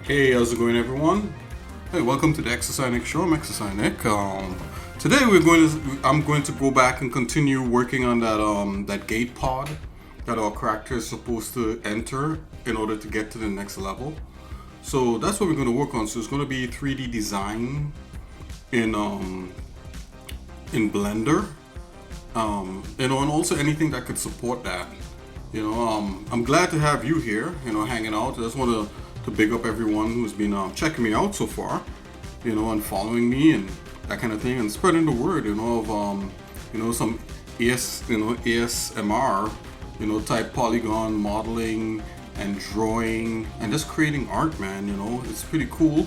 Hey, how's it going, everyone? Hey, welcome to the xsinick show. I'm xsinick. Today I'm going to go back and continue working on that gate pod that our character is supposed to enter in order to get to the next level. So that's what we're going to work on. So it's going to be 3D design in Blender, and also anything that could support that. I'm glad to have you here, hanging out. I just want to big up everyone who's been checking me out so far, and following me and that kind of thing, and spreading the word, of some ASMR, type polygon modeling and drawing and just creating art, man. It's pretty cool.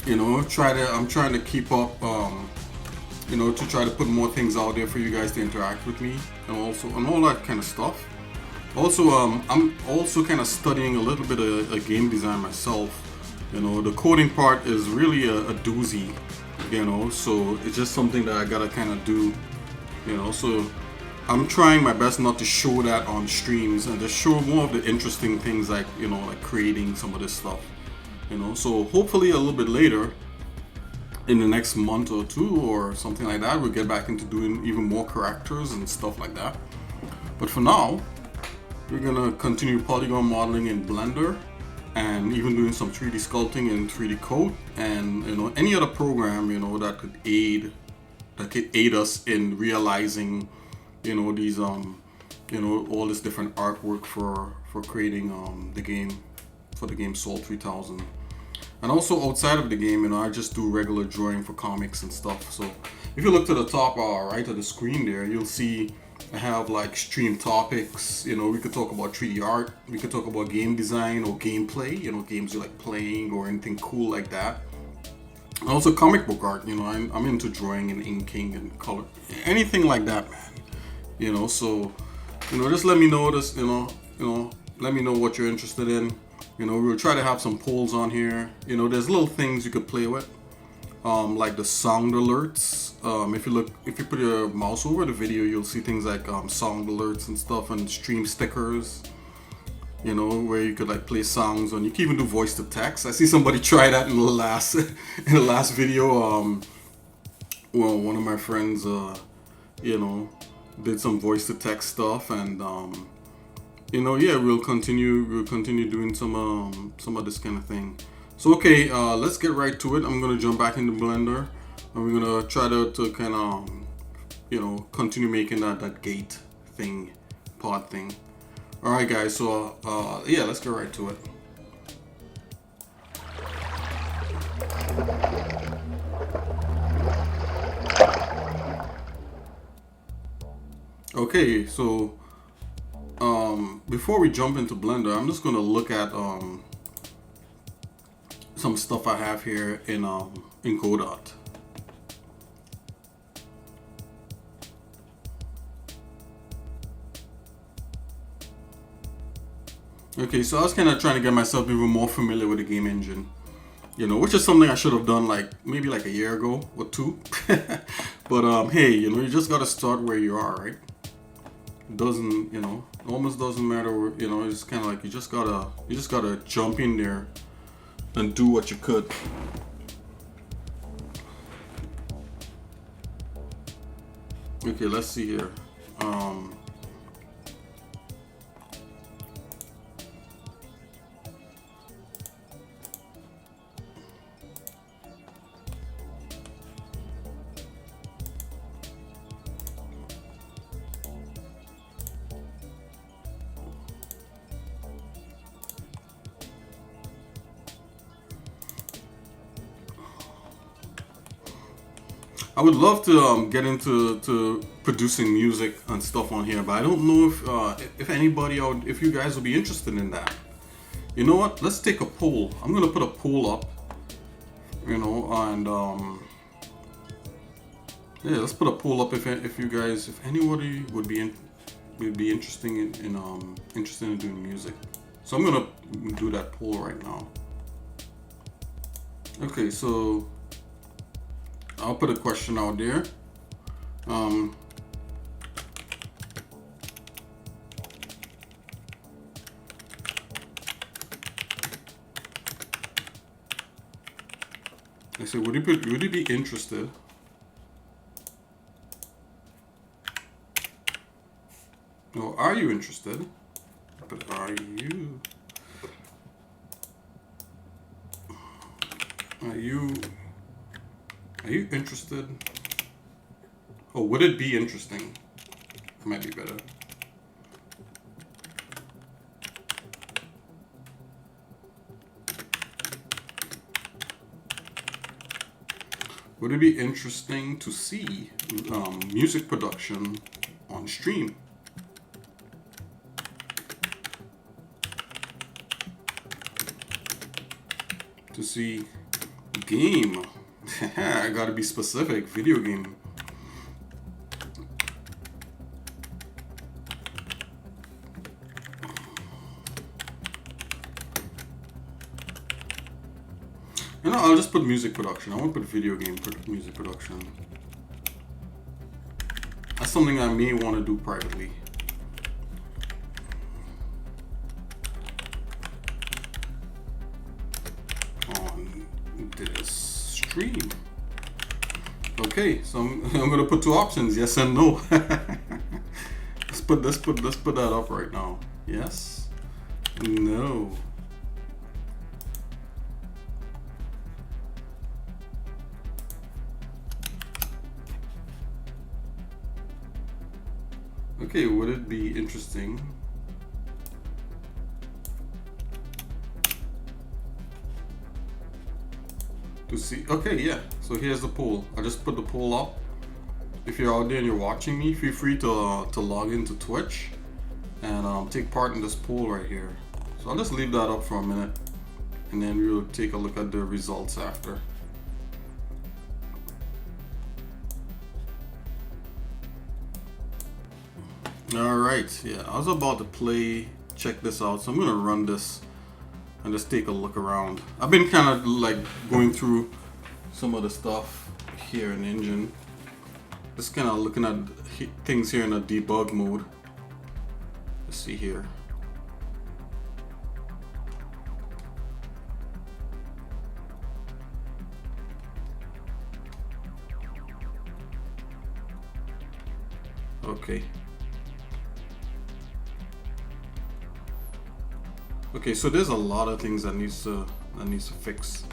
I'm trying to keep up, to try to put more things out there for you guys to interact with me, and all that kind of stuff. Also, I'm also kind of studying a little bit of game design myself. The coding part is really a doozy, so it's just something that I gotta kind of do, so I'm trying my best not to show that on streams and just show more of the interesting things, like, like creating some of this stuff, so hopefully a little bit later in the next month or two or something like that, we'll get back into doing even more characters and stuff like that. But for now, we're gonna continue polygon modeling in Blender and even doing some 3D sculpting in 3D Code, and any other program that could aid us in realizing these all this different artwork for creating the game, for the game Soul 3000. And also outside of the game, I just do regular drawing for comics and stuff. So if you look to the top right of the screen there, you'll see I have like stream topics. We could talk about 3D art, we could talk about game design or gameplay, games you like playing or anything cool like that. And also comic book art, I'm into drawing and inking and color, anything like that, man. So just let me know this, let me know what you're interested in. We'll try to have some polls on here. There's little things you could play with, like the sound alerts. If you put your mouse over the video, you'll see things like sound alerts and stuff, and stream stickers, where you could like play songs, and you can even do voice to text. I see somebody try that in the last video. Well, one of my friends did some voice to text stuff, and yeah, we'll continue doing some of this kind of thing. So okay, let's get right to it. I'm gonna jump back into Blender, and we're gonna try to kind of continue making that gate thing, pod thing. All right, guys. So yeah, let's get right to it. Okay, so before we jump into Blender, I'm just gonna look at some stuff I have here in Godot. Okay, so I was kind of trying to get myself even more familiar with the game engine, which is something I should have done maybe like a year ago or two. But hey, you just gotta start where you are, right? It doesn't, almost doesn't matter where, it's kind of like you just gotta jump in there and do what you could. Okay, let's see here. I would love to get into producing music and stuff on here, but I don't know if anybody out, if you guys will be interested in that. You know what? Let's take a poll. I'm gonna put a poll up. And yeah, let's put a poll up if anybody would be interested in doing music. So I'm gonna do that poll right now. Okay, so I'll put a question out there. So would you be interested? Or are you interested? But are you? Are you interested? Or would it be interesting? It might be better. Would it be interesting to see music production on stream? To see game. I gotta be specific. Video game. You know, I'll just put music production. I won't put video game music production. That's something I may want to do privately. On this stream. Okay, so I'm gonna put two options, yes and no. let's put that up right now. Yes, no. Okay, would it be interesting to see? Okay, yeah. So here's the poll. I just put the poll up. If you're out there and you're watching me, feel free to log into Twitch and take part in this poll right here. So I'll just leave that up for a minute, and then we'll take a look at the results after. All right, yeah, I was about to check this out, so I'm gonna run this and just take a look around. I've been kind of like going through some of the stuff here in Engine, just kind of looking at things here in a debug mode. Let's see here. Okay. Okay, so there's a lot of things that needs to fix.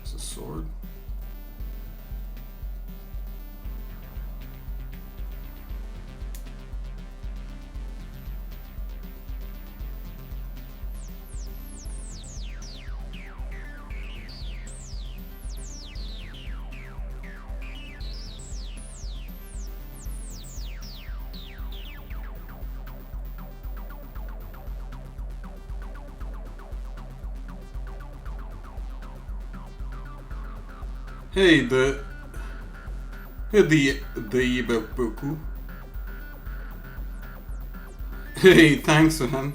It's a sword. Hey, the Boku. Hey, thanks, man.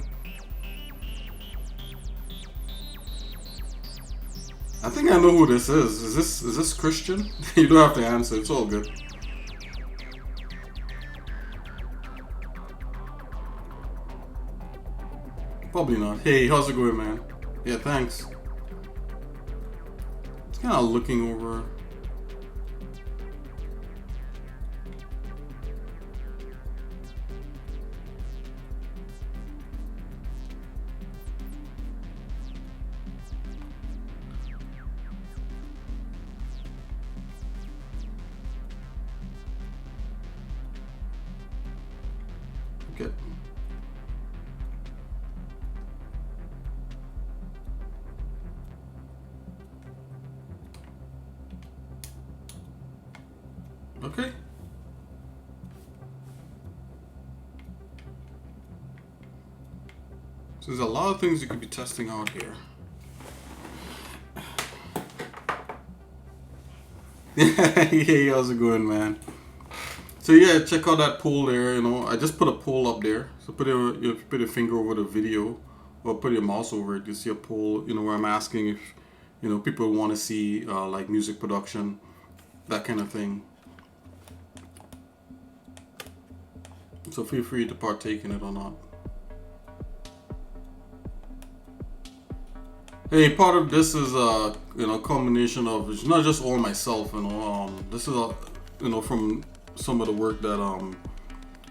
I think I know who this is. Is this Christian? You don't have to answer. It's all good. Probably not. Hey, how's it going, man? Yeah, thanks. Kind of looking over. Okay. Okay. So there's a lot of things you could be testing out here. Hey, how's it going, man? So yeah, check out that poll there. You know, I just put a poll up there. So put your finger over the video, or put your mouse over it. You see a poll. You know, where I'm asking You know, people want to see like music production, that kind of thing. So feel free to partake in it or not. Hey, part of this is you know, combination of, it's not just all myself, you know. This is you know, from some of the work that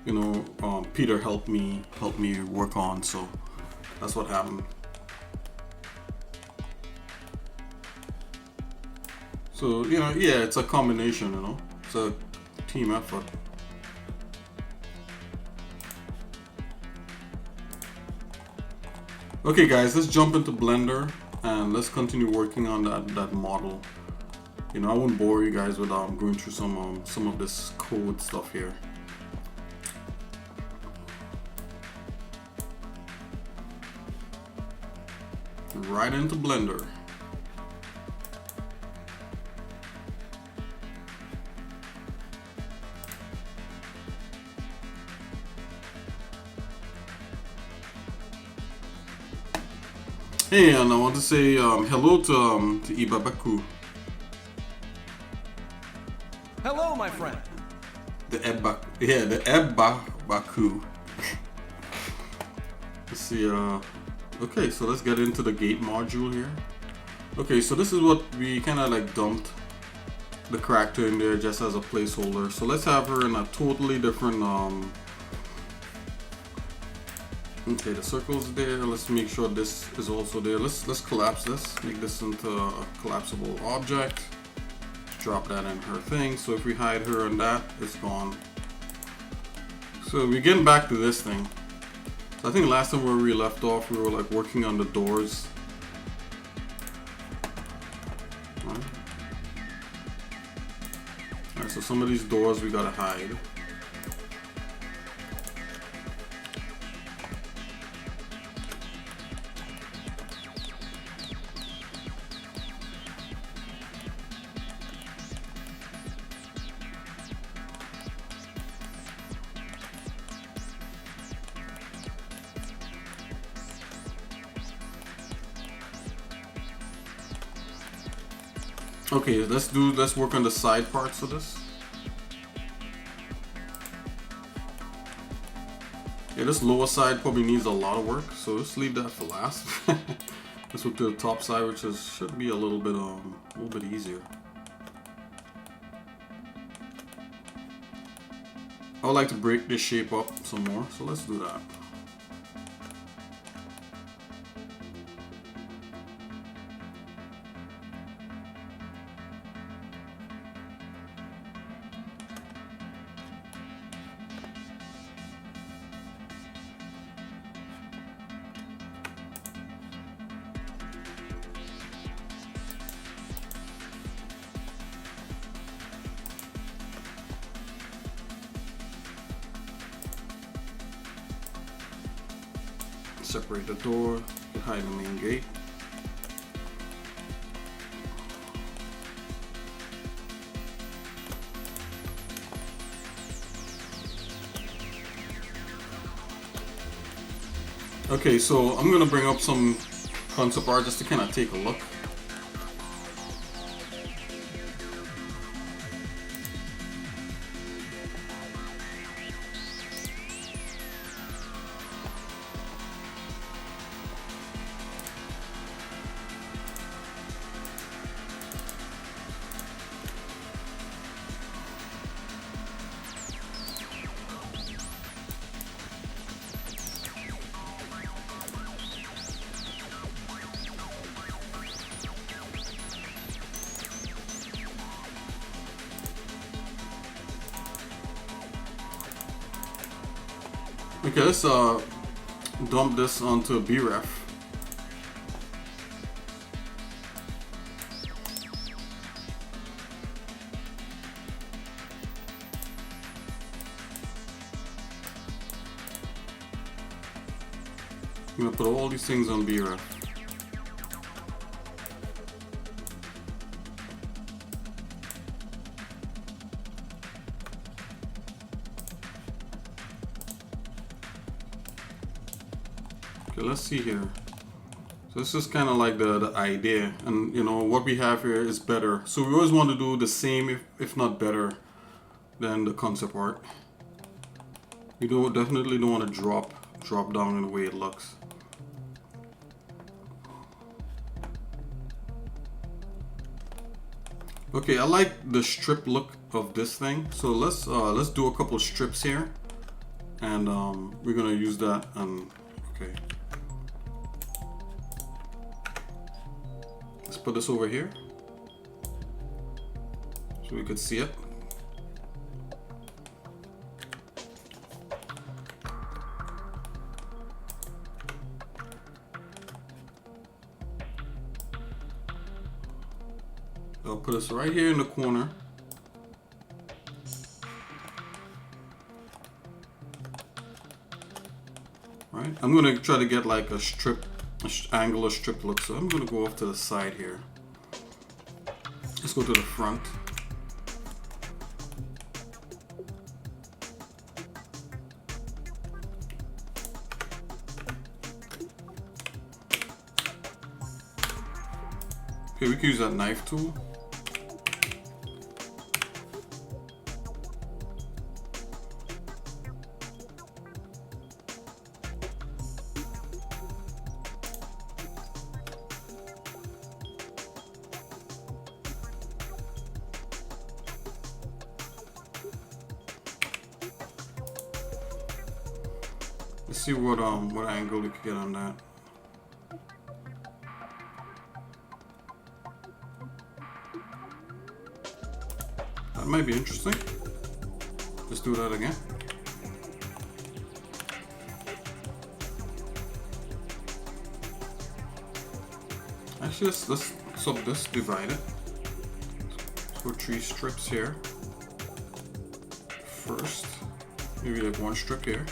you know, Peter helped me work on. So that's what happened. So, you know, yeah, it's a combination, you know. It's a team effort. Okay guys, let's jump into Blender and let's continue working on that model. You know, I won't bore you guys with going through some of this code stuff here. Right into Blender. Hey, and I want to say hello to Ibabaku. Hello, my friend. The Ebabaku. Let's see. Okay, so let's get into the gate module here. Okay, so this is what we kind of like dumped the character in there just as a placeholder. So let's have her in a totally different okay, the circle's there. Let's make sure this is also there. Let's collapse this, make this into a collapsible object. Drop that in her thing. So if we hide her and that, it's gone. So we're getting back to this thing. So I think last time where we left off, we were like working on the doors. Alright, so some of these doors we gotta hide. Okay, let's work on the side parts of this. Yeah, this lower side probably needs a lot of work, so let's leave that for last. Let's work to the top side, which should be a little bit easier. I would like to break this shape up some more, so let's do that. Separate the door, hide the main gate. Okay, so I'm gonna bring up some concept art just to kind of take a look. Okay, let's dump this onto a BREF. I'm gonna put all these things on BREF. Okay, let's see here. So This is kind of like the idea, and you know what we have here is better. So we always want to do the same, if not better, than the concept art. We definitely don't want to drop down in the way it looks. Okay, I like the strip look of this thing. So let's do a couple of strips here, and we're gonna use that. And okay. Put this over here so we could see it. I'll put this right here in the corner. Right, I'm gonna try to get like a strip, angular strip look, so I'm gonna go off to the side here. Let's go to the front. Okay, we can use that knife tool. Let's see what angle we can get on that. That might be interesting. Let's do that again. Actually, let's divide it. Let's go 3 strips here. First, maybe like 1 strip here.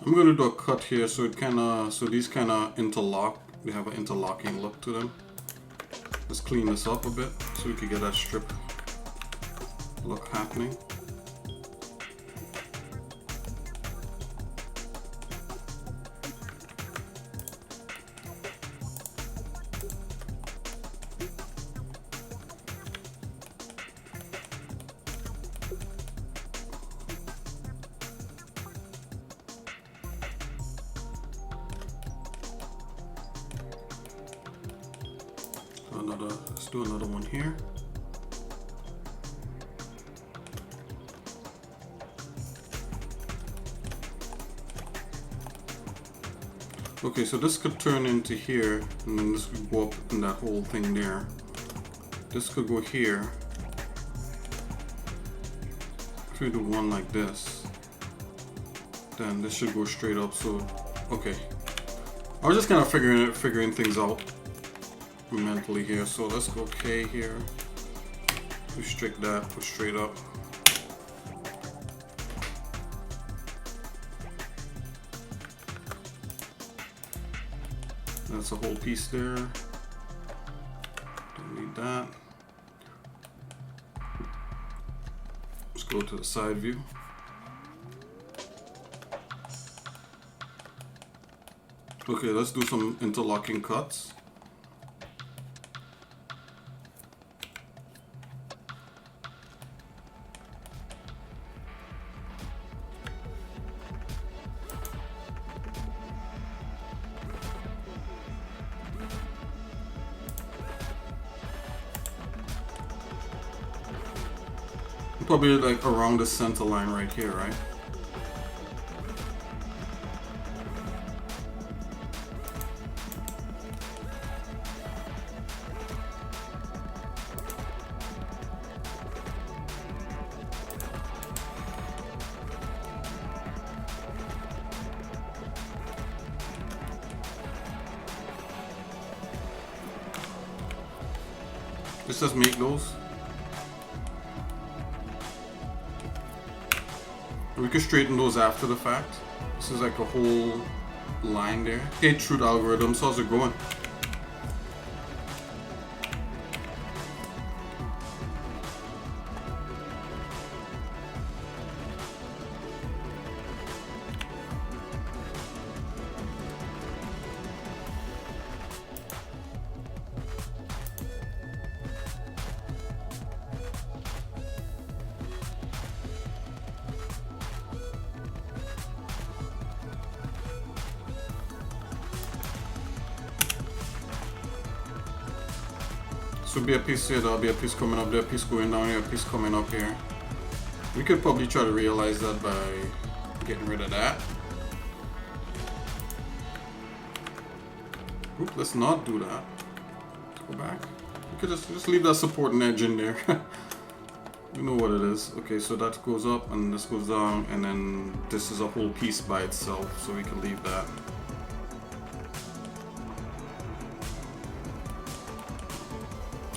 I'm gonna do a cut here so these kind of interlock. They have an interlocking look to them. Let's clean this up a bit so we can get that strip look happening. Let's do another one here. Okay, so this could turn into here, and then this could go up in that whole thing there. This could go here. If we do one like this, then this should go straight up. So, okay. I was just kind of figuring things out mentally here. So let's go K here. Restrict that, go straight up. That's a whole piece there. Don't need that. Let's go to the side view. Okay, let's do some interlocking cuts. Probably like around the center line right here, right? Just make those. We can straighten those after the fact. This is like a whole line there. Hey, Truth Algorithms, how's it going? So be a piece here, there'll be a piece coming up there, a piece going down here, a piece coming up here. We could probably try to realize that by getting rid of that. Oop, let's not do that. Let's go back. We could just leave that supporting edge in there. You know what it is. Okay, so that goes up and this goes down, and then this is a whole piece by itself, so we can leave that.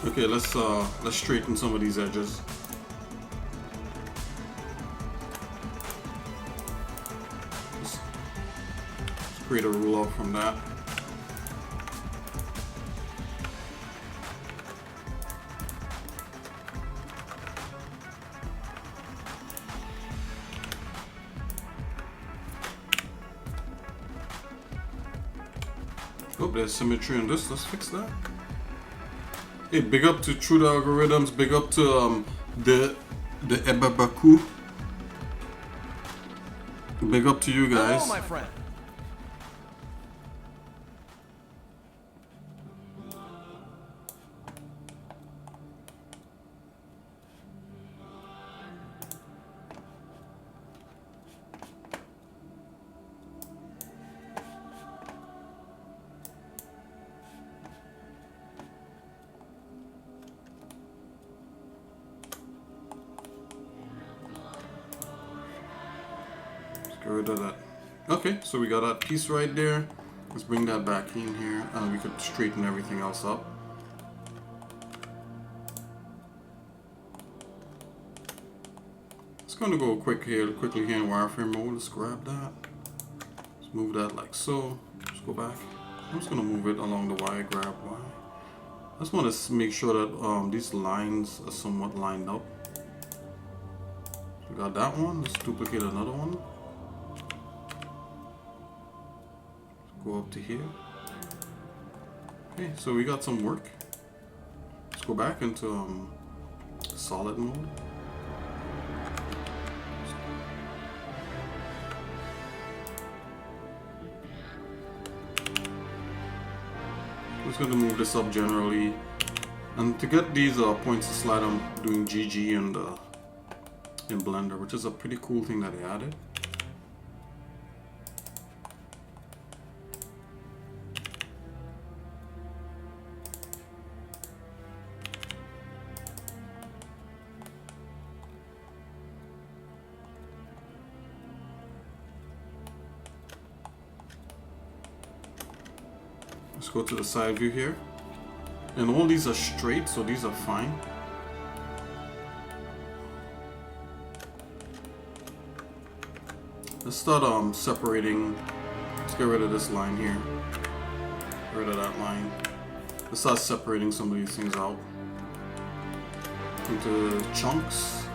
Okay, let's straighten some of these edges. Let's create a rule out from that. Oh, there's symmetry in this. Let's fix that. Hey, big up to Truth Algorithms. Big up to the Ebabaku. Big up to you guys. Hello, my friend. Get rid of that. Okay, so we got that piece right there. Let's bring that back in here, and we could straighten everything else up. It's gonna go quickly here in wireframe mode. Let's grab that. Let's move that like so. Let's go back. I'm just gonna move it along the Y. Grab Y. I just want to make sure that these lines are somewhat lined up. We got that one. Let's duplicate another one. Go up to here. Okay, so we got some work. Let's go back into solid mode. I'm just going to move this up generally. And to get these points to slide, I'm doing GG and in Blender, which is a pretty cool thing that they added. Let's go to the side view here. And all these are straight, so these are fine. Let's start separating. Let's get rid of this line here. Get rid of that line. Let's start separating some of these things out into chunks.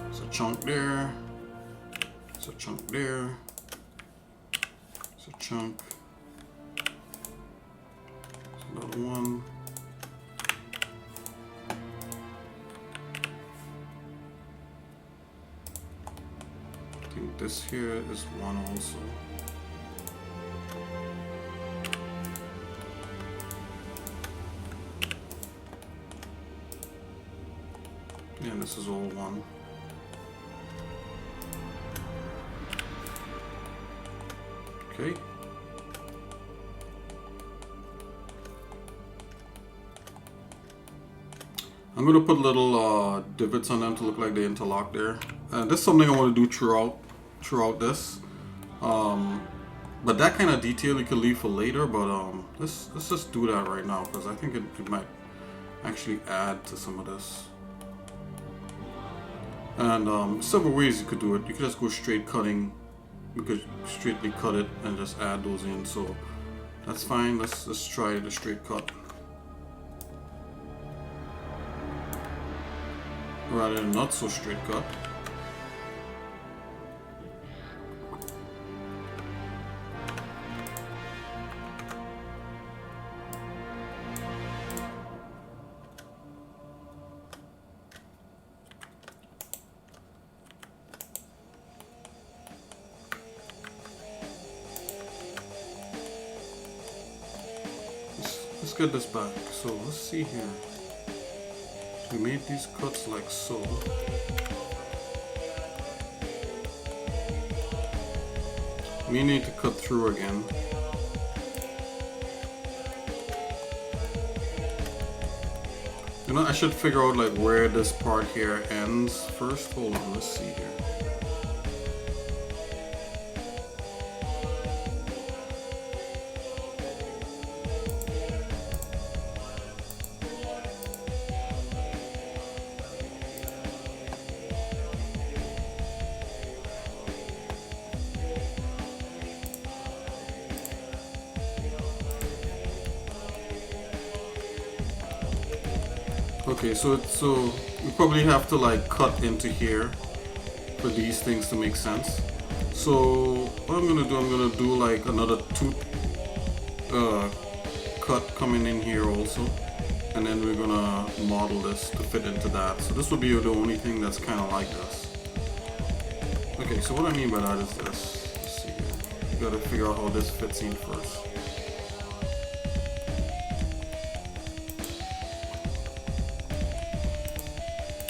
There's a chunk there. There's a chunk there. There's a chunk. Another one. I think this here is one also. Yeah, this is all one. Okay. I'm gonna put little divots on them to look like they interlock there. This is something I want to do throughout this. But that kind of detail you can leave for later. But let's just do that right now because I think it might actually add to some of this. And several ways you could do it. You could just go straight cutting. You could straightly cut it and just add those in. So that's fine. Let's try the straight cut. Rather than not so straight cut. Let's get this back. So let's see here. We made these cuts like so. We need to cut through again. You know, I should figure out like where this part here ends first. Hold on, let's see here. Okay, so we probably have to like cut into here for these things to make sense. So what I'm gonna do like another tooth cut coming in here also, and then we're gonna model this to fit into that. So this will be the only thing that's kind of like this. Okay, so what I mean by that is this. Let's see here. You gotta figure out how this fits in first.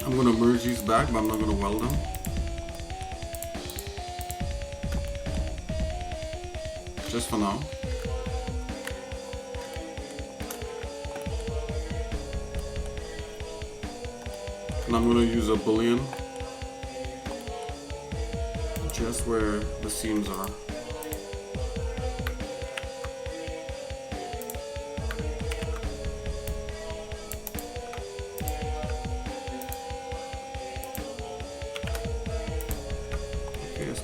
I'm going to merge these back, but I'm not going to weld them. Just for now. And I'm going to use a boolean just where the seams are.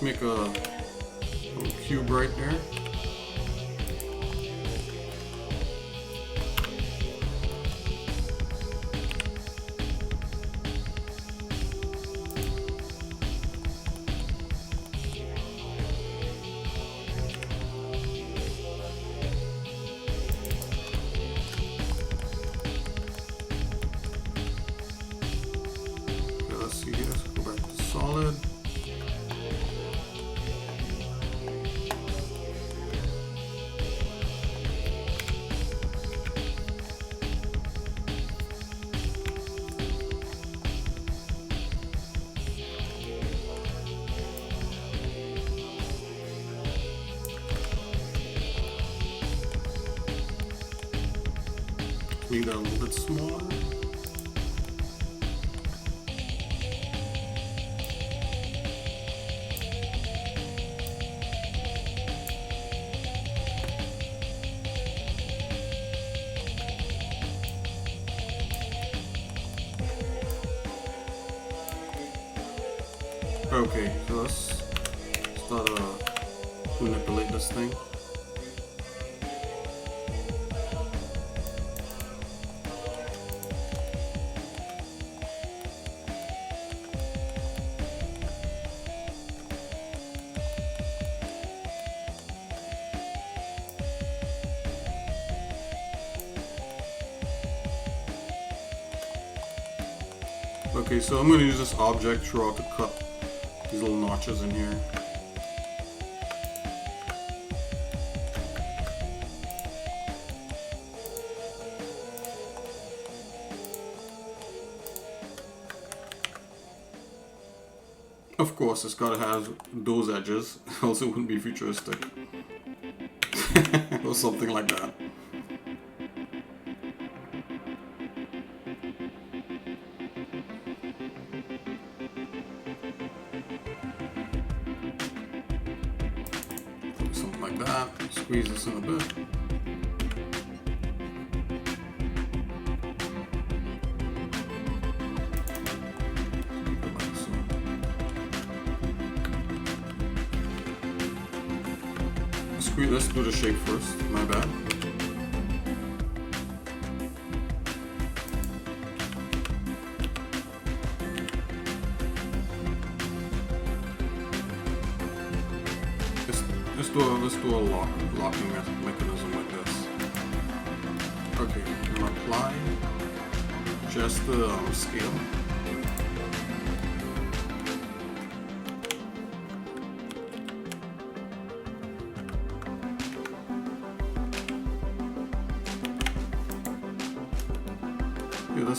Make a little cube right there. Okay, let's see here. Let's go back to solid. Make that a little bit smaller. Okay, so let's start to manipulate this thing. Okay, so I'm going to use this object throughout to cut these little notches in here. Of course, it's gotta have those edges, else it wouldn't be futuristic. Or something like that. Something like that. Squeeze this in a bit. Let's do the shape first, my bad. Let's do a locking mechanism like this. Okay, I'm gonna apply just the scale.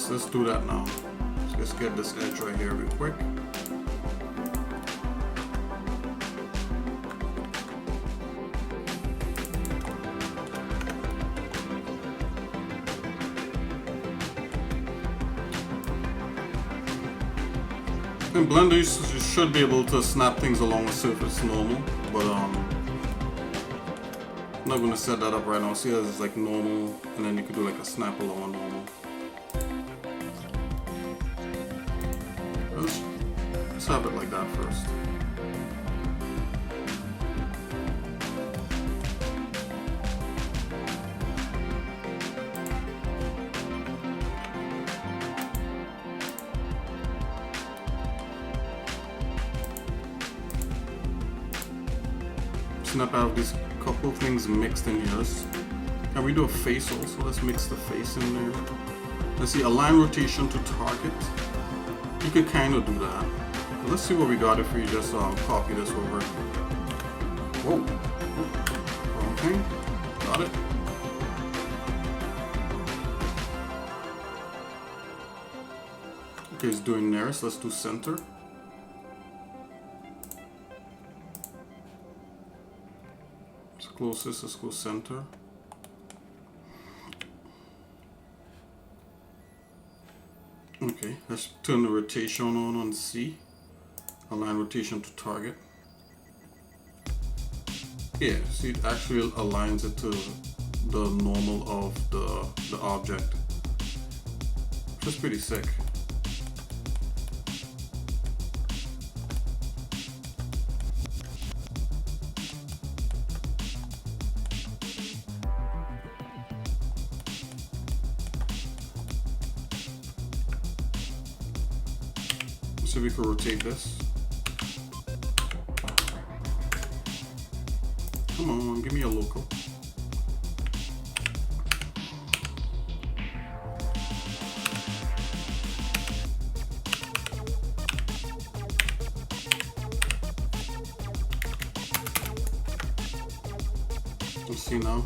Let's do that now. So let's get this edge right here real quick. In Blender, you should be able to snap things along the surface normal, but I'm not going to set that up right now. See, it's like normal, and then you could do like a snap along normal. Let's have it like that first. Snap out these couple things mixed in here. Can we do a face also? Let's mix the face in there. Let's see, align rotation to target. You could kind of do that. Let's see what we got if we just copy this over. Whoa. Wrong thing. Got it. Okay, it's doing nearest. Let's do center. It's closest. Let's go center. Okay, let's turn the rotation on C. Align rotation to target. Yeah, see, it actually aligns it to the normal of the object. Which is pretty sick. So we can rotate this. Come on, give me a local. Let's see now.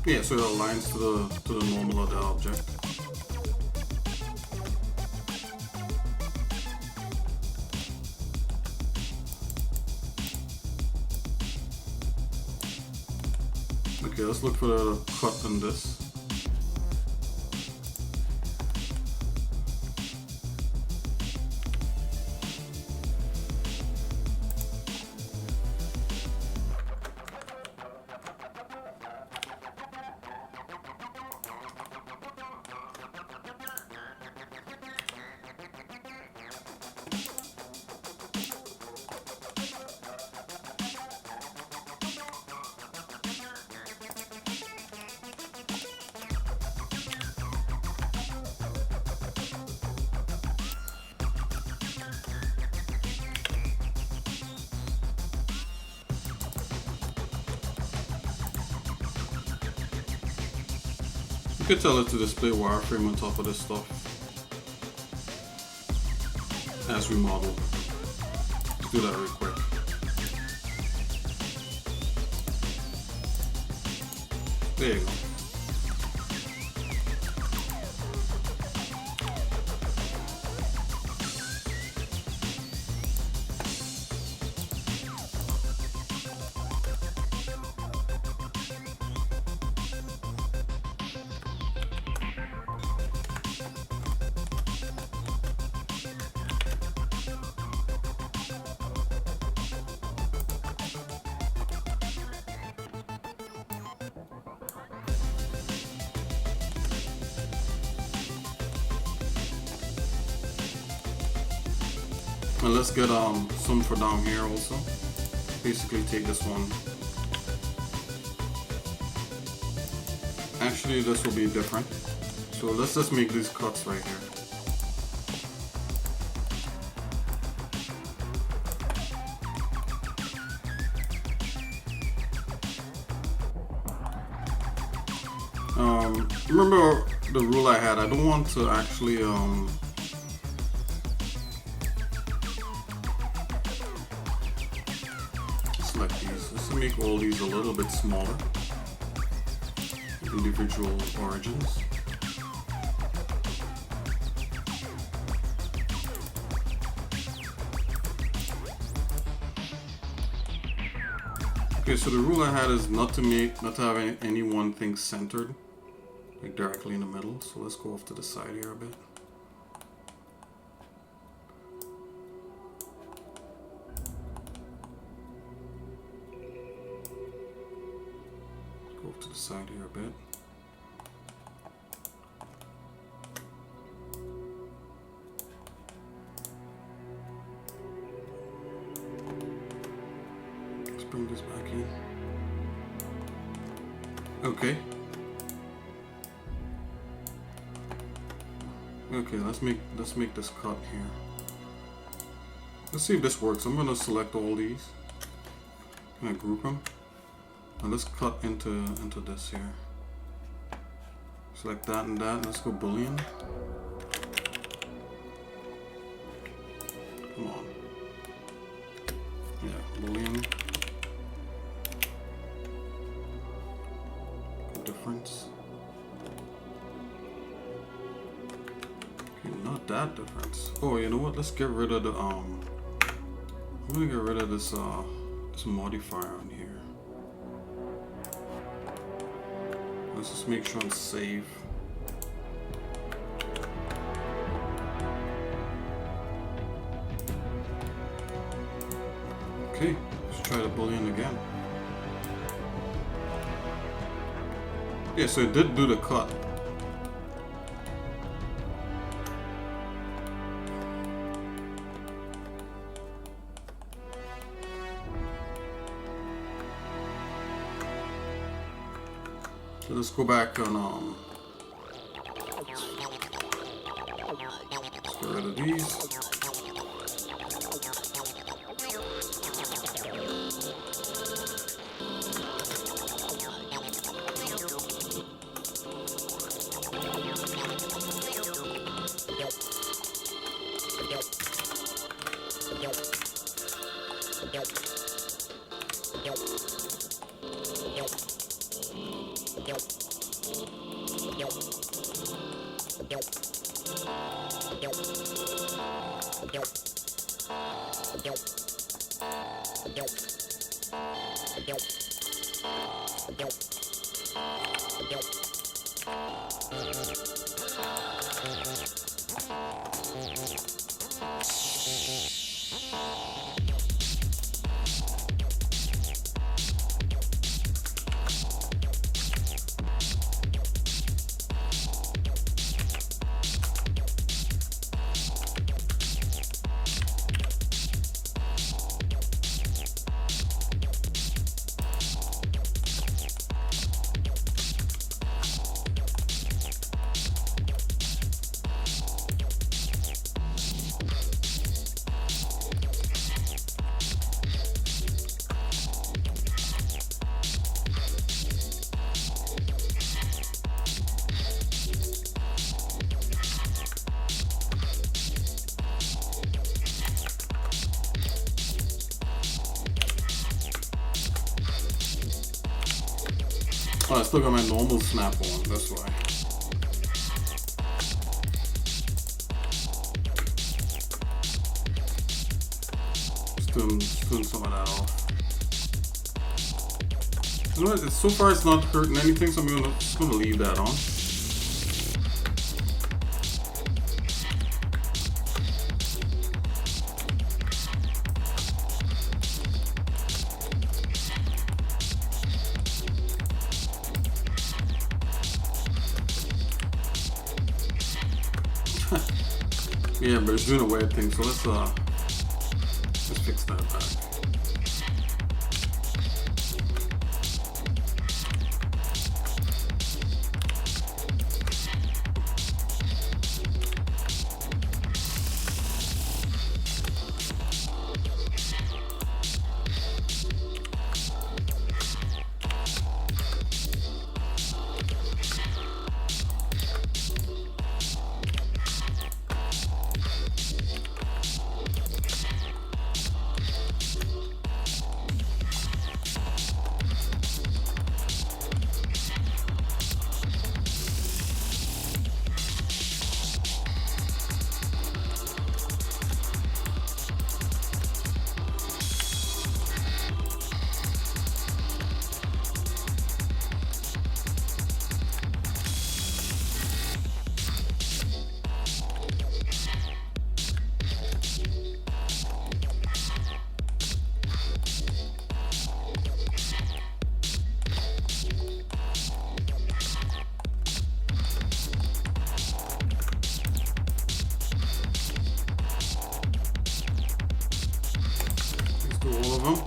Yeah, so it aligns to the normal of the object. Okay, let's look for the cut in this. You could tell it to display wireframe on top of this stuff as we model. Let's do that real quick. There you go. And let's get some for down here also. Basically take this one. Actually, this will be different. So let's just make these cuts right here. Remember the rule I had. I don't want to actually select these. Let's make all these a little bit smaller. Individual origins. Okay, so the rule I had is not to have any one thing centered, like directly in the middle. So let's go off to the side here a bit. Go off to the side here a bit. Let's bring this back in. Okay. Okay, let's make this cut here. Let's see if this works. I'm gonna select all these. I'm gonna group them. And let's cut into this here. Select that and that. Let's go Boolean. Come on. Yeah, Boolean. Difference. Okay, not that difference. Oh, you know what? Let's get rid of the I'm gonna get rid of this this modifier on here. Let's just make sure and save. Okay, let's try the Boolean again. Yeah, so it did do the cut. So let's go back on let's get rid of these. Oh, I still got my normal snap on, that's why. Just doing some of that off. You know what, so far it's not hurting anything, so I'm just gonna leave that on. Yeah, but it's doing a weird thing, so let's fix that back. All of them.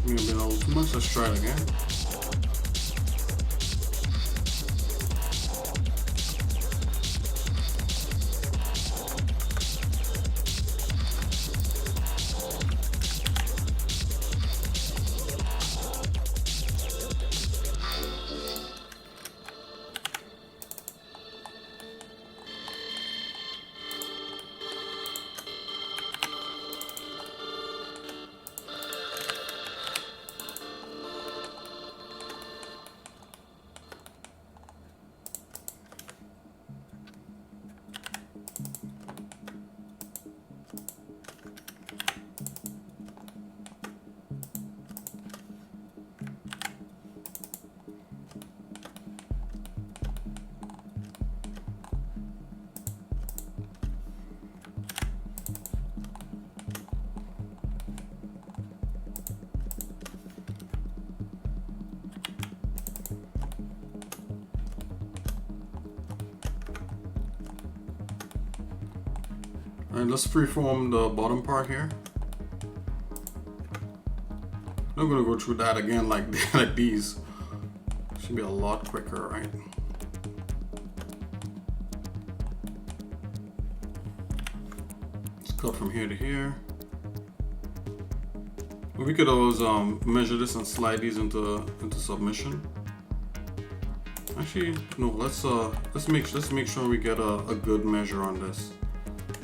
Maybe a little too much. Let's try it again. Alright, let's freeform the bottom part here. I'm gonna go through that again like these. Should be a lot quicker, right? Let's cut from here to here. We could always measure this and slide these into submission. Actually, no. Let's make sure we get a good measure on this.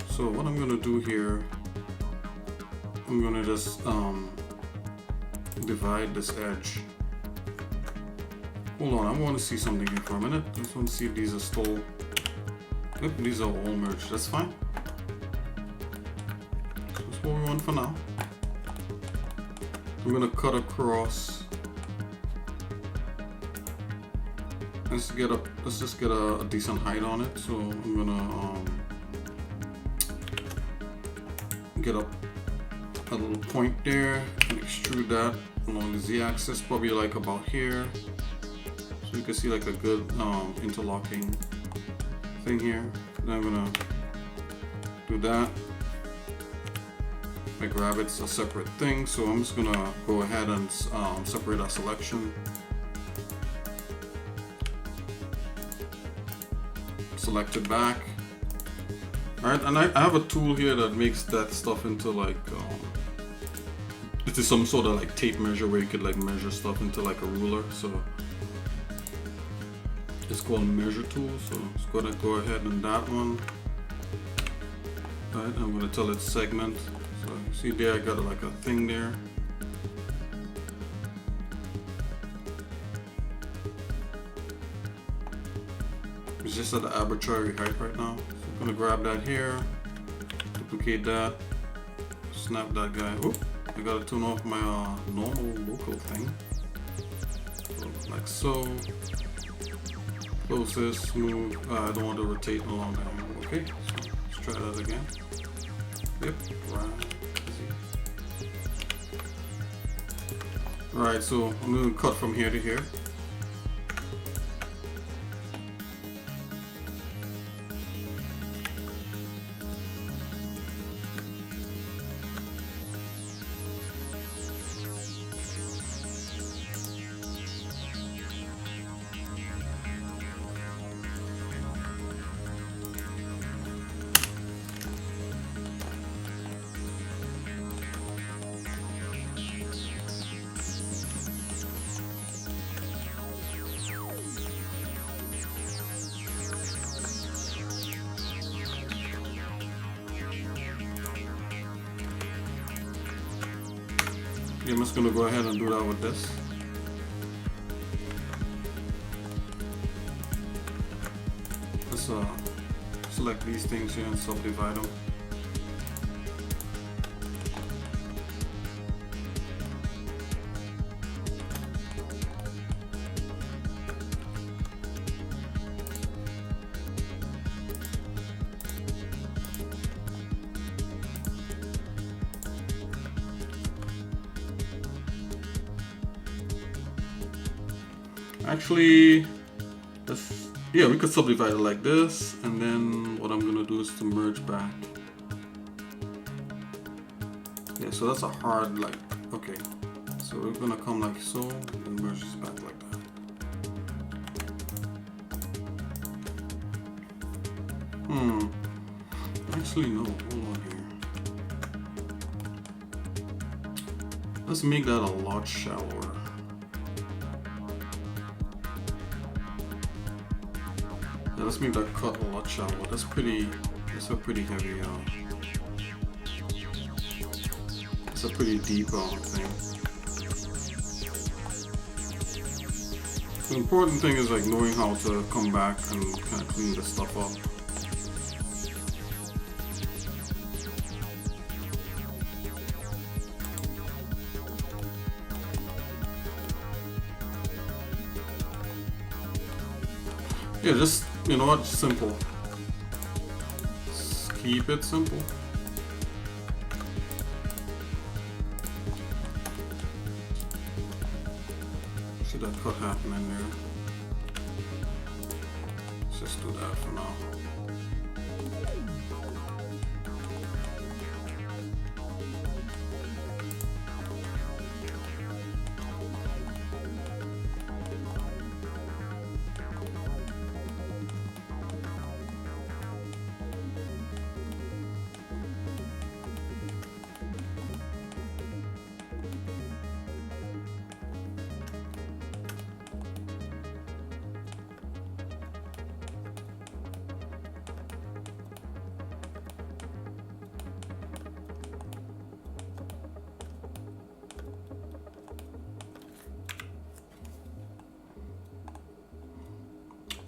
So what I'm gonna do here, I'm gonna just divide this edge. Hold on, I want to see something here for a minute. I just want to see if these are still. Yep, these are all merged. That's fine. That's what we want for now. I'm gonna cut across. Let's just get a decent height on it. So I'm gonna get up a little point there and extrude that along the z-axis, probably like about here, so you can see like a good interlocking thing here. Then I'm gonna do that. My gravit's a separate thing, so I'm just gonna go ahead and separate our selection. Select it back. Alright, and I have a tool here that makes that stuff into like, it is some sort of like tape measure where you could like measure stuff into like a ruler. So it's called measure tool. So it's gonna go ahead and that one. Alright, I'm gonna tell it segment. So you see there, I got like a thing there. It's just at the arbitrary height right now. So I'm gonna grab that here, duplicate that, snap that guy. Whoop. I gotta turn off my normal local thing. So, like so. Close this, move. I don't want to rotate along the angle. Okay, so let's try that again. Yep, right. Alright, so I'm going to cut from here to here. Yeah, I'm just gonna go ahead and do that with this. Let's select these things here and subdivide them. Actually, yeah, we could subdivide it like this, and then what I'm gonna do is to merge back. Yeah, so that's a hard, like, okay. So we're gonna come like so, and merge this back like that. Actually, no, hold on here. Let's make that a lot shallower. Yeah, let's make that cut a lot shallower. That's a pretty heavy, it's a pretty deep thing. The important thing is like knowing how to come back and kind of clean this stuff up. Yeah, just, you know what, simple. Just keep it simple. See that cut happening there. Let's just do that for now.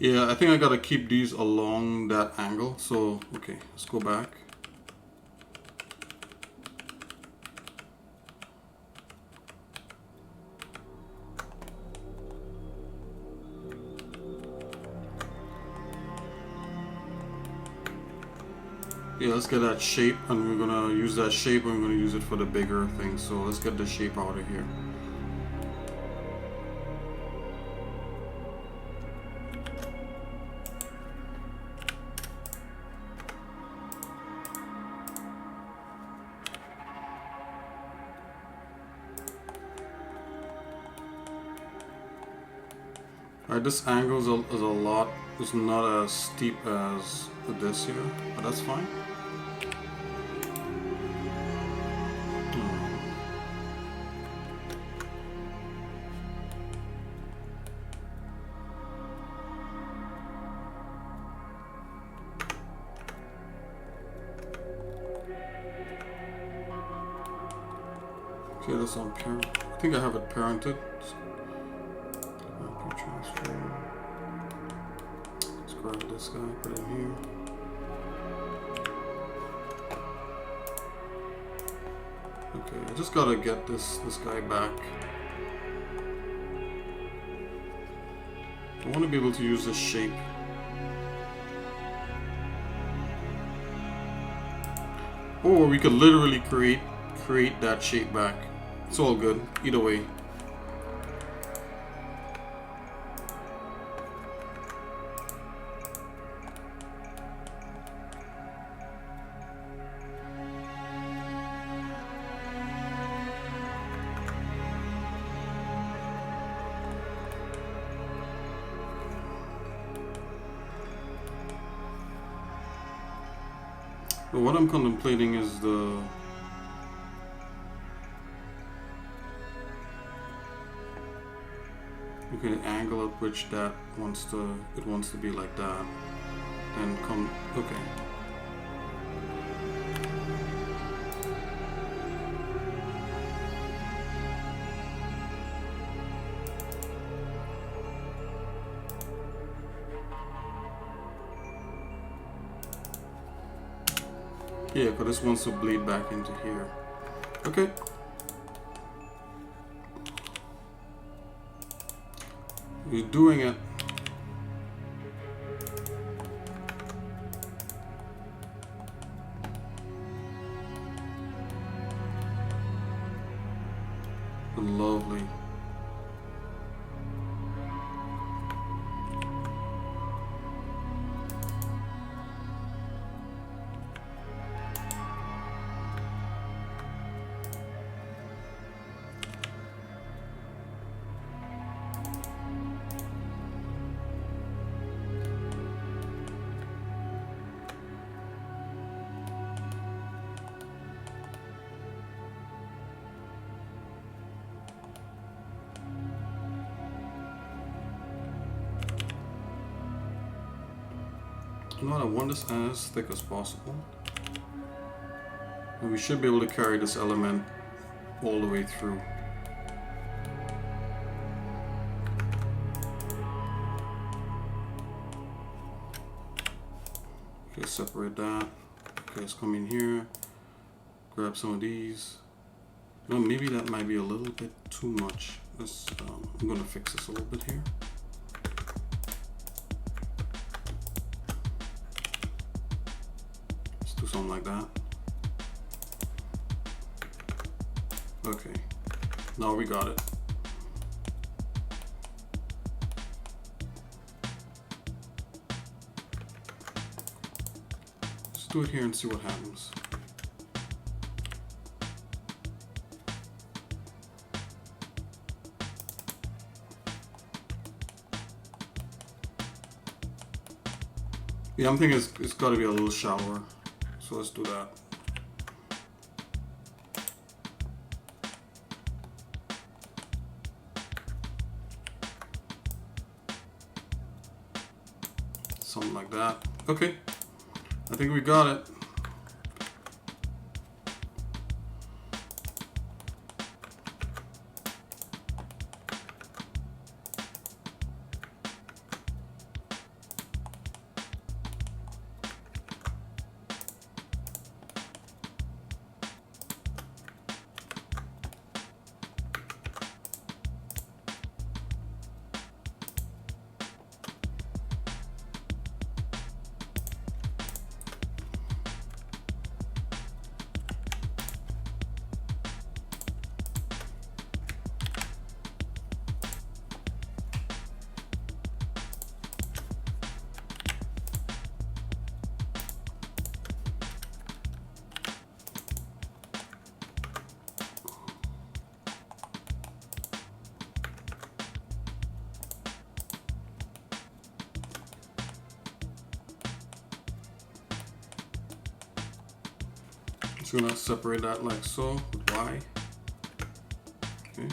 Yeah, I think I gotta keep these along that angle. So, okay, let's go back. Yeah, let's get that shape, and we're gonna use that shape, and we're gonna use it for the bigger thing. So let's get the shape out of here. Alright, this angle is a lot, it's not as steep as this here, but that's fine. Okay, that's on parent. I think I have it parented. Let's grab this guy, put it in here. Okay, I just gotta get this guy back. I want to be able to use this shape. Or we could literally create that shape back. It's all good, either way. But what I'm contemplating is the angle at which that wants to be like that. Then come okay. Yeah, because this wants to bleed back into here. Okay. We're doing it. Lovely. You know what, I want this as thick as possible. And we should be able to carry this element all the way through. Okay, separate that. Okay, let's come in here, grab some of these. No, maybe that might be a little bit too much. Let's, I'm gonna fix this a little bit here. Do something like that. Okay, now we got it. Let's do it here and see what happens. Yeah, I'm thinking it's got to be a little shallower. So let's do that. Something like that. Okay, I think we got it. Just gonna separate that like so with Y. Okay.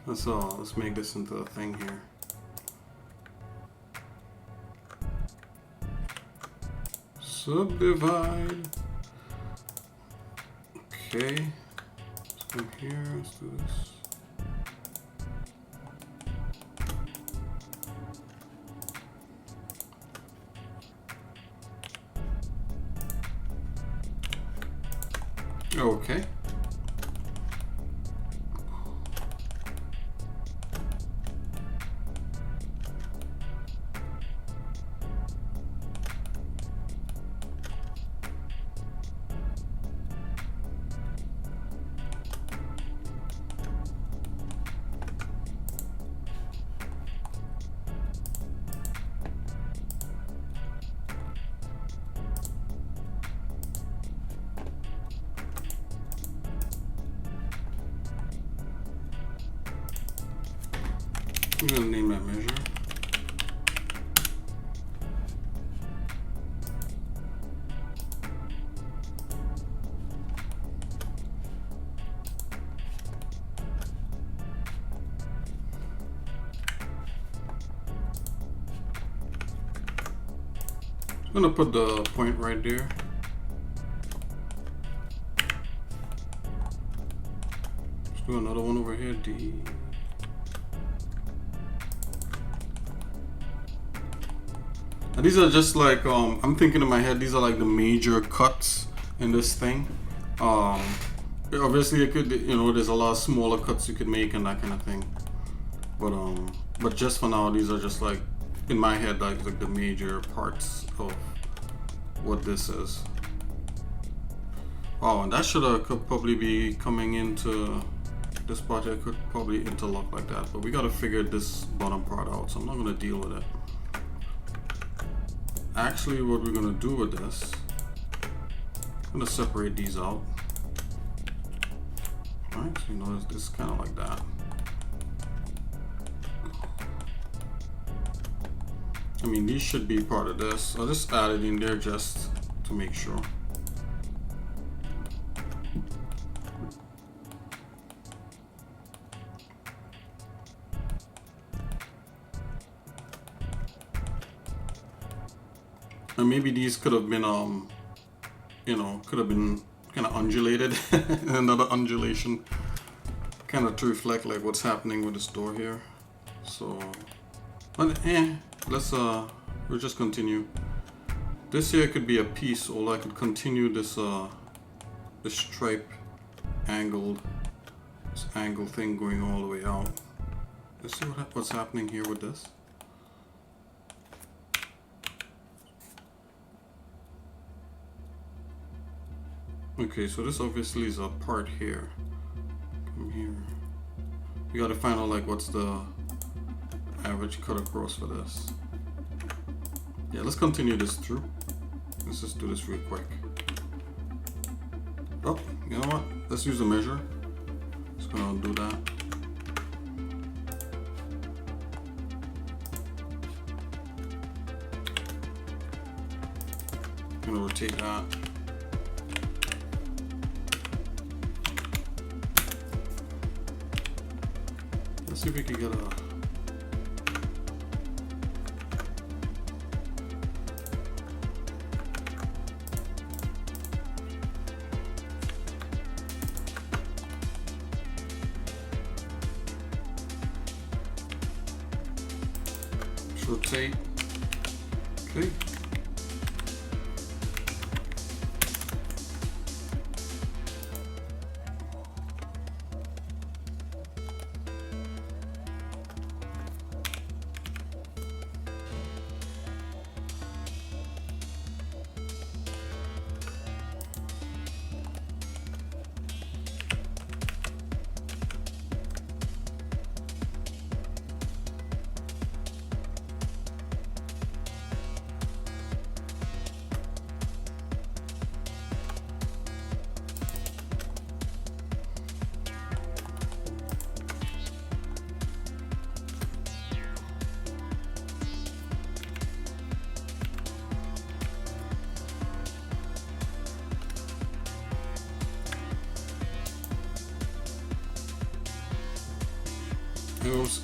Let's make this into a thing here. Subdivide. Okay. Let's go here. Let's do this. Okay. I'm gonna name that measure. I'm gonna put the point right there. Let's do another one over here, D. And these are just like, I'm thinking in my head, these are like the major cuts in this thing. Obviously it could, you know, there's a lot of smaller cuts you could make and that kind of thing. But just for now, these are just like, in my head, like the major parts of what this is. Oh, and that could probably be coming into this part here, could probably interlock like that. But we gotta figure this bottom part out, so I'm not gonna deal with it. Actually, what we're gonna do with this, I'm gonna separate these out. Alright, so you notice this is kind of like that. I mean, these should be part of this. I'll just add it in there just to make sure. And maybe these could have been, you know, could have been kind of undulated. Another undulation, kind of to reflect like what's happening with this door here. So, but let's we'll just continue. This here could be a piece, or I could continue this this stripe angled, this angle thing going all the way out. Let's see what's happening here with this. Okay, so this obviously is a part here. Come here. You gotta find out like what's the average cut across for this. Yeah, let's continue this through. Let's just do this real quick. Oh, you know what? Let's use a measure. Just gonna do that. Gonna rotate that. Let's see if we can get a... rotate. Okay.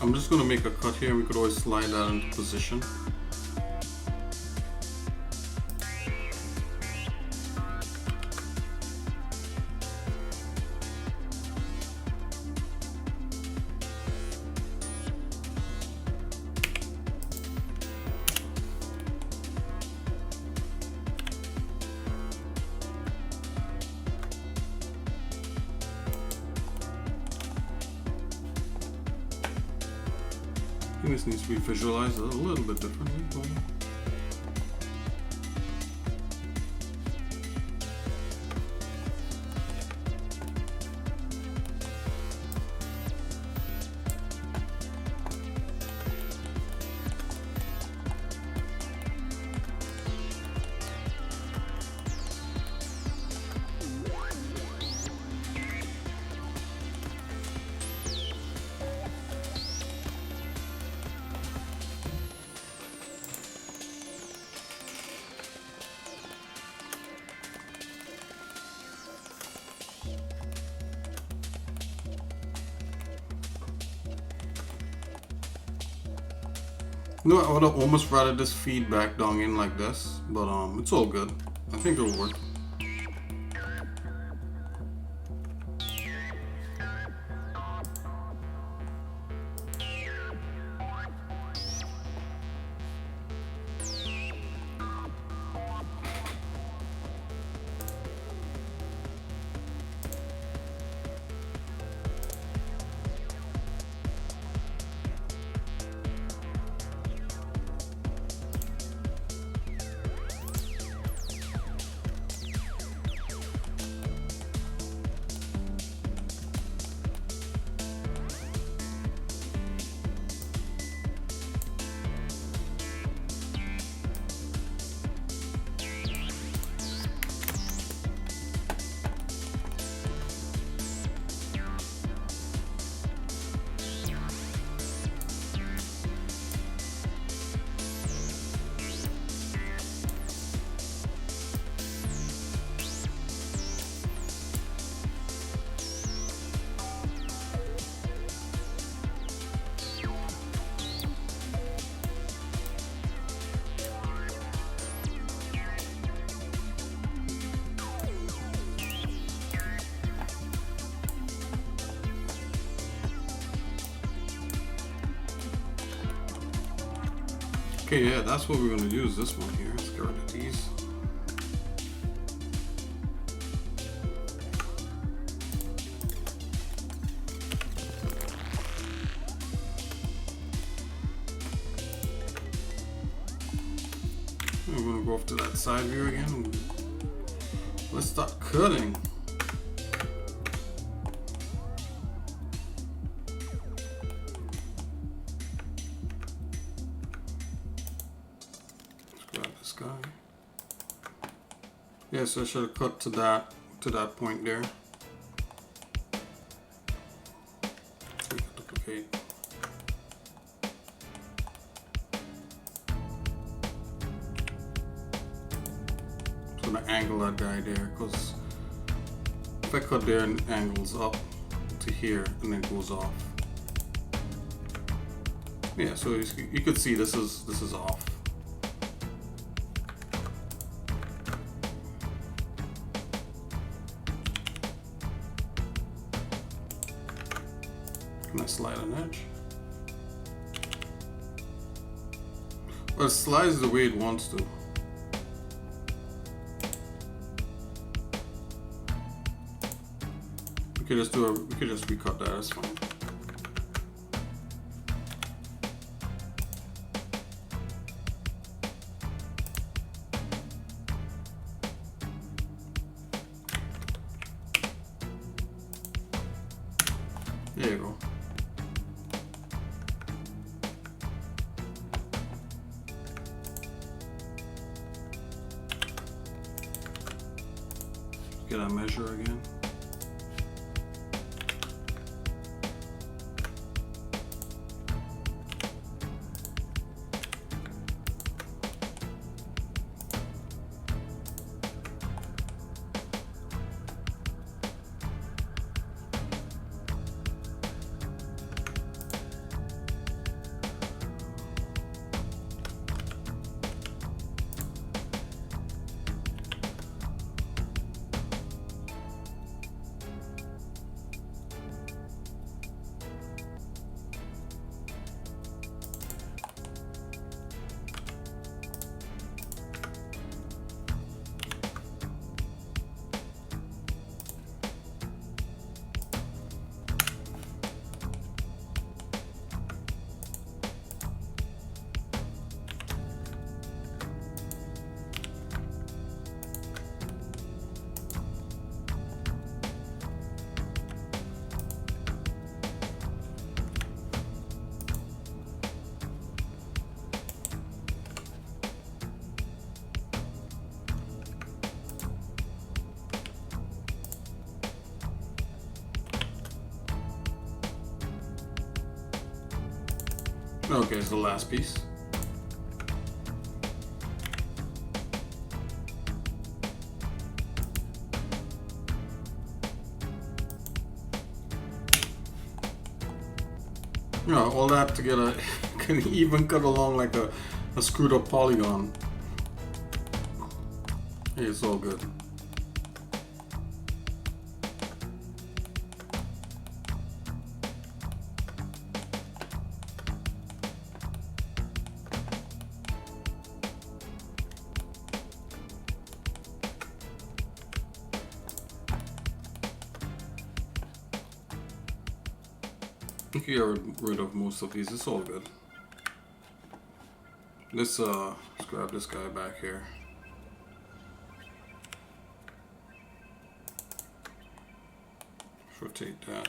I'm just gonna make a cut here. We could always slide that into position. I think this needs to be visualized a little bit differently. But no, I would have almost rather this feedback down in like this, but it's all good. I think it'll work. Okay, yeah, that's what we're gonna use this one here. Let's get rid of these. We're gonna go off to that side view again. Let's start cutting. Yeah, so I should have cut to that point there. Duplicate. So I'm gonna angle that guy there, because if I cut there and angles up to here and then goes off. Yeah, so you could see this is off. Can I slide an edge? Well, it slides the way it wants to. We could just recut that, that's fine. There you go. Get our measure again. Okay, it's the last piece. Yeah, all that together can even cut along like a screwed up polygon. Hey, it's all good. I think you get rid of most of these. It's all good. Let's grab this guy back here. Rotate that.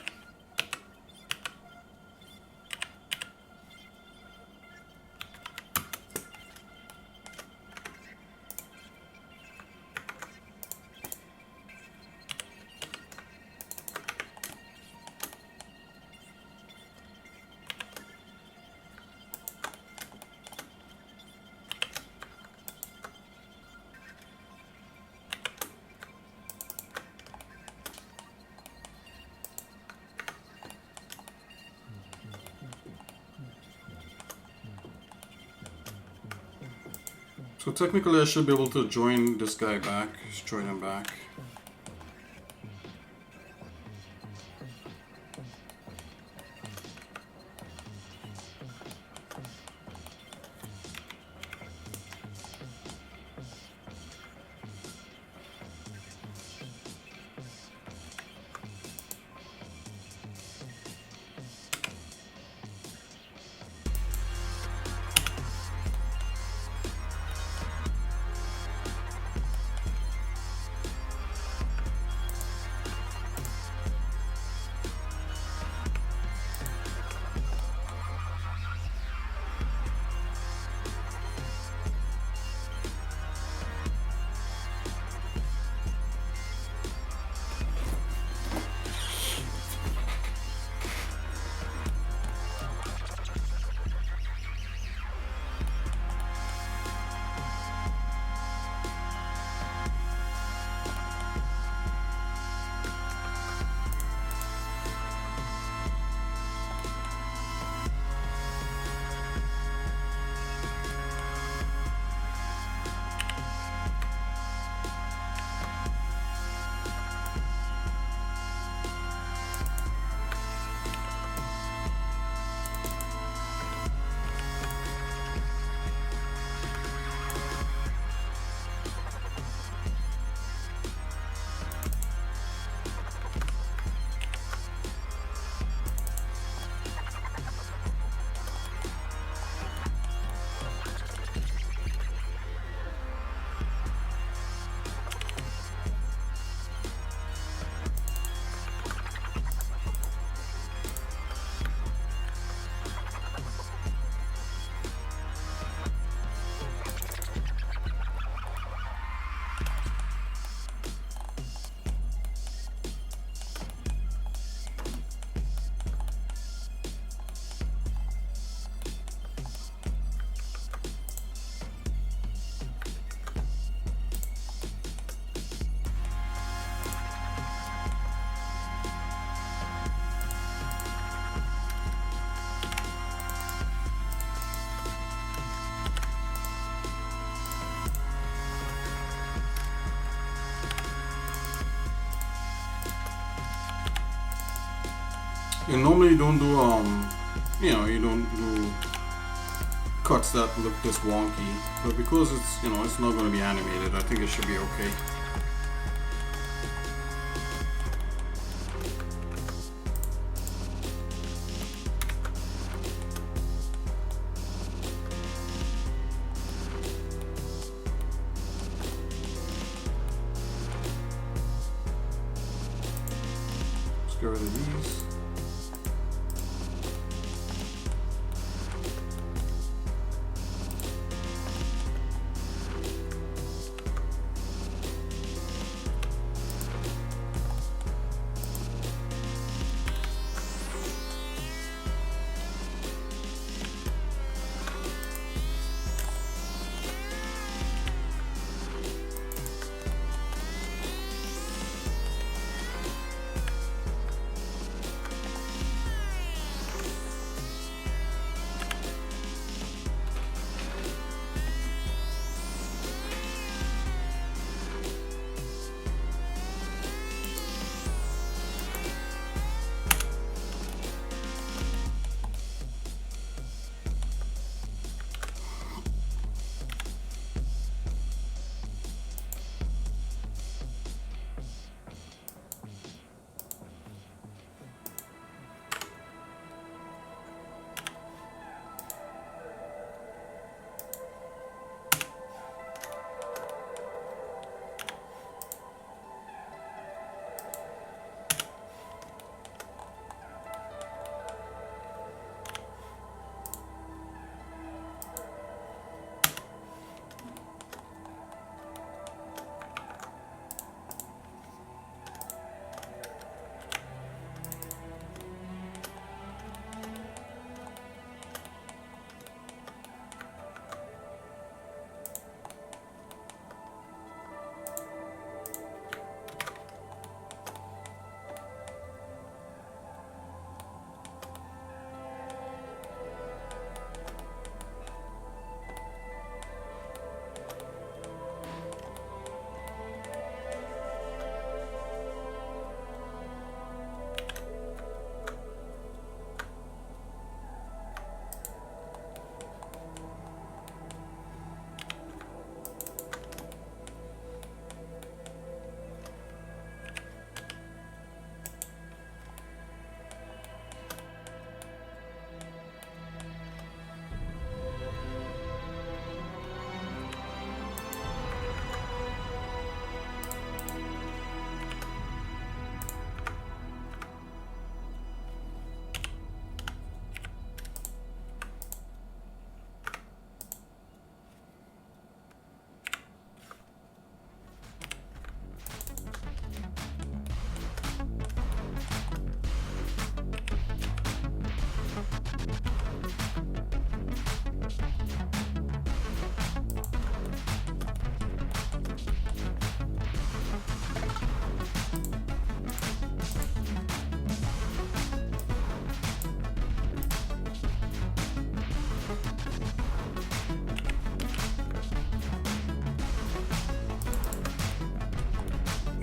So technically I should be able to join this guy back. Just join him back. And normally you don't do you don't do cuts that look this wonky, but because it's it's not going to be animated, I think it should be okay. Let's get rid of these.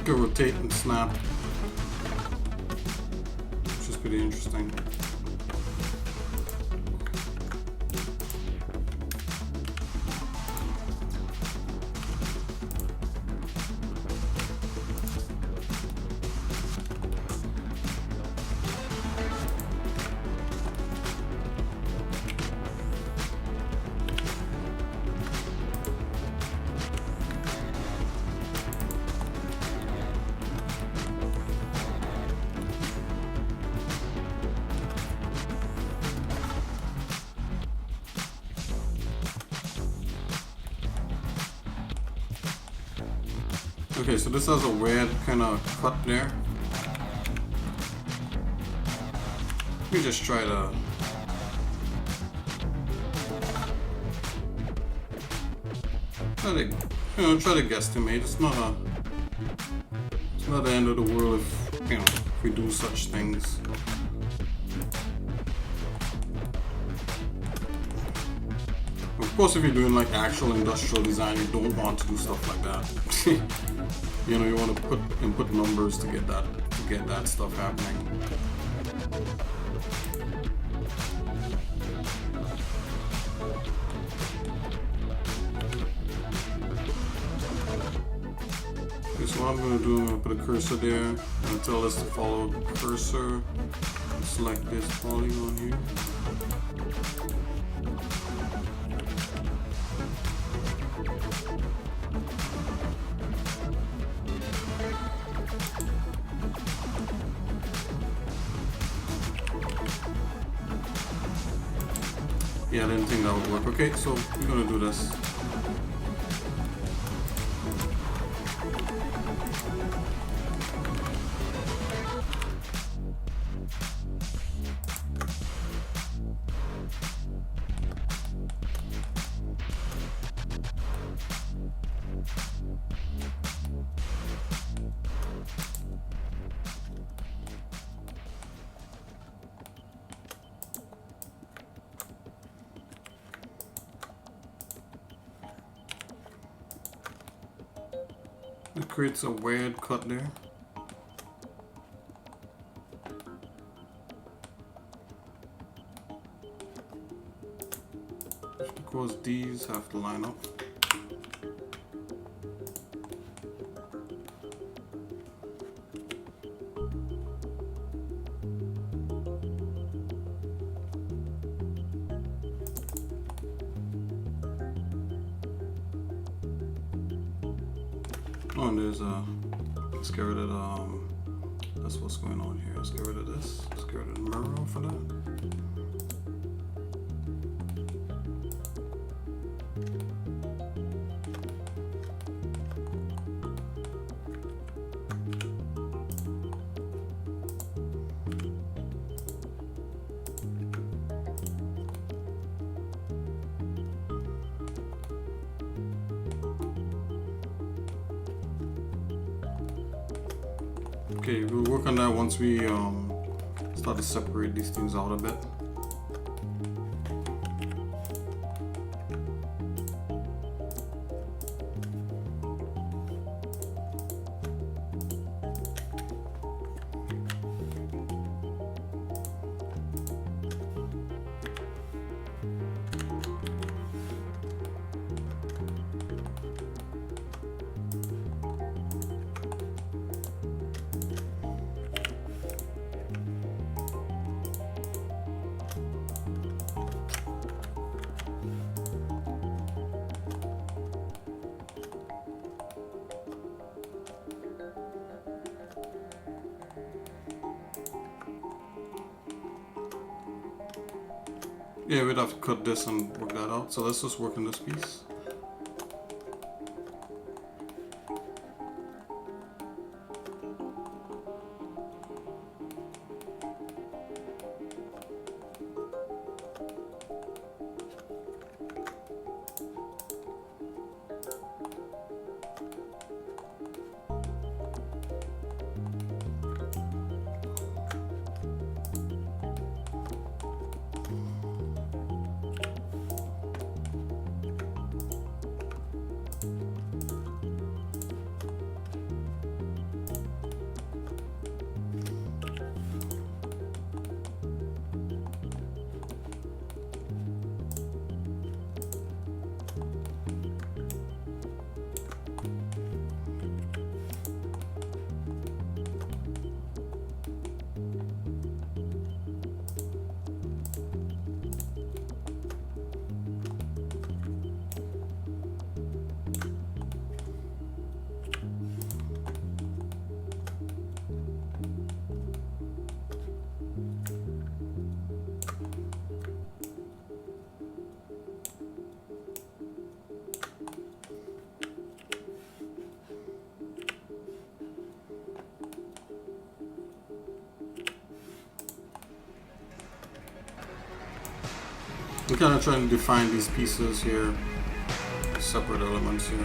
You can rotate and snap, which is pretty interesting. Okay, so this has a weird kind of cut there. Let me just try to... try to guesstimate. It's not the end of the world if, if we do such things. Of course, if you're doing like actual industrial design, you don't want to do stuff like that. You want to input numbers to get that stuff happening. Okay, so what I'm going to do, I'm going to put a cursor there. I'm going to tell this to follow the cursor. Select this polygon here. Yeah, I didn't think that would work. Okay, so we're gonna do this. It creates a weird cut there. Because these have to line up. Oh, and there's let's get rid of that's what's going on here. Let's get rid of this. Let's get rid of the mirror for that. Okay, we'll work on that once we start to separate these things out a bit. Yeah, we'd have to cut this and work that out. So let's just work on this piece. I'm kind of trying to define these pieces here, separate elements here.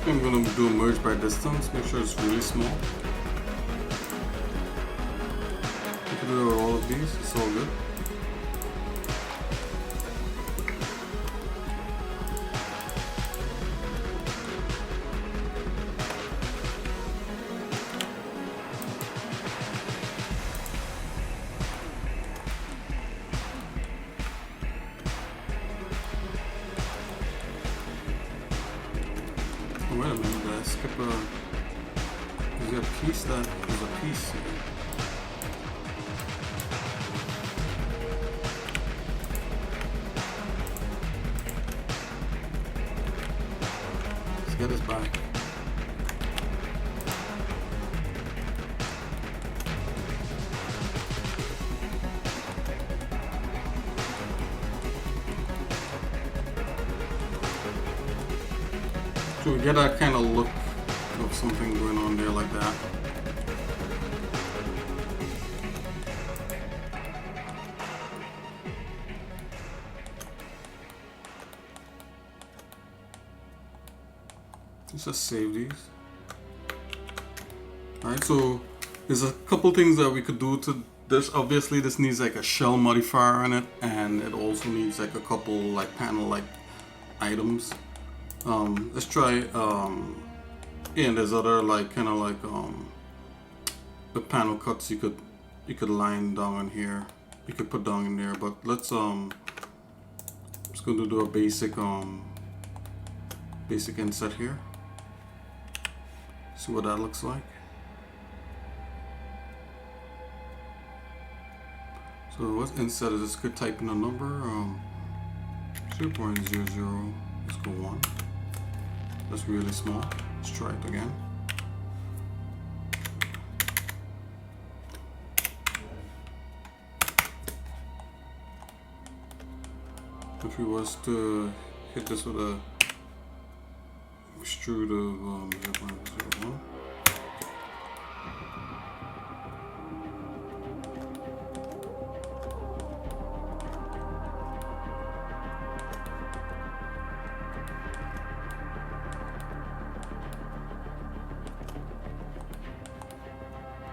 I'm gonna do a merge by distance, make sure it's really small. You can do all of these, it's all good. Oh, wait a minute, did I skip a... Is there a piece that... There's a piece here. Let's get this back. So we get that kind of look of something going on there like that. Let's just save these. Alright, so there's a couple things that we could do to this. Obviously this needs like a shell modifier on it, and it also needs like a couple like panel like items. Let's try and there's other like kind of like the panel cuts you could line down in here, you could put down in there, but let's just going to do a basic inset here, see what that looks like. So what inset is this? Could type in a number 0.00, let's go 1. That's really small. Let's try it again. If we was to hit this with a extrude of 0.01.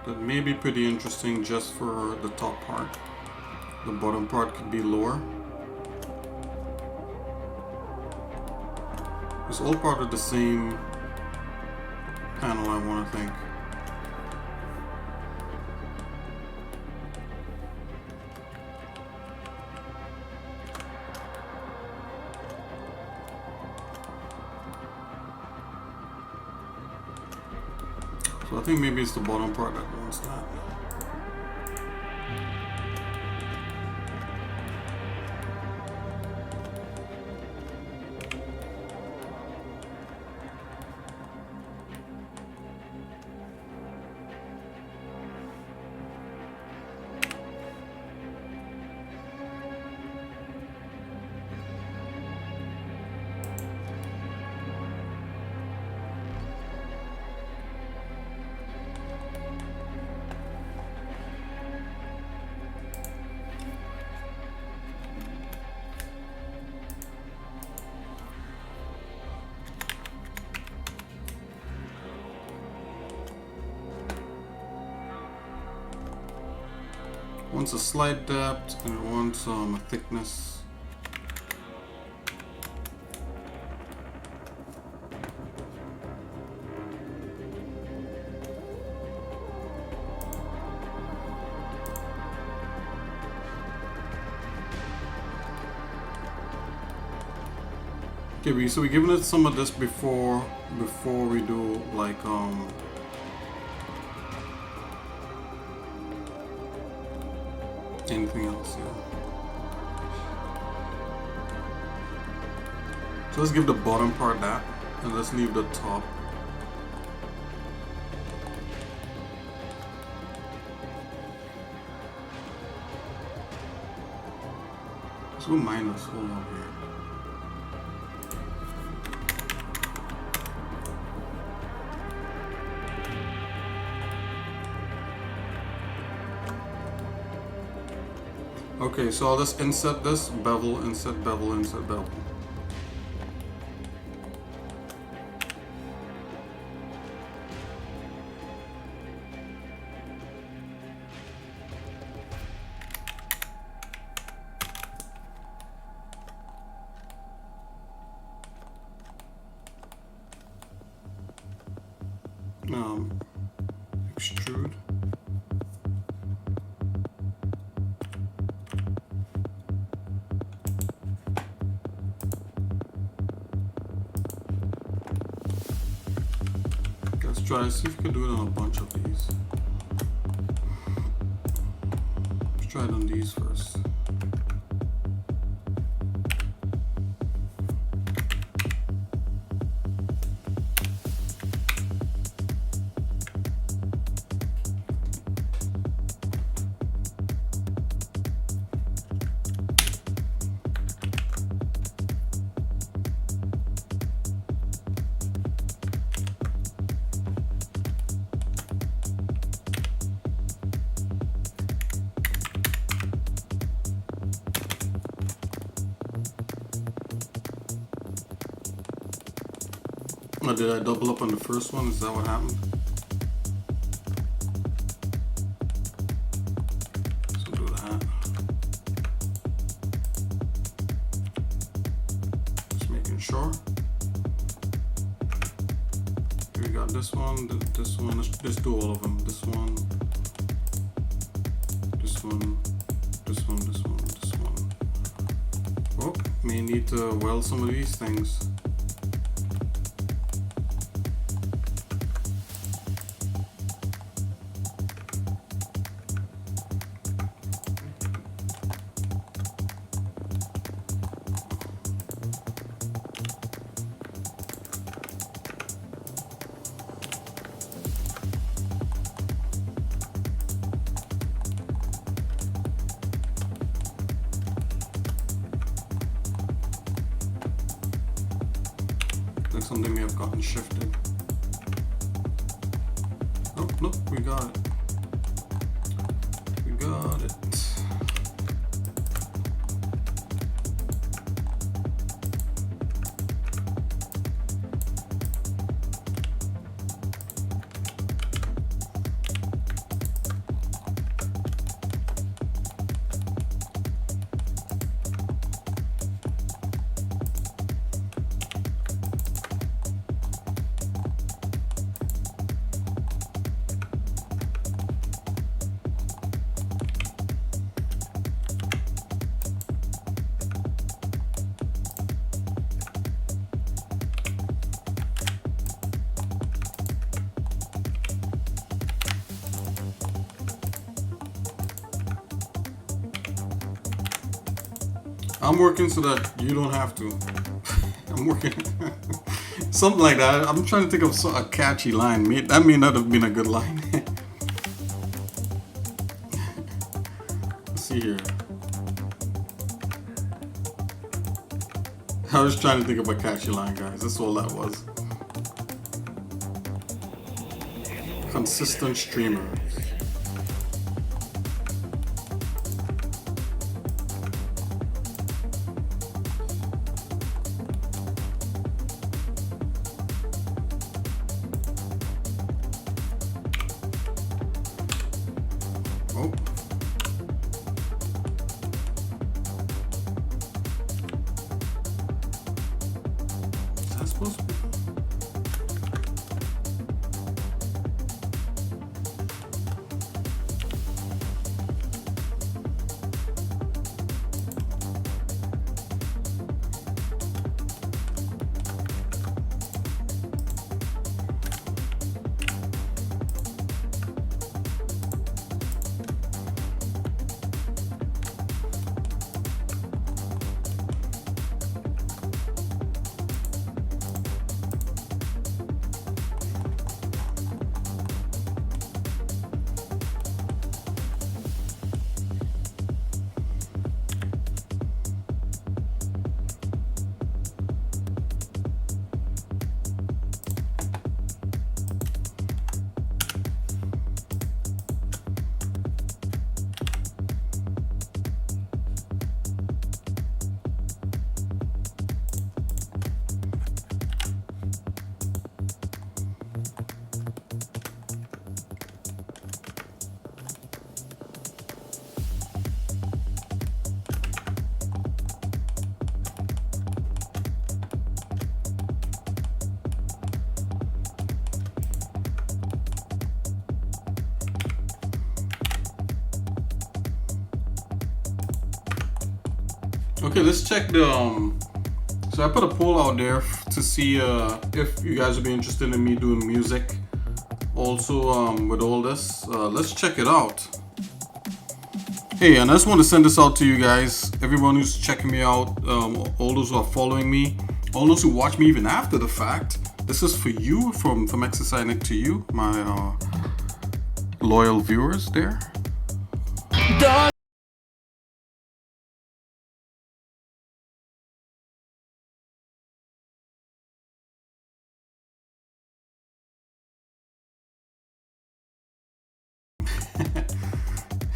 That may be pretty interesting just for the top part. The bottom part could be lower. It's all part of the same panel, I want to think. So I think maybe it's the bottom part that wants that. wants a slight depth and it wants a thickness. Okay, so we're giving it some of this before we do like anything else, yeah. So let's give the bottom part that, and let's leave the top. Let's go minus, hold on here. Okay, so I'll just insert this, bevel, insert bevel, insert bevel. Extrude. Let's try to see if we can do it on a bunch of these. Let's try it on these first. Or did I double up on the first one? Is that what happened? So do that. Just making sure. Here we got this one, this one. Let's do all of them. This one, this one, this one, this one, this one. Oh, may need to weld some of these things. Like something may have gotten shifted. Nope, nope, we got it. We got it. I'm working so that you don't have to. I'm working. Something like that. I'm trying to think of a catchy line. That may not have been a good line. Let's see here. I was trying to think of a catchy line, guys. That's all that was. Consistent streamer. Oh. That's supposed to be. Okay, let's check the so I put a poll out there to see if you guys would be interested in me doing music also with all this. Let's check it out. Hey, and I just want to send this out to you guys, everyone who's checking me out, all those who are following me, all those who watch me even after the fact. This is for you, from xsinick to you, my loyal viewers there.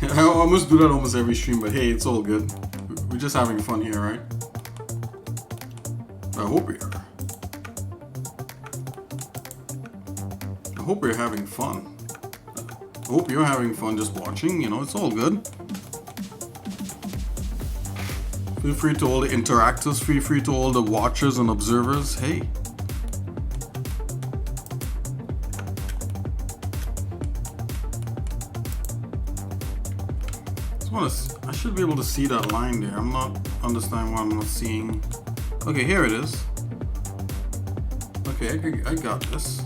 I almost do that almost every stream, but hey, it's all good. We're just having fun here, right? I hope we are. I hope we're having fun. I hope you're having fun just watching, you know, it's all good. Feel free to all the interactors, feel free to all the watchers and observers. Hey. I should be able to see that line there. I'm not understanding why I'm not seeing. Okay, here it is. Okay, I got this.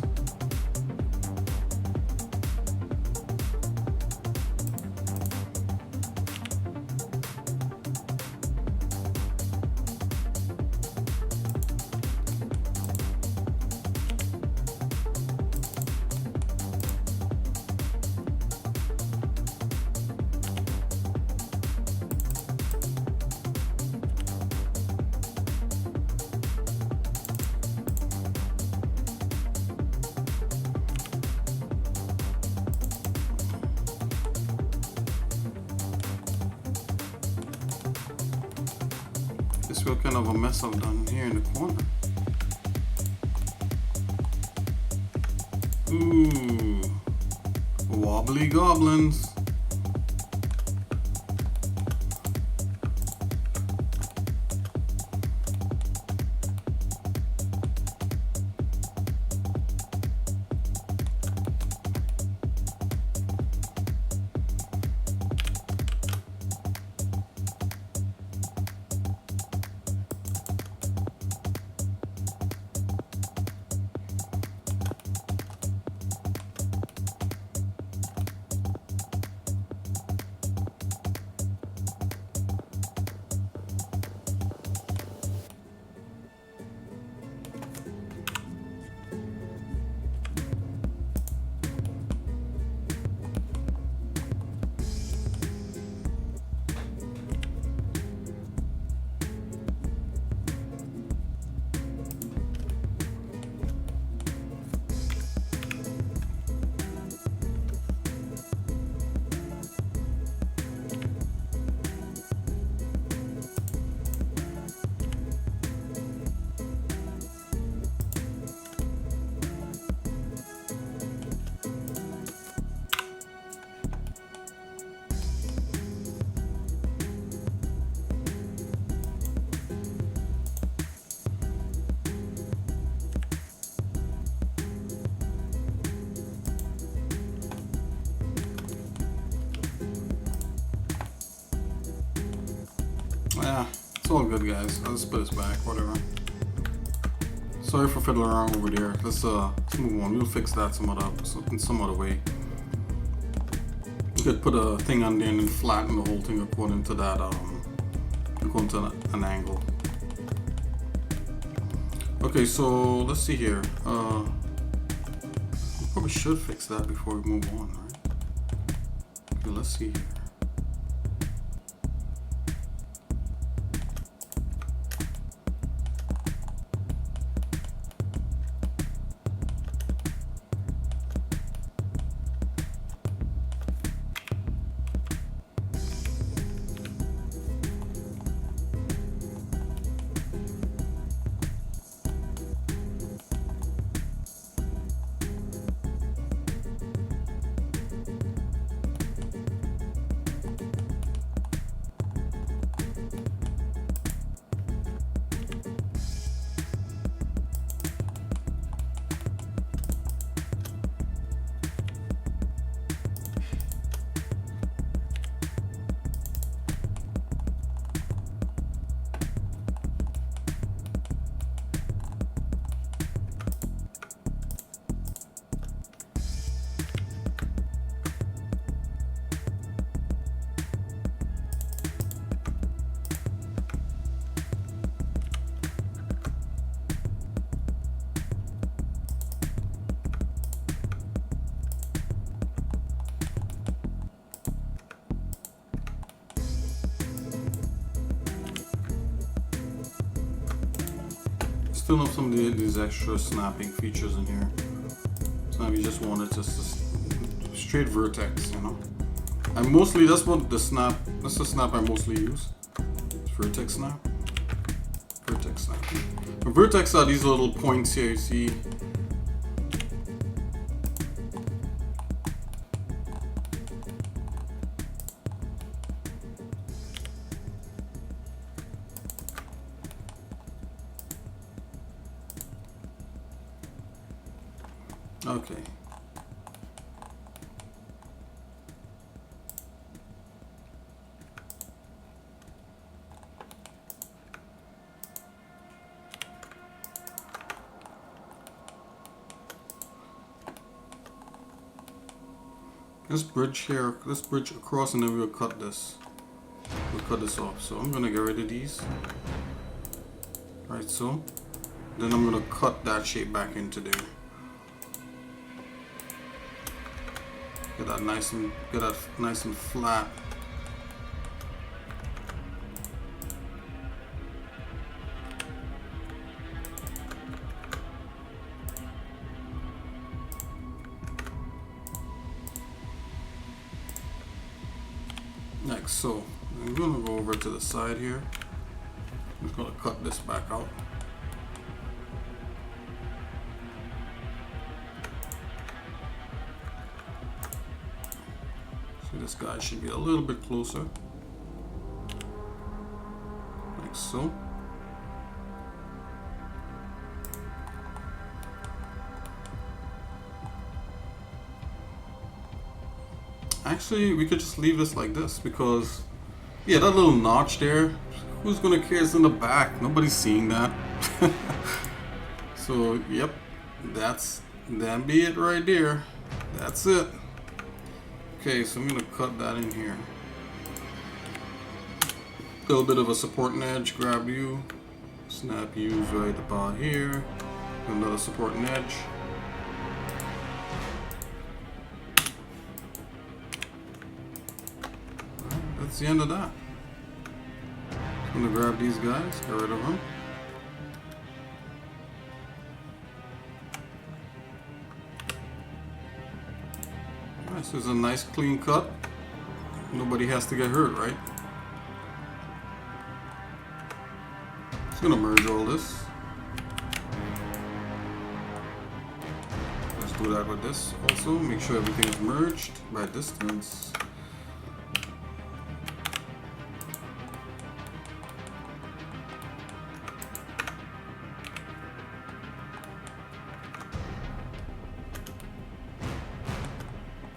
This what kind of a mess I've done here in the corner. Ooh, wobbly goblins. all good, guys. I'll just put this back, whatever. Sorry for fiddling around over there. Let's move on. We'll fix that in some other way. You could put a thing on there and then flatten the whole thing according to that, according to an angle. Okay, so let's see here. We probably should fix that before we move on, right? Okay, let's see here. Still have some of these extra snapping features in here. So now we just want it just straight vertex, you know. I mostly, that's the snap I mostly use. It's vertex snap. Vertex snap. The vertex are these little points here, you see. Okay. This bridge here, this bridge across, and then we'll cut this. We'll cut this off. So I'm gonna get rid of these. Right, so. Then I'm gonna cut that shape back into there. Get that nice and flat. Next, so I'm gonna go over to the side here. I'm just gonna cut this back out. This guy should be a little bit closer, like so. Actually, we could just leave this like this because, yeah, that little notch there, who's gonna care? It's in the back. Nobody's seeing that. So, yep, that be it right there. That's it. Okay, so I'm gonna cut that in here. A little bit of a supporting edge, grab you, snap you right about here. Another supporting edge. Alright, that's the end of that. I'm gonna grab these guys, get rid of them. This is a nice clean cut. Nobody has to get hurt, right? Just gonna merge all this. Let's do that with this also. Make sure everything is merged by distance.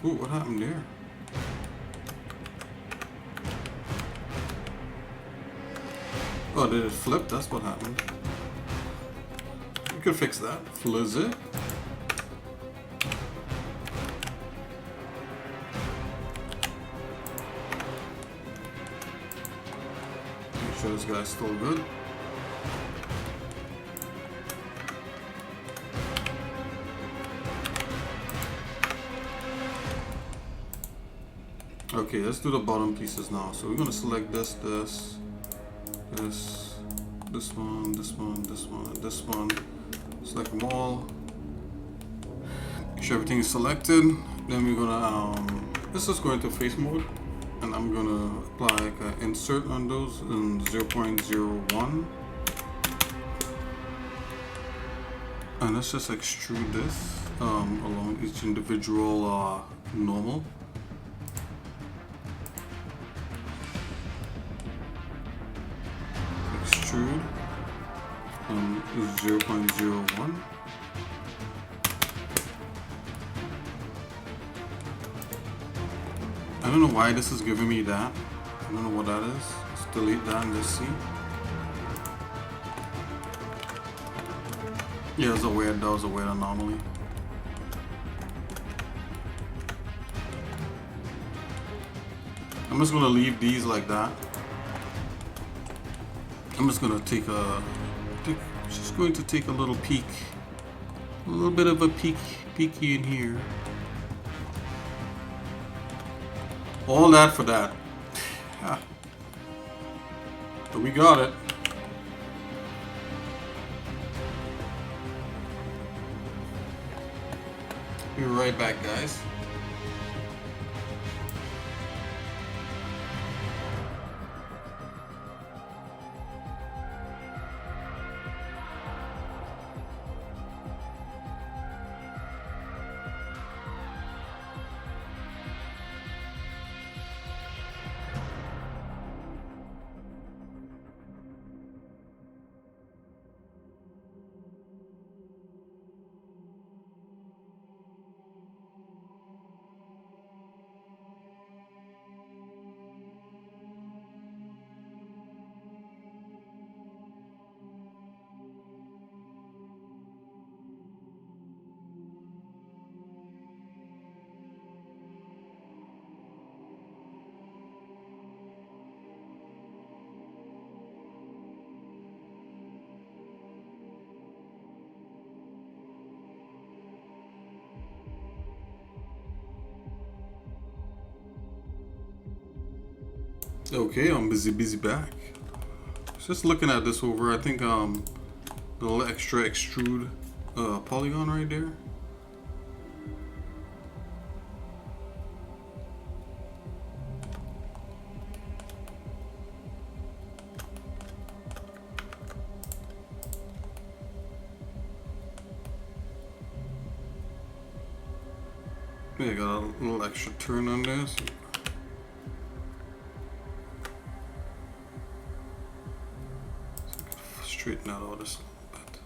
Ooh, what happened there? Oh, did it flip? That's what happened. We could fix that. Fliz it. Make sure this guy's still good. Okay, let's do the bottom pieces now. So we're gonna select this, this one, this one, this one, and this one. Select them all. Make sure everything is selected. Then we're gonna let's just go into face mode, and I'm gonna apply like an insert on those in 0.01. And let's just extrude this along each individual normal. Extrude 0.01. I don't know why this is giving me that. I don't know what that is. Let's delete that and just see. Yeah, that was a weird anomaly. I'm just gonna leave these like that. I'm just gonna take a little peek, a little bit of a peeky in here. All that for that. But we got it. Be right back, guys. Okay, I'm busy back. Just looking at this over, I think the little extra extrude polygon right there. Yeah, got a little extra turn on this. Straighten out all this a little bit.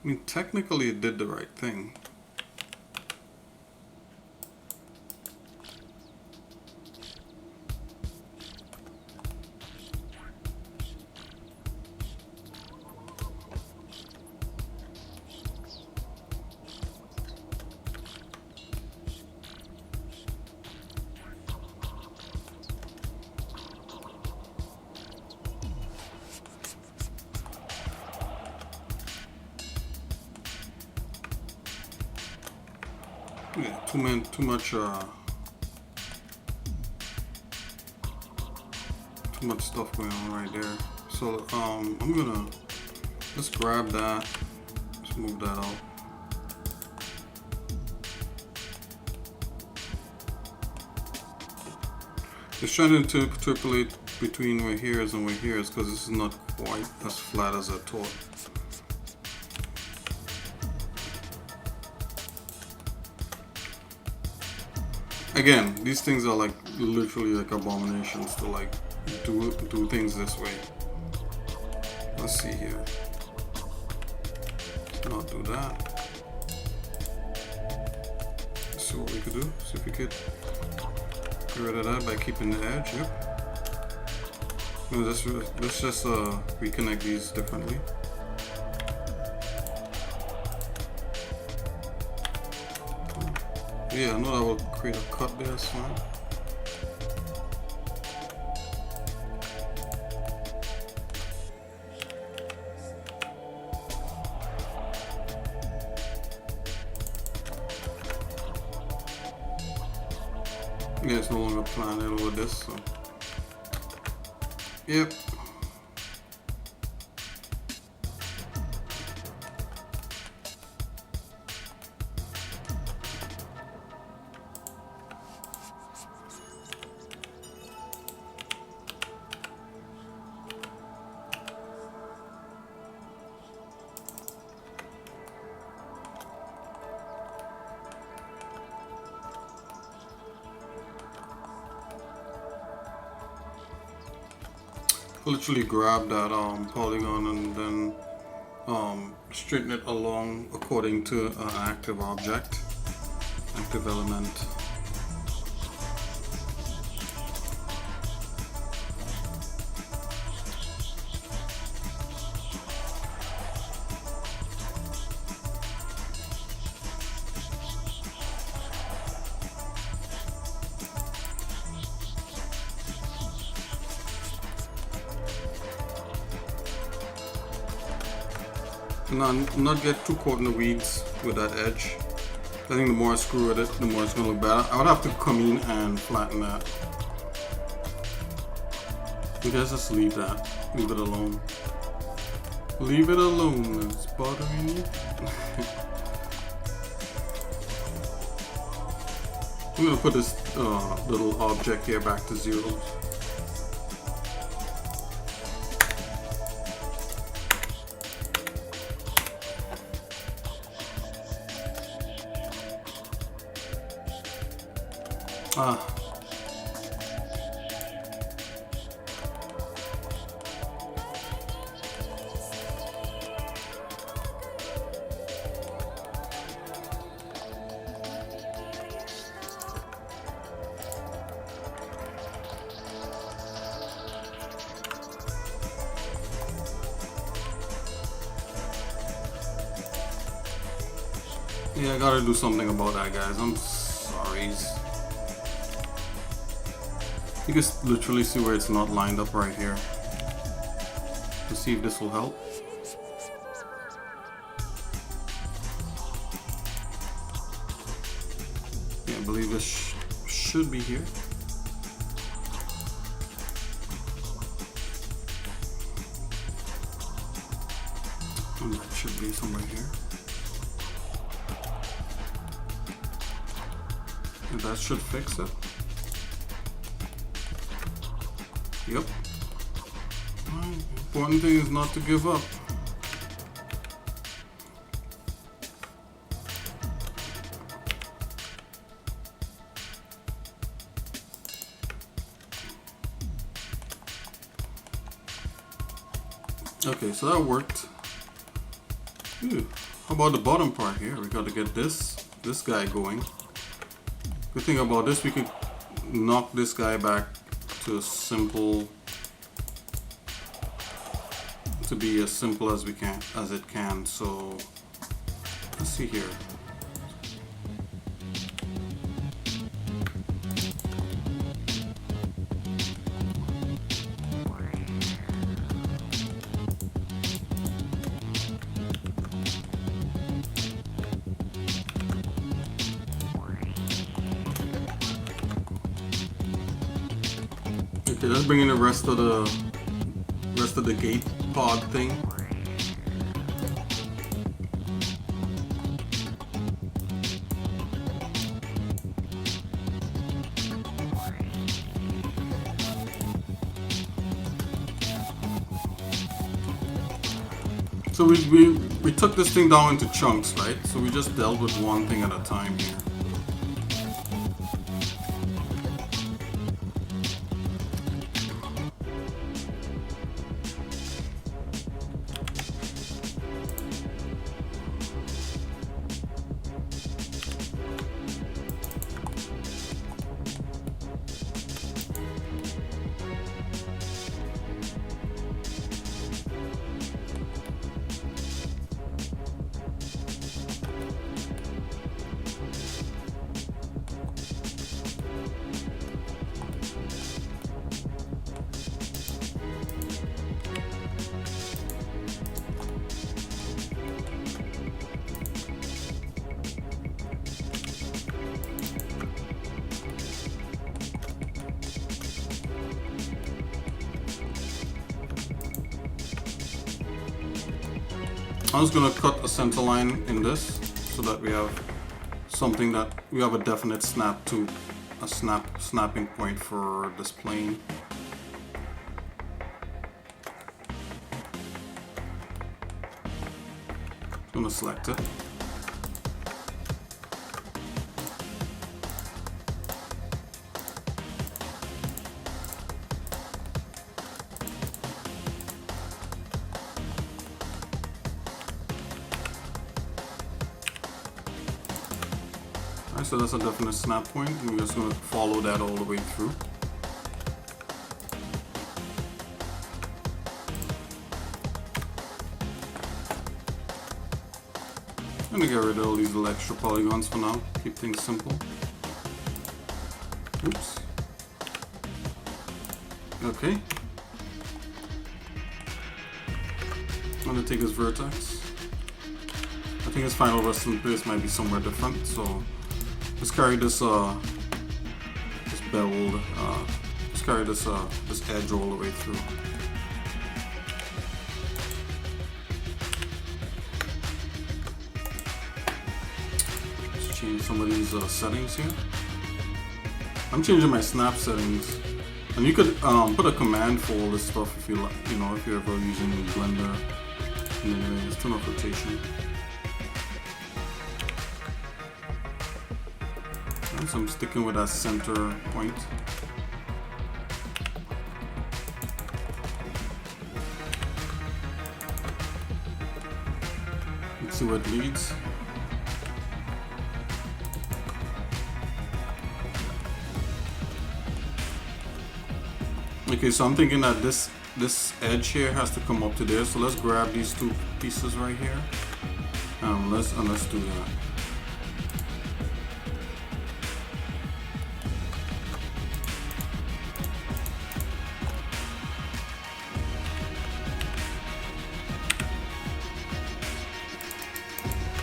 I mean, technically it did the right thing. Yeah, too much stuff going on right there. So I'm gonna just grab that, just move that out. Just trying to interpolate between where here is and where here is because this is not quite as flat as I thought. Again, these things are like literally like abominations to like do things this way. Let's see here. Not do that. Let's see what we could do. See if we could Get rid of that by keeping the edge. Yep. No, let's just reconnect these differently. Yeah, I know that will create a cut there, so. Yeah, it's no longer planted over this, so. Yep. Literally grab that polygon and then straighten it along according to an active object, active element. Not get too caught in the weeds with that edge. I think the more I screw with it, the more it's gonna look better. I would have to come in and flatten that. I guess just leave that. Leave it alone. Leave it alone. It's bothering you. I'm gonna put this little object here back to 0. Yeah, I gotta do something about that, guys. I'm sorry. You can literally see where it's not lined up right here. Let's see if this will help. Yeah, I believe this should be here. And that should be somewhere here. And that should fix it. Yep. Important thing is not to give up. Okay, so that worked. Ooh, how about the bottom part here? We got to get this guy going. Good thing about this, we could knock this guy back to be as simple as it can. So let's see here. Okay, let's bring in the rest of the gate pod thing. So we took this thing down into chunks, right? So we just dealt with one thing at a time here. I'm just gonna cut a center line in this so that we have something that we have a definite snap to a snapping point for this plane. I'm gonna select it. Alright, so that's a definite snap point. We're just gonna follow that all the way through. I'm gonna get rid of all these little extra polygons for now. Keep things simple. Oops. Okay. I'm gonna take this vertex. I think his final resting place might be somewhere different, so let's carry this this beveled let's carry this this edge all the way through. Change some of these settings here. I'm changing my snap settings, and you could put a command for all this stuff if you like, you know, if you're ever using Blender. And anyway, let's turn off rotation. Right, so I'm sticking with that center point. Let's see where it leads. Okay, so I'm thinking that this edge here has to come up to there. So let's grab these two pieces right here. Let's do that.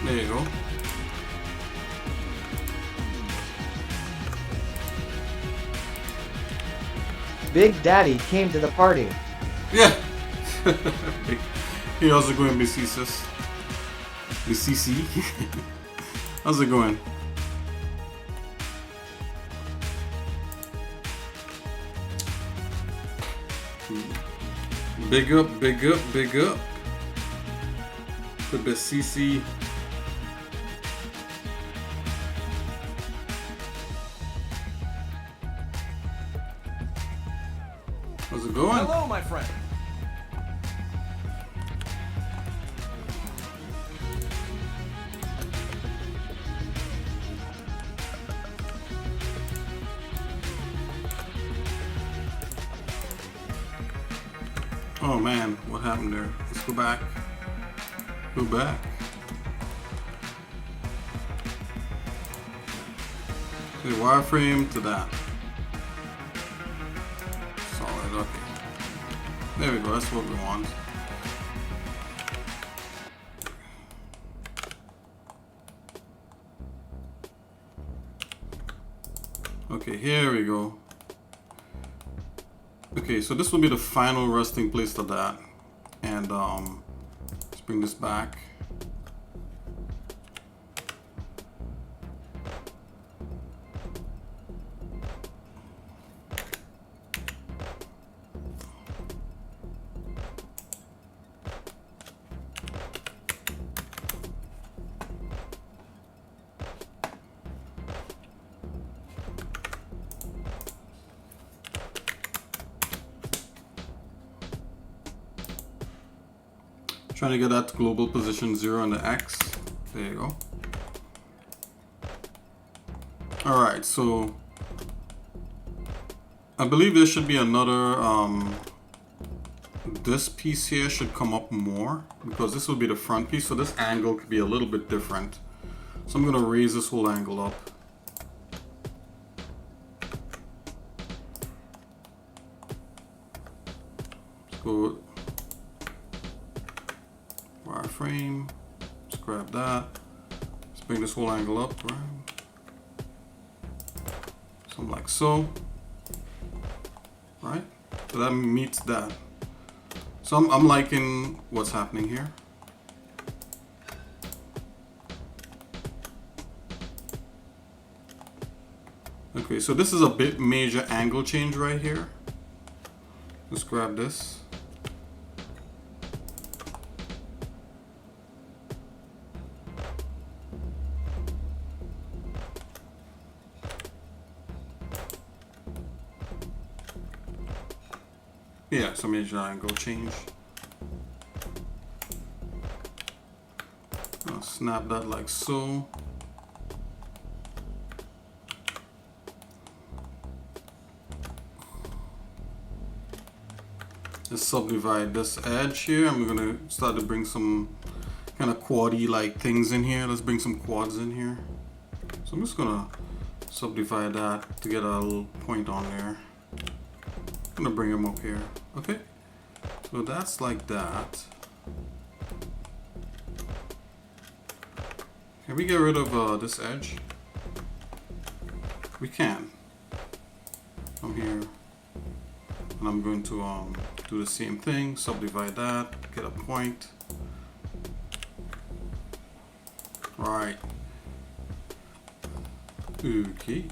There you go. Big Daddy came to the party. Yeah. Hey, how's it going, BCCs? BCC? How's it going? Big up, big up, big up. The BCC. How's it going? Hello, my friend. Oh man, what happened there? Let's go back. Go back. Okay, wireframe to that. Solid, okay. There we go, that's what we want. Okay, here we go. Okay, so this will be the final resting place of that. And let's bring this back. Trying to get that global position 0 on the X. There you go. Alright, so I believe there should be another this piece here should come up more because this will be the front piece, so this angle could be a little bit different. So I'm gonna raise this whole angle up. Let's go wireframe. Let's grab that. Let's bring this whole angle up, right? Something like so. Right? So that meets that. So I'm liking what's happening here. Okay, so this is a bit major angle change right here. Let's grab this. Yeah, it's a major angle change. I'll snap that like so. Let's subdivide this edge here. I'm gonna start to bring some kind of quaddy like things in here. Let's bring some quads in here. So I'm just gonna subdivide that to get a little point on there. I'm gonna bring them up here. Okay, so that's like that. Can we get rid of this edge? We can. From here, and I'm going to do the same thing. Subdivide that. Get a point. Right. Okay.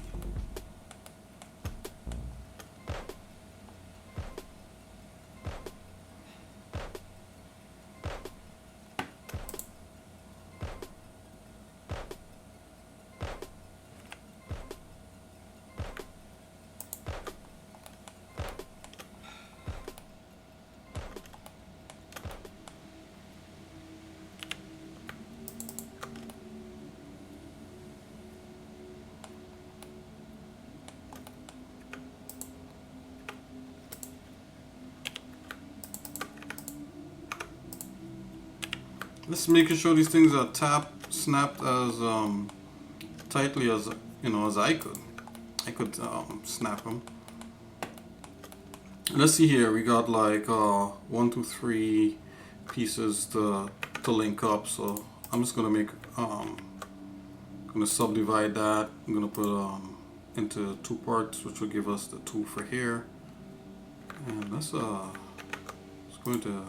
Just making sure these things are snapped as tightly as as I could. I could snap them. Let's see here. We got like 1, 2, 3 pieces to link up. So I'm just gonna gonna subdivide that. I'm gonna put into 2 parts, which will give us the 2 for here. And let's going to.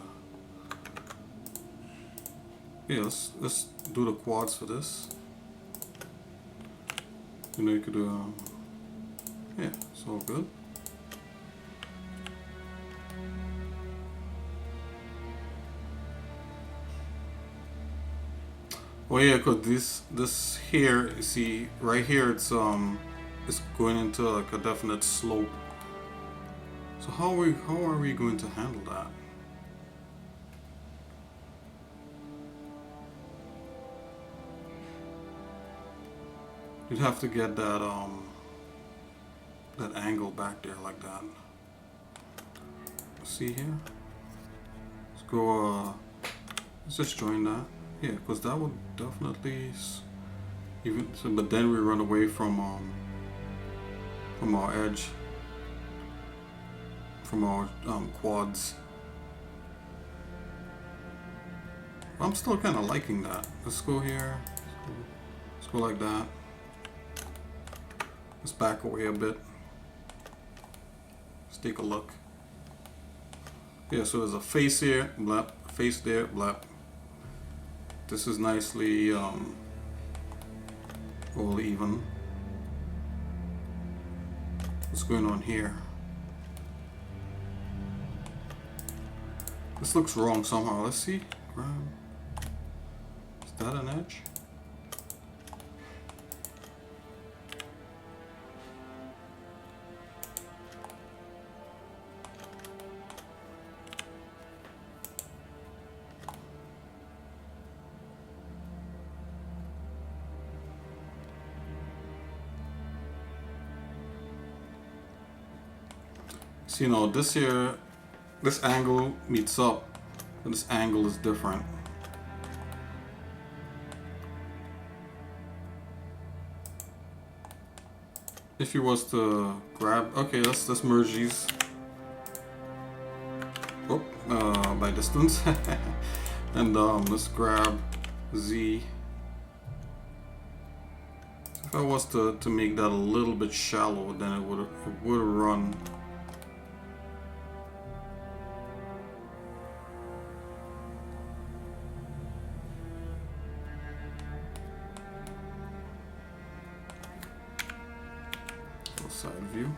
Yeah, let's do the quads for this. You could do, yeah, it's all good. Oh yeah, cause this here, you see, right here, it's going into like a definite slope. So how are we going to handle that? You'd have to get that that angle back there like that. See here? Let's go. Let's just join that. Yeah, because that would definitely even. So, but then we run away from our edge, from our quads. I'm still kind of liking that. Let's go here. Let's go like that. Let's back away a bit. Let's take a look. Yeah, so there's a face here, blap, face there, blap. This is nicely all even. What's going on here? This looks wrong somehow. Let's see. Is that an edge? So, this here, this angle meets up, and this angle is different. If you was to grab, okay, let's merge these. Oh, by distance, and let's grab Z. If I was to make that a little bit shallow, then it would run. side view.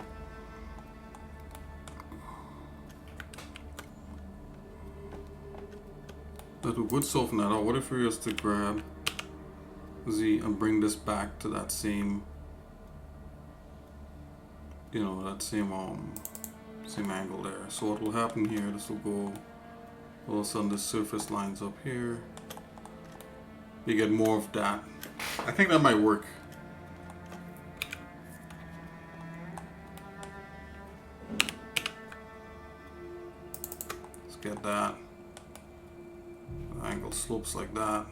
That would soften that out. What if we were to grab Z and bring this back to that same, you know, that same angle there. So what will happen here, this will go, all of a sudden the surface lines up here. You get more of that. I think that might work. Let's get that. The angle slopes like that.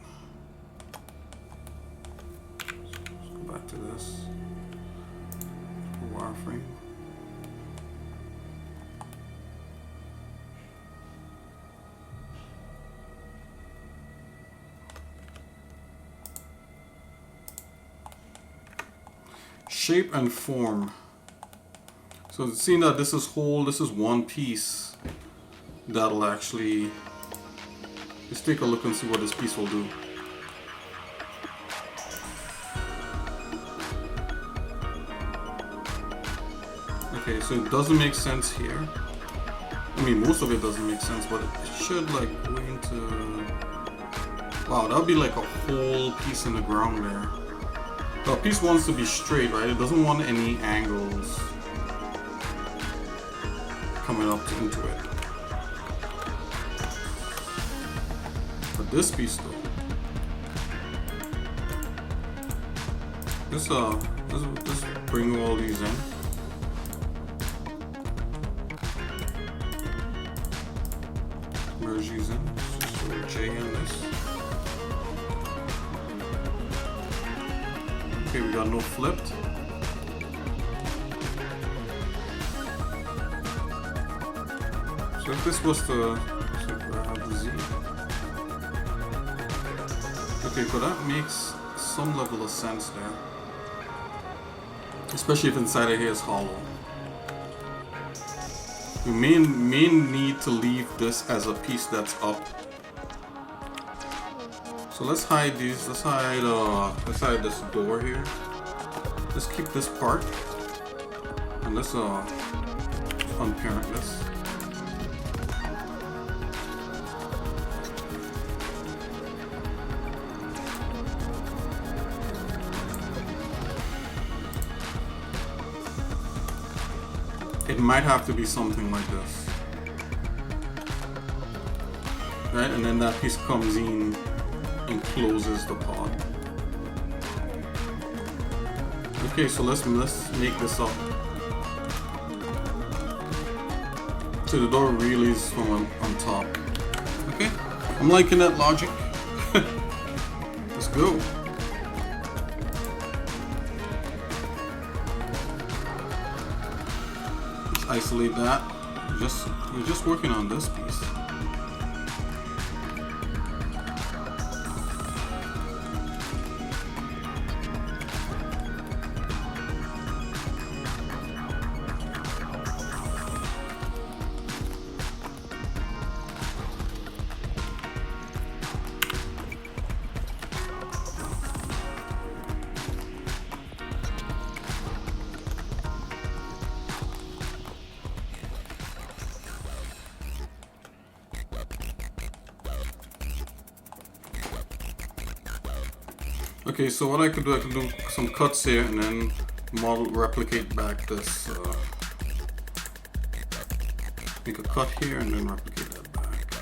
Let's go back to this. Wireframe. Shape and form. So seeing that this is whole, this is one piece, that'll actually, let's take a look and see what this piece will do. Okay, so it doesn't make sense here. I mean, most of it doesn't make sense, but it should like go into, wow, that would be like a whole piece in the ground there. The piece wants to be straight, right? It doesn't want any angles coming up into it. But this piece though, let's bring all these in. Merge these in. Just throw J in this. Okay, we got no flipped. So if this was to grab Z. Okay, so that makes some level of sense there. Especially if inside of here is hollow. We may need to leave this as a piece that's up. So let's hide these. Let's hide this door here. Let's keep this part, and let's unparent this. It might have to be something like this, right? And then that piece comes in and closes the pod. Okay, so let's make this up. So the door really is from on top. Okay, I'm liking that logic. Let's go. Let's isolate that. We're just working on this piece. Okay, so what I could do some cuts here and then replicate back this. Make a cut here and then replicate that back.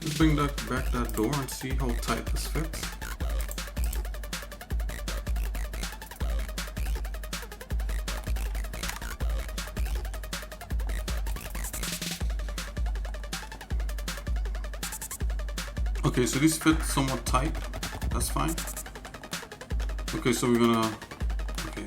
Let's bring back that door and see how tight this fits. Okay, so these fit somewhat tight. That's fine. Okay, so we're gonna. Okay.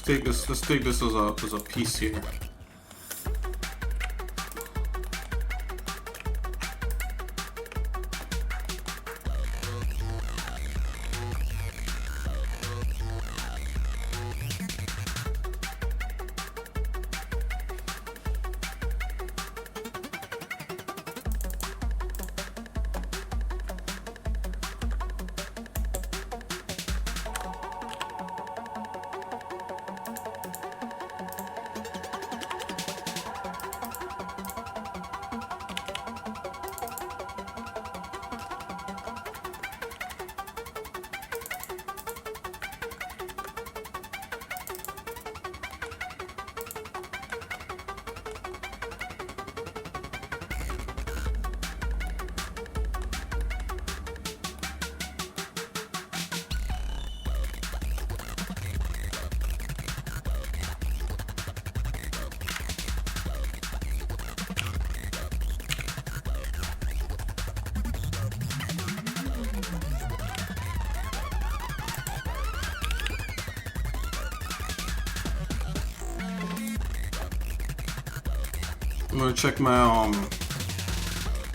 take this. Let's take this as a piece here. I'm gonna check my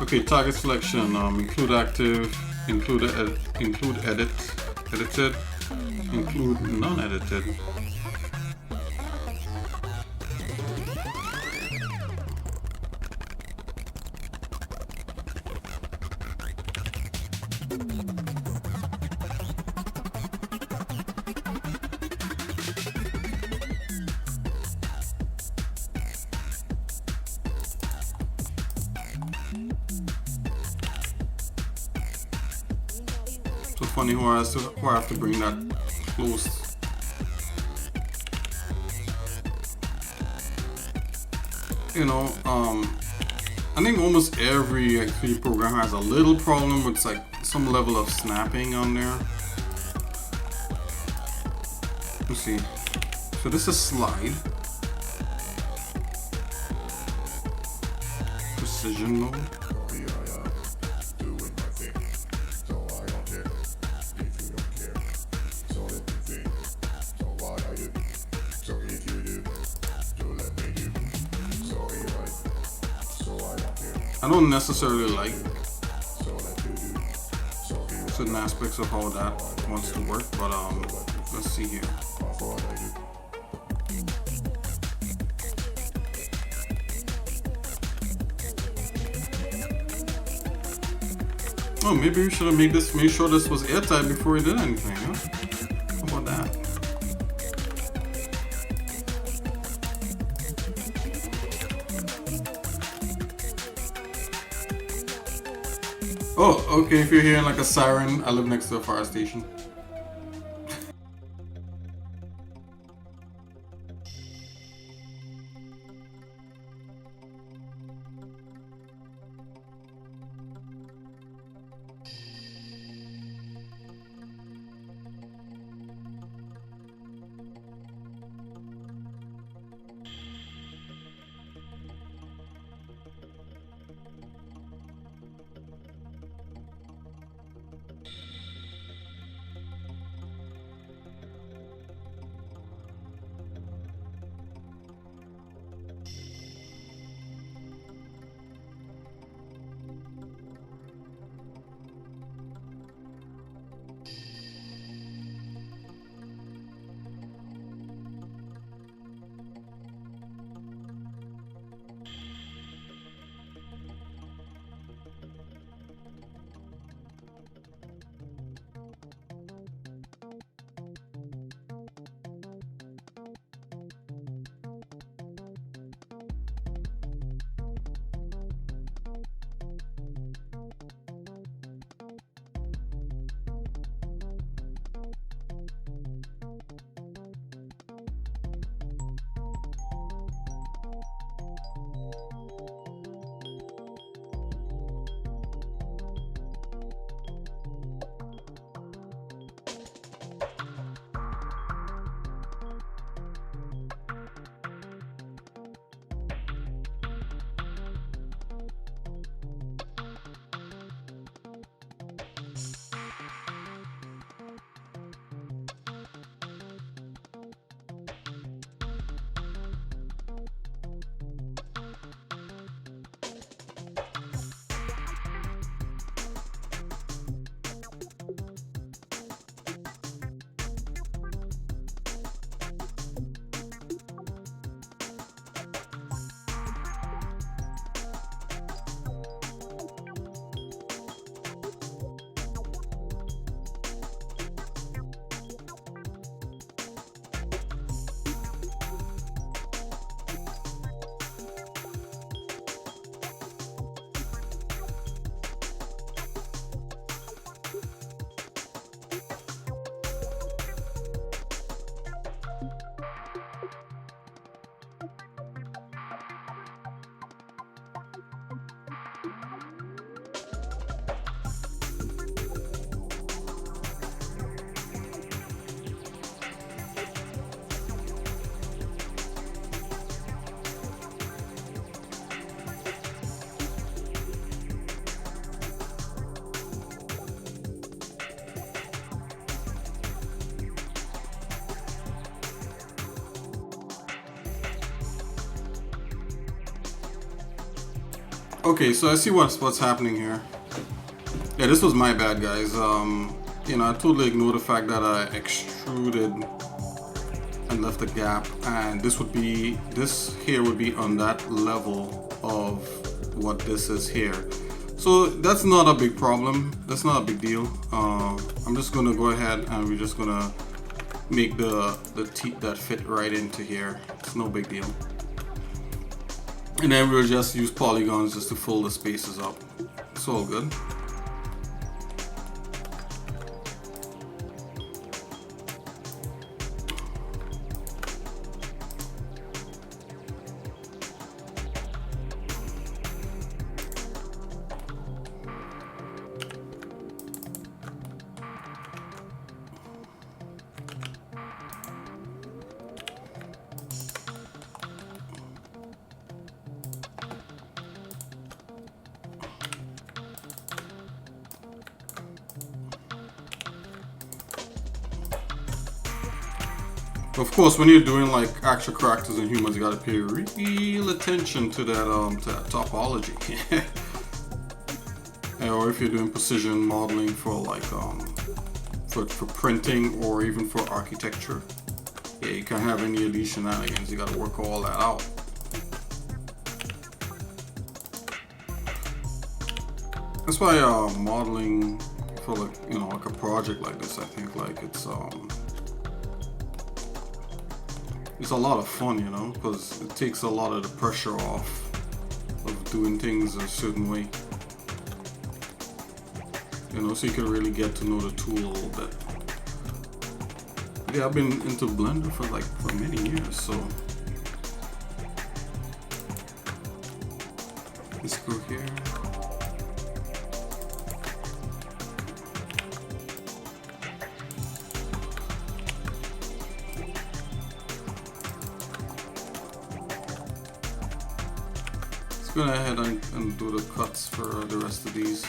okay, target selection, include active, include edit, edited, include non-edited. So funny who I have to bring that close. You know, I think almost every Xsinick program has a little problem with like some level of snapping on there. Let's see. So this is slide. Precision mode. I don't necessarily like certain aspects of how that wants to work, but let's see here. Oh, maybe we should have made sure this was airtight before we did anything, huh? How about that? Oh, okay, if you're hearing like a siren, I live next to a fire station. Okay, so I see what's happening here. Yeah, this was my bad, guys. You know, I totally ignored the fact that I extruded and left a gap, and this here would be on that level of what this is here. So that's not a big problem. That's not a big deal. I'm just gonna go ahead and we're just gonna make the teeth that fit right into here. It's no big deal. And then we'll just use polygons just to fill the spaces up. It's all good. Of course, when you're doing like actual characters and humans, you gotta pay real attention to that topology. Or if you're doing precision modeling for like for printing or even for architecture, yeah, you can't have any of these shenanigans. You gotta work all that out. That's why modeling for like, you know, like a project like this, I think like it's a lot of fun, you know, because it takes a lot of the pressure off of doing things a certain way. You know, so you can really get to know the tool a little bit. Yeah, I've been into Blender for many years, so let's go here. Go ahead and do the cuts for the rest of these.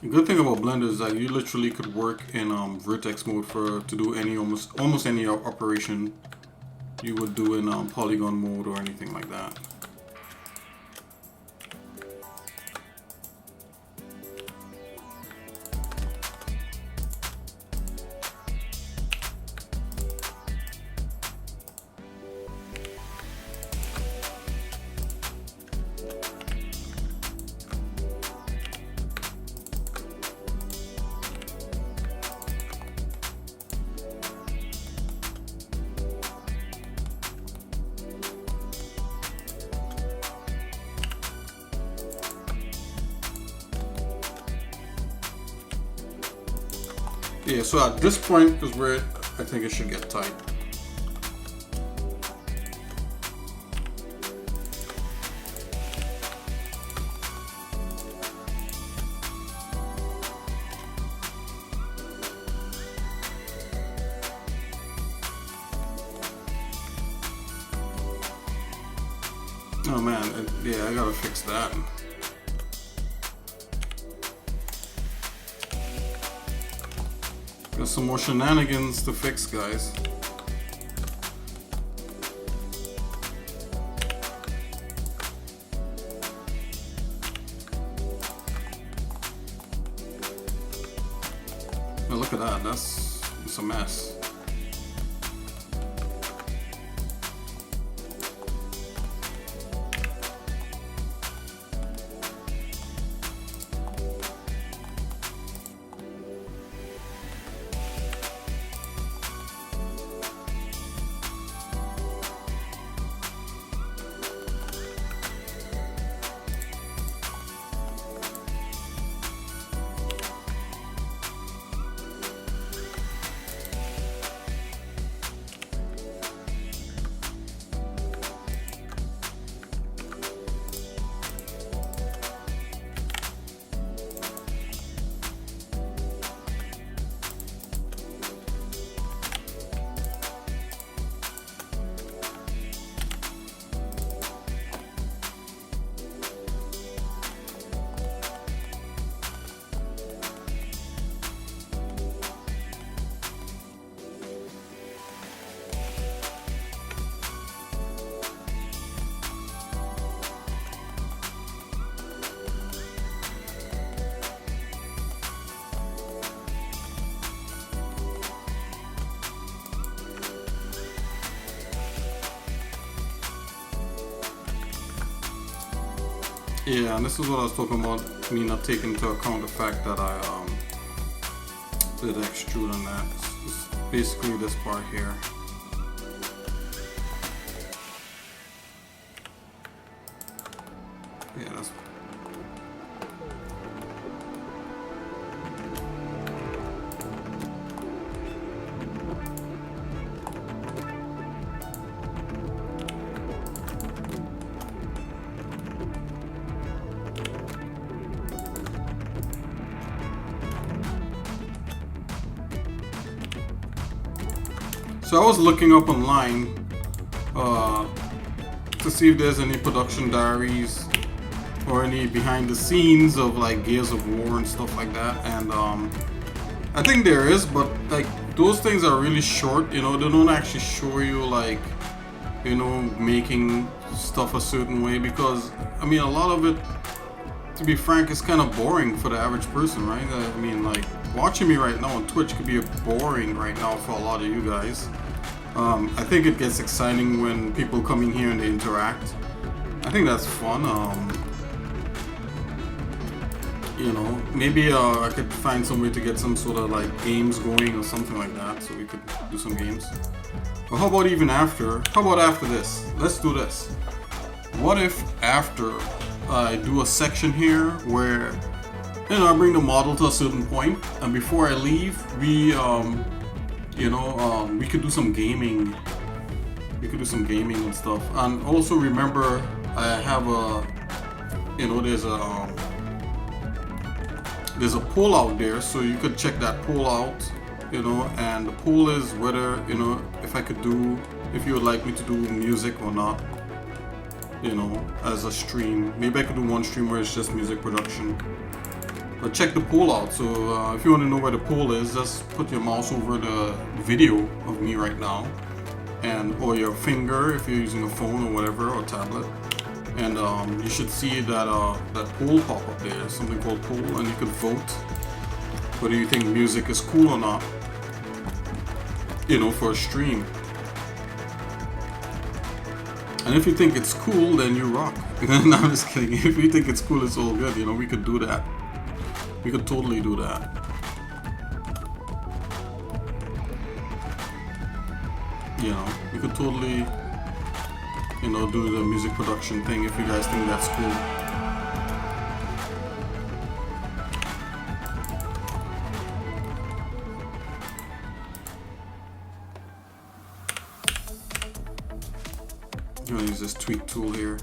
The good thing about Blender is that you literally could work in vertex mode to do any almost any operation you would do in polygon mode or anything like that. Yeah, so at this point is where I think it should get tight. Oh man, yeah, I gotta fix that. Got some more shenanigans to fix, guys. Oh, look at that, it's a mess. Yeah, and this is what I was talking about, me not taking into account the fact that I did extrude on that. It's basically this part here. Yeah, that's. So I was looking up online to see if there's any production diaries or any behind the scenes of like Gears of War and stuff like that, and I think there is, but like those things are really short, you know. They don't actually show you like, you know, making stuff a certain way, because I mean a lot of it, to be frank, is kind of boring for the average person, right? I mean, like watching me right now on Twitch could be boring right now for a lot of you guys. I think it gets exciting when people come in here and they interact. I think that's fun. You know, maybe I could find some way to get some sort of like games going or something like that, so we could do some games. But how about even after? How about after this? Let's do this. What if after I do a section here where, you know, I bring the model to a certain point, and before I leave, we we could do some gaming. We could do some gaming and stuff. And also remember, I have a, you know, there's a poll out there, so you could check that poll out, you know. And the poll is whether, you know, if you would like me to do music or not, you know, as a stream. Maybe I could do one stream where it's just music production. But check the poll out. So if you want to know where the poll is, just put your mouse over the video of me right now, or your finger if you're using a phone or whatever, or tablet, and you should see that poll pop up there. Something called poll, and you could vote whether you think music is cool or not, you know, for a stream. And if you think it's cool, then you rock. No, I'm just kidding. If you think it's cool, it's all good. You know, we could do that. We could totally do that. You know, we could totally, you know, do the music production thing if you guys think that's cool. I'm gonna use this tweak tool here.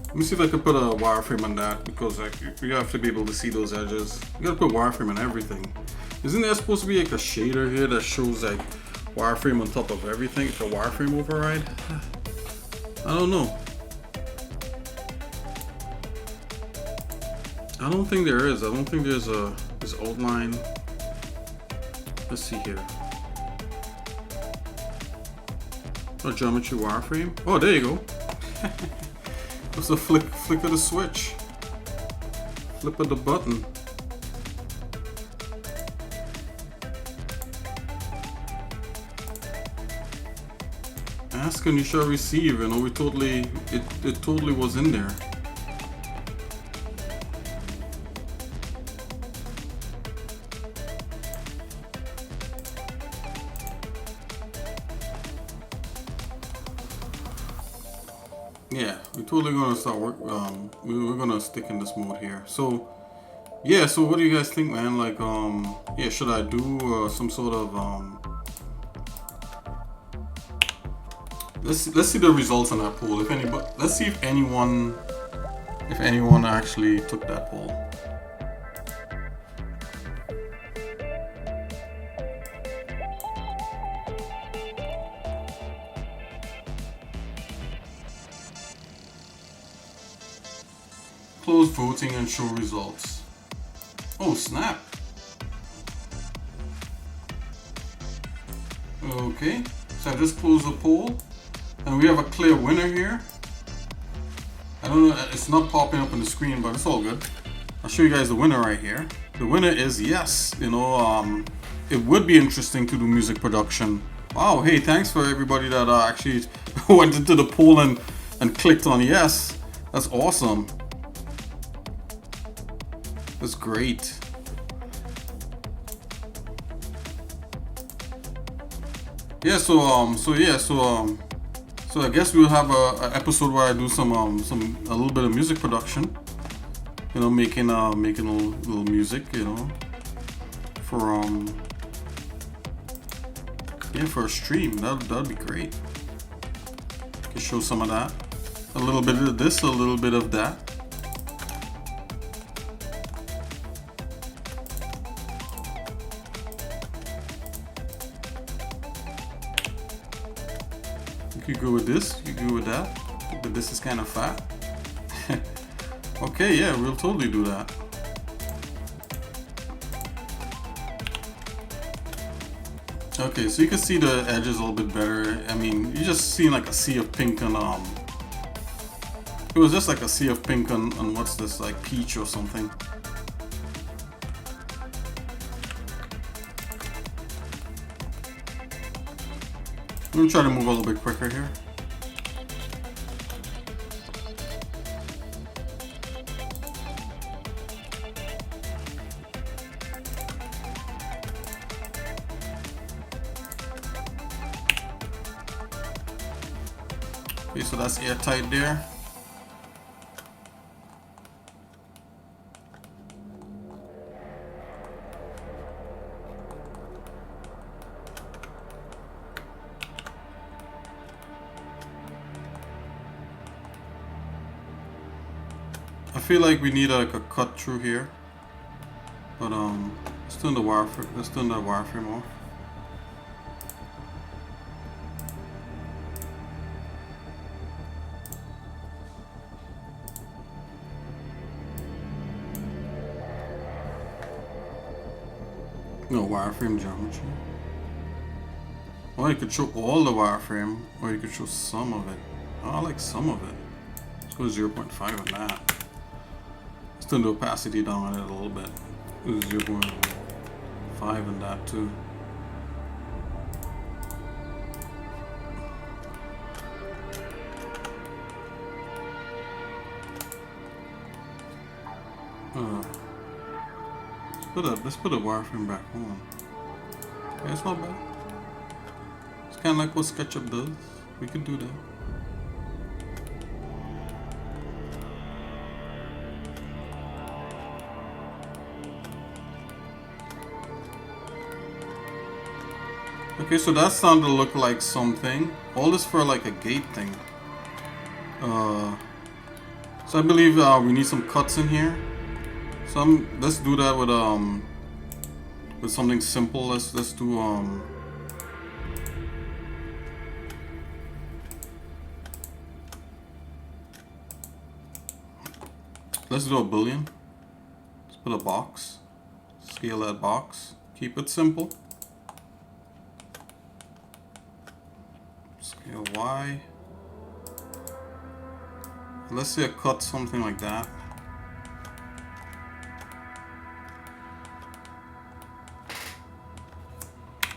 Let me see if I can put a wireframe on that, because like you have to be able to see those edges. You gotta put wireframe on everything. Isn't there supposed to be like a shader here that shows like wireframe on top of everything for wireframe override? I don't know. I don't think there is. I don't think there's this outline. Let's see here. Oh, geometry wireframe. Oh, there you go. Just a flick of the switch. Flip of the button. Ask and you shall receive. You know, it totally was in there. Yeah, we're totally gonna start work. We're gonna stick in this mode here. So, yeah. So, what do you guys think, man? Like, yeah, should I do some sort of Let's see the results on that poll. If anybody, let's see if anyone actually took that poll. Close voting and show results. Oh, snap. Okay, so I just closed the poll and we have a clear winner here. I don't know, it's not popping up on the screen, but it's all good. I'll show you guys the winner right here. The winner is yes. You know, it would be interesting to do music production. Wow, hey, thanks for everybody that actually went into the poll and clicked on yes. That's awesome. That's great. Yeah, so I guess we'll have a episode where I do a little bit of music production. You know, making a little music, you know, for for a stream. That'd be great. Can show some of that. A little bit of this, a little bit of that. You could go with this, you could go with that, but this is kind of fat. Okay, yeah, we'll totally do that. Okay, so you can see the edges a little bit better. I mean, you just see like a sea of pink on it was just like a sea of pink on what's this, like peach or something. I'm gonna try to move a little bit quicker here. Okay, so that's airtight there. I feel like we need like a cut through here, but let's turn the wireframe off. No wireframe geometry. Or you could show all the wireframe, or you could show some of it. Oh, I like some of it. Let's go 0.5 on that. Let's turn the opacity down on it a little bit. 0.5 on that too. Let's put a wireframe back on. Yeah, it's not bad. It's kind of like what SketchUp does. We could do that. Okay, so that sounded to look like something. All this for like a gate thing. So I believe we need some cuts in here. Let's do that with something simple. Let's do let's do a boolean. Let's put a box. Scale that box. Keep it simple. Scale Y. Let's say I cut something like that.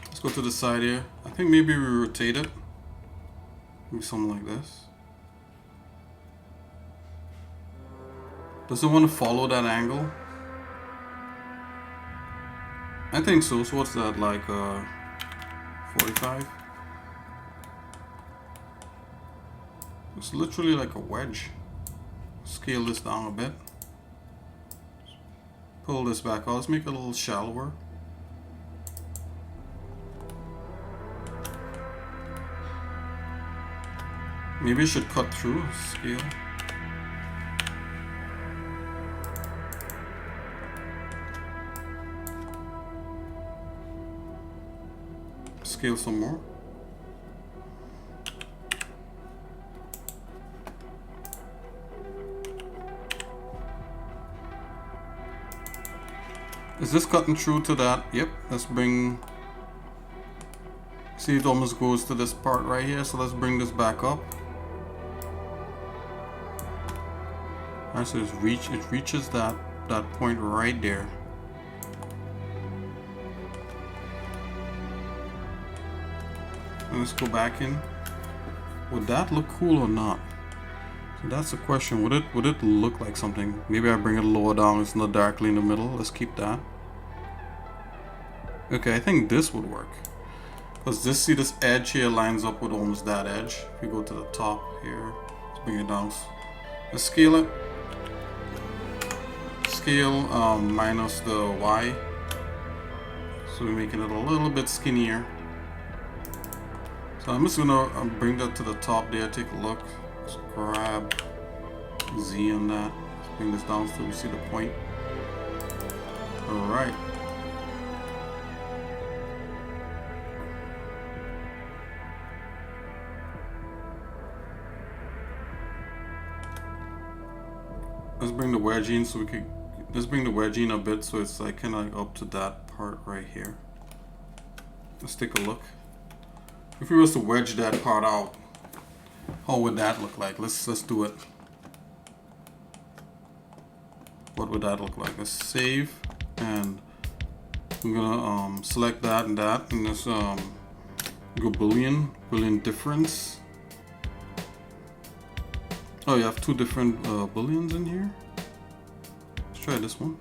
Let's go to the side here. I think maybe we rotate it. Maybe something like this. Does it want to follow that angle? I think so. So what's that, like 45? It's literally like a wedge. Scale this down a bit. Pull this back out. Let's make it a little shallower. Maybe I should cut through scale. Scale some more. Is this cutting through to that? Yep. Let's bring. See, it almost goes to this part right here. So let's bring this back up. Alright, so it reaches that that point right there. And let's go back in. Would that look cool or not? So that's the question. Would it look like something? Maybe I bring it lower down. It's not darkly in the middle. Let's keep that. Okay, I think this would work. Because see this edge here lines up with almost that edge. If we go to the top here, let's bring it down. Let's scale it. Scale minus the Y. So we're making it a little bit skinnier. So I'm just gonna bring that to the top there, take a look. Let's grab Z on that. Let's bring this down so we see the point. Alright. Let's bring the wedge in so we could, let's bring the wedge in a bit so it's like kind of like up to that part right here. Let's take a look. If we was to wedge that part out, how would that look like? Let's do it. What would that look like? Let's save, and I'm gonna select that and let's go Boolean difference. Oh, you have two different booleans in here. Let's try this one.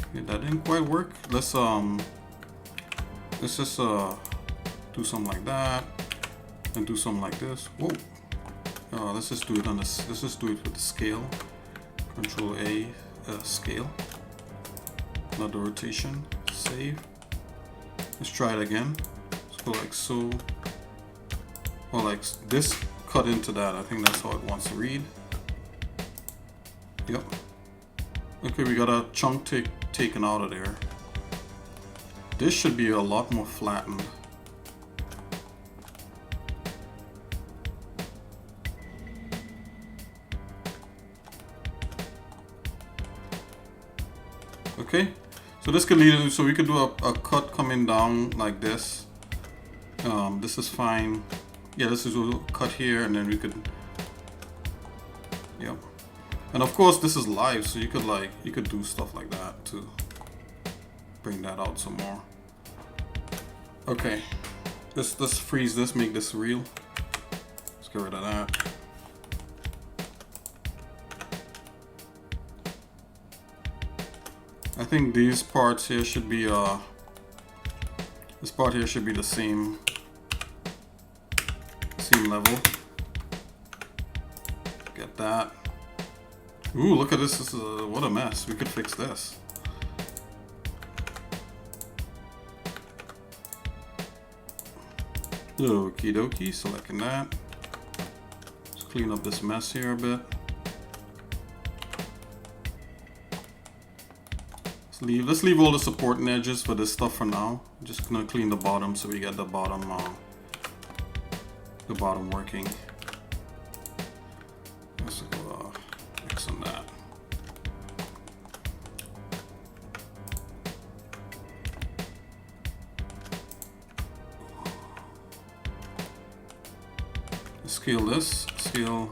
Okay, that didn't quite work. Let's just do something like that, and do something like this. Whoa. Let's just do it on this. Let's just do it with the scale. Control A, scale. Another rotation. Save. Let's try it again. Let's go like so. Or like this. Cut into that. I think that's how it wants to read. Yep. Okay, we got a chunk taken out of there. This should be a lot more flattened. Okay, so this could lead, so we could do a cut coming down like this. This is fine. Yeah, this is a cut here, and then we could, yep. And of course, this is live, so you could do stuff like that to bring that out some more. Okay, let's freeze this, make this real. Let's get rid of that. I think these parts here should be this part here should be the same level. Get that. Ooh, look at this. This is what a mess. We could fix this. Okie dokie, selecting that. Let's clean up this mess here a bit. Let's leave all the supporting edges for this stuff for now. I'm just gonna clean the bottom so we get the bottom working. Let's go fix on that. Scale this, scale.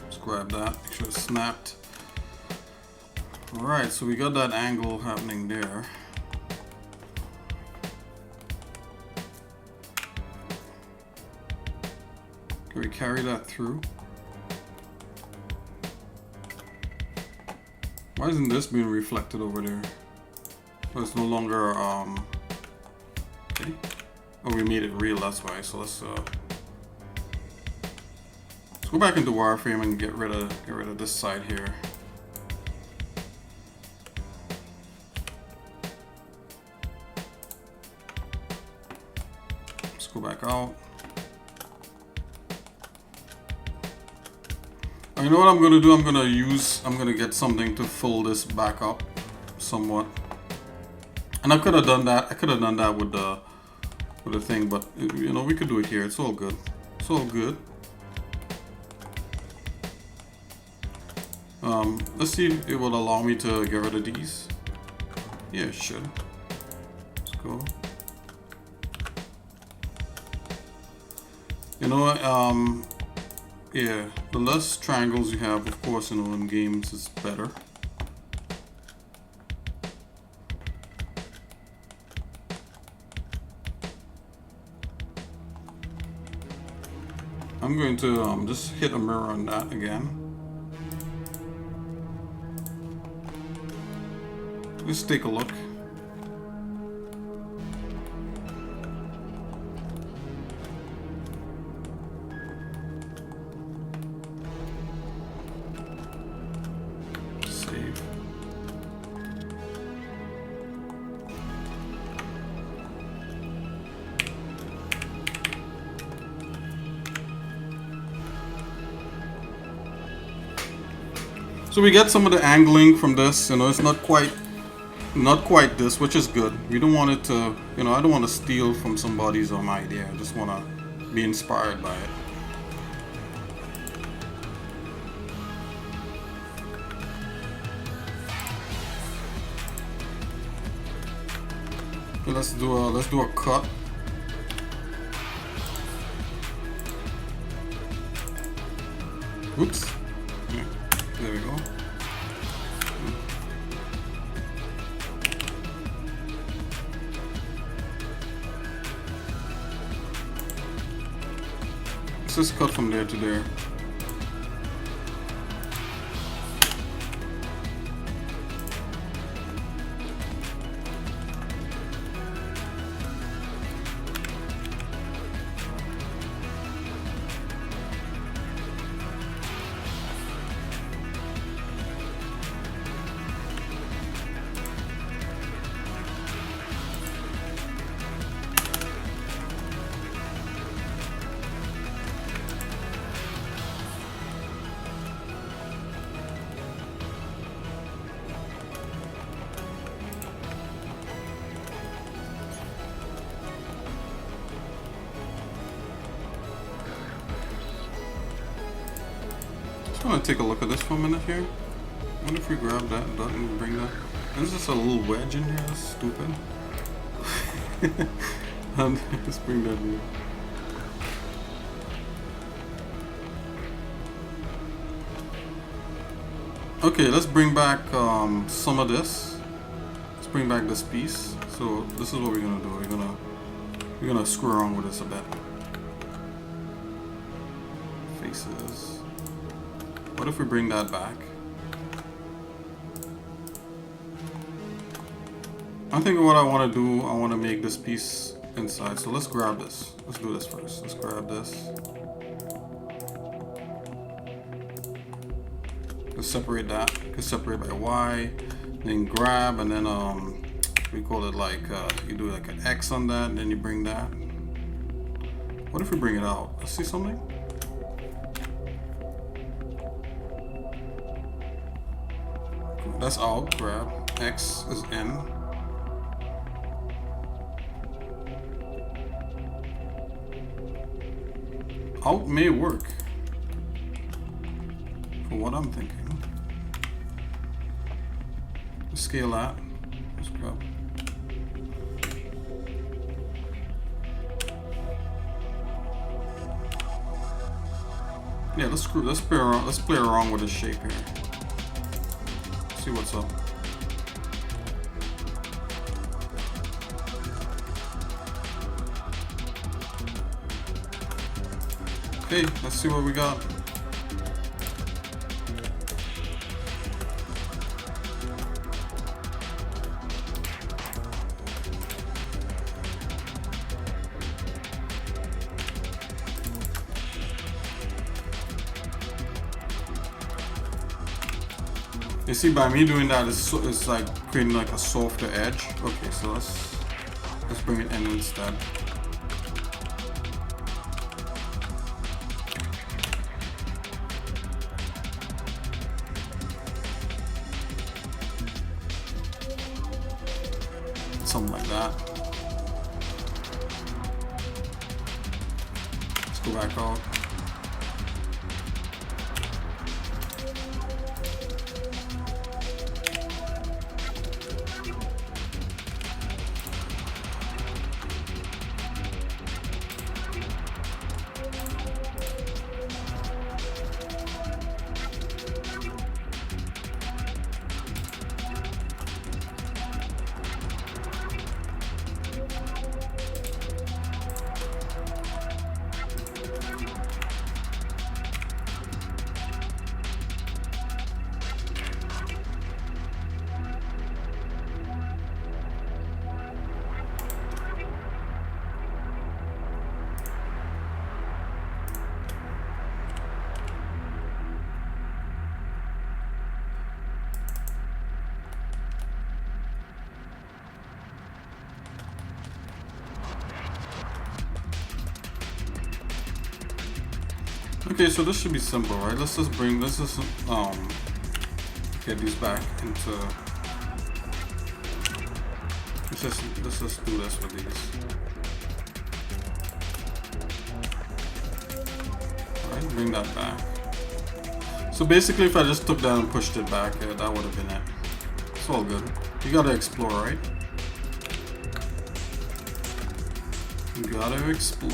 Let's grab that, make sure it's snapped. Alright, so we got that angle happening there. Can we carry that through? Why isn't this being reflected over there? Oh, it's no longer, okay. Oh, we made it real, that's why. So let's go back into wireframe and get rid of this side here. Let's go back out. You know what I'm gonna do? I'm gonna get something to fill this back up somewhat. And I could have done that. I could have done that with the thing, but you know, we could do it here. It's all good. It's all good. Let's see if it will allow me to get rid of these. Yeah, it should. Let's go. You know, yeah, the less triangles you have, of course, you know, in games is better. I'm going to just hit a mirror on that again. Let's take a look. Save. So we get some of the angling from this, you know, it's not quite this, which is good. We don't want it to, you know, I don't want to steal from somebody's idea. I just want to be inspired by it. Okay, let's do a cut. Oops. Yeah, there we go. Let's just cut from there to there. I want to take a look at this for a minute here. I wonder if we grab that button and bring that. There's just a little wedge in here. That's stupid. Let's bring that in. Okay, let's bring back some of this. Let's bring back this piece. So this is what we're gonna do. We're gonna screw around with this a bit. Faces. What if we bring that back? I think what I want to do, I want to make this piece inside. So let's grab this. Let's do this first. Let's grab this. Let's separate that. Let's separate by Y. Then grab, and then we call it like you do like an X on that, and then you bring that. What if we bring it out? Let's see something. That's out, grab. X is in. Out may work. For what I'm thinking. Let's scale that. Let's grab. Yeah, let's play around with this shape here. See what's up. Okay, let's see what we got. You see, by me doing that, it's like creating like a softer edge. Okay, so let's bring it in instead. Something like that. Let's go back out. Okay, so this should be simple, right? Let's just get these back into. Let's just do this with these. Alright, bring that back. So basically, if I just took that and pushed it back, yeah, that would have been it. It's all good. You gotta explore, right? You gotta explore.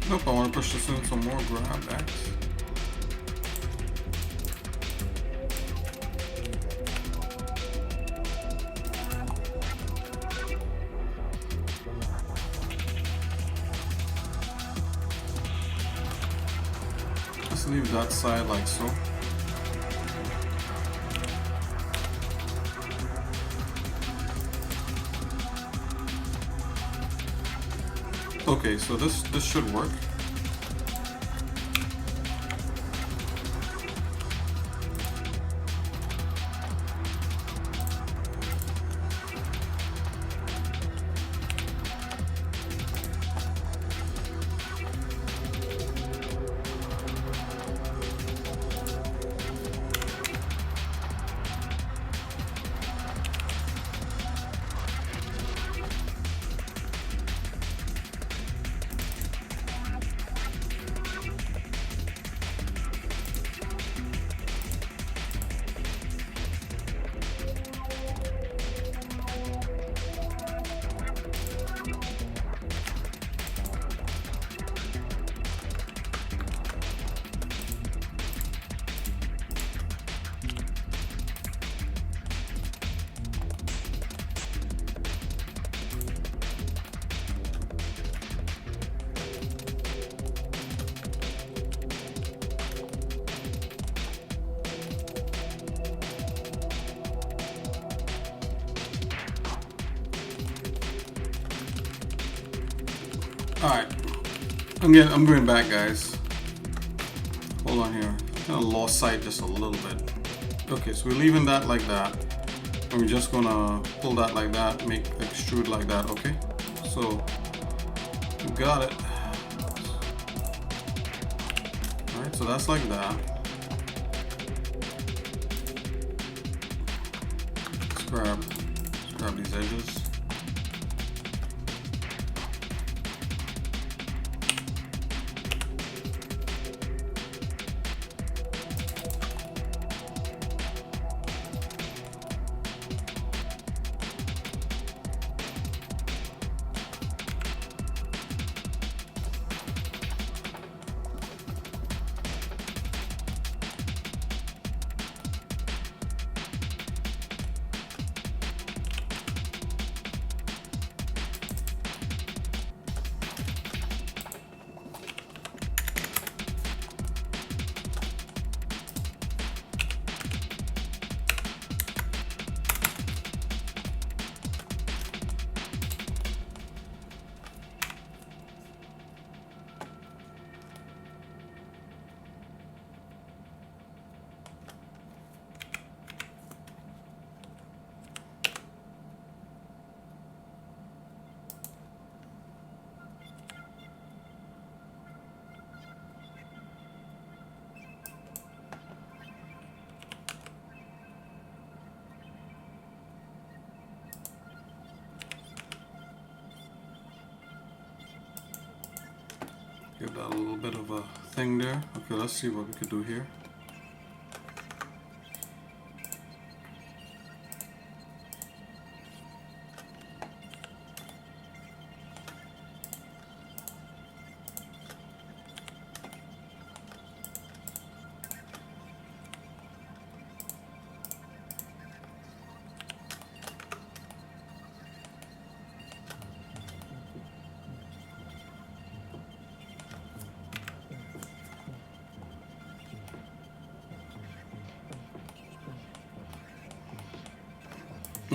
Nope, I want to push this in some more. Grab X. Let's leave that side like so. Okay, so this should work. Alright, I'm going back, guys. Hold on here. Kind of lost sight just a little bit. Okay, so we're leaving that like that. And we're just gonna pull that like that, extrude like that, okay? So, we got it. Alright, so that's like that. Let's grab these edges. Give that a little bit of a thing there. Okay, let's see what we could do here.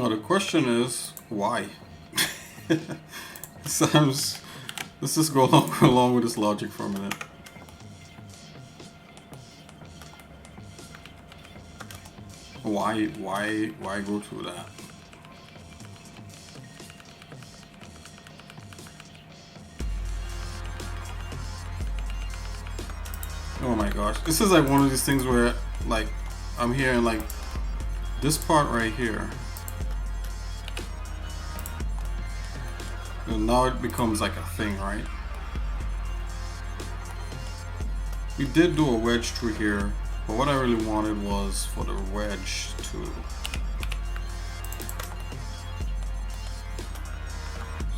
Now the question is, why? Sometimes, let's just go along with this logic for a minute. Why go through that? Oh my gosh, this is like one of these things where, like, I'm hearing like this part right here. And now it becomes like a thing, right? We did do a wedge through here, but what I really wanted was for the wedge to... So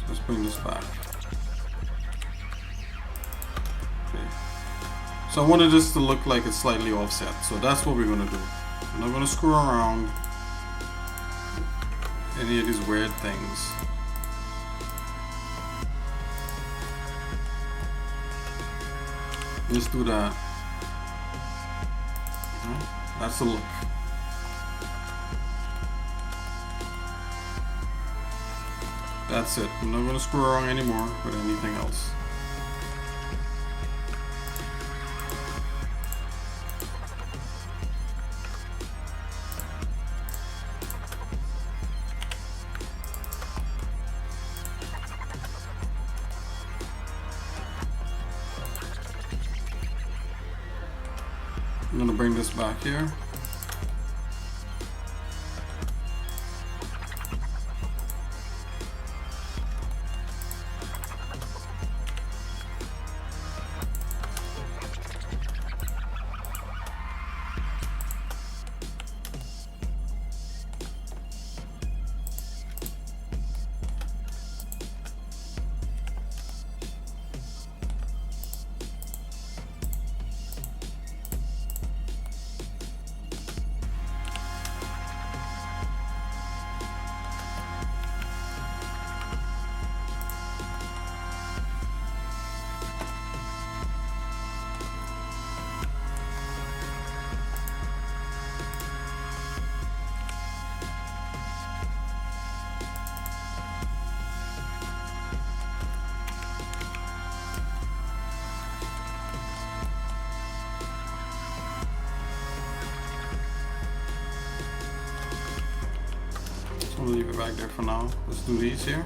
let's bring this back. Okay. So I wanted this to look like it's slightly offset, so that's what we're gonna do. I'm not gonna screw around any of these weird things. Let's do that. That's the look. That's it. I'm not gonna screw around anymore with anything else. I'm gonna bring this back here. We'll leave it back there for now. Let's do these here.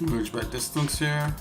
Merge by distance here.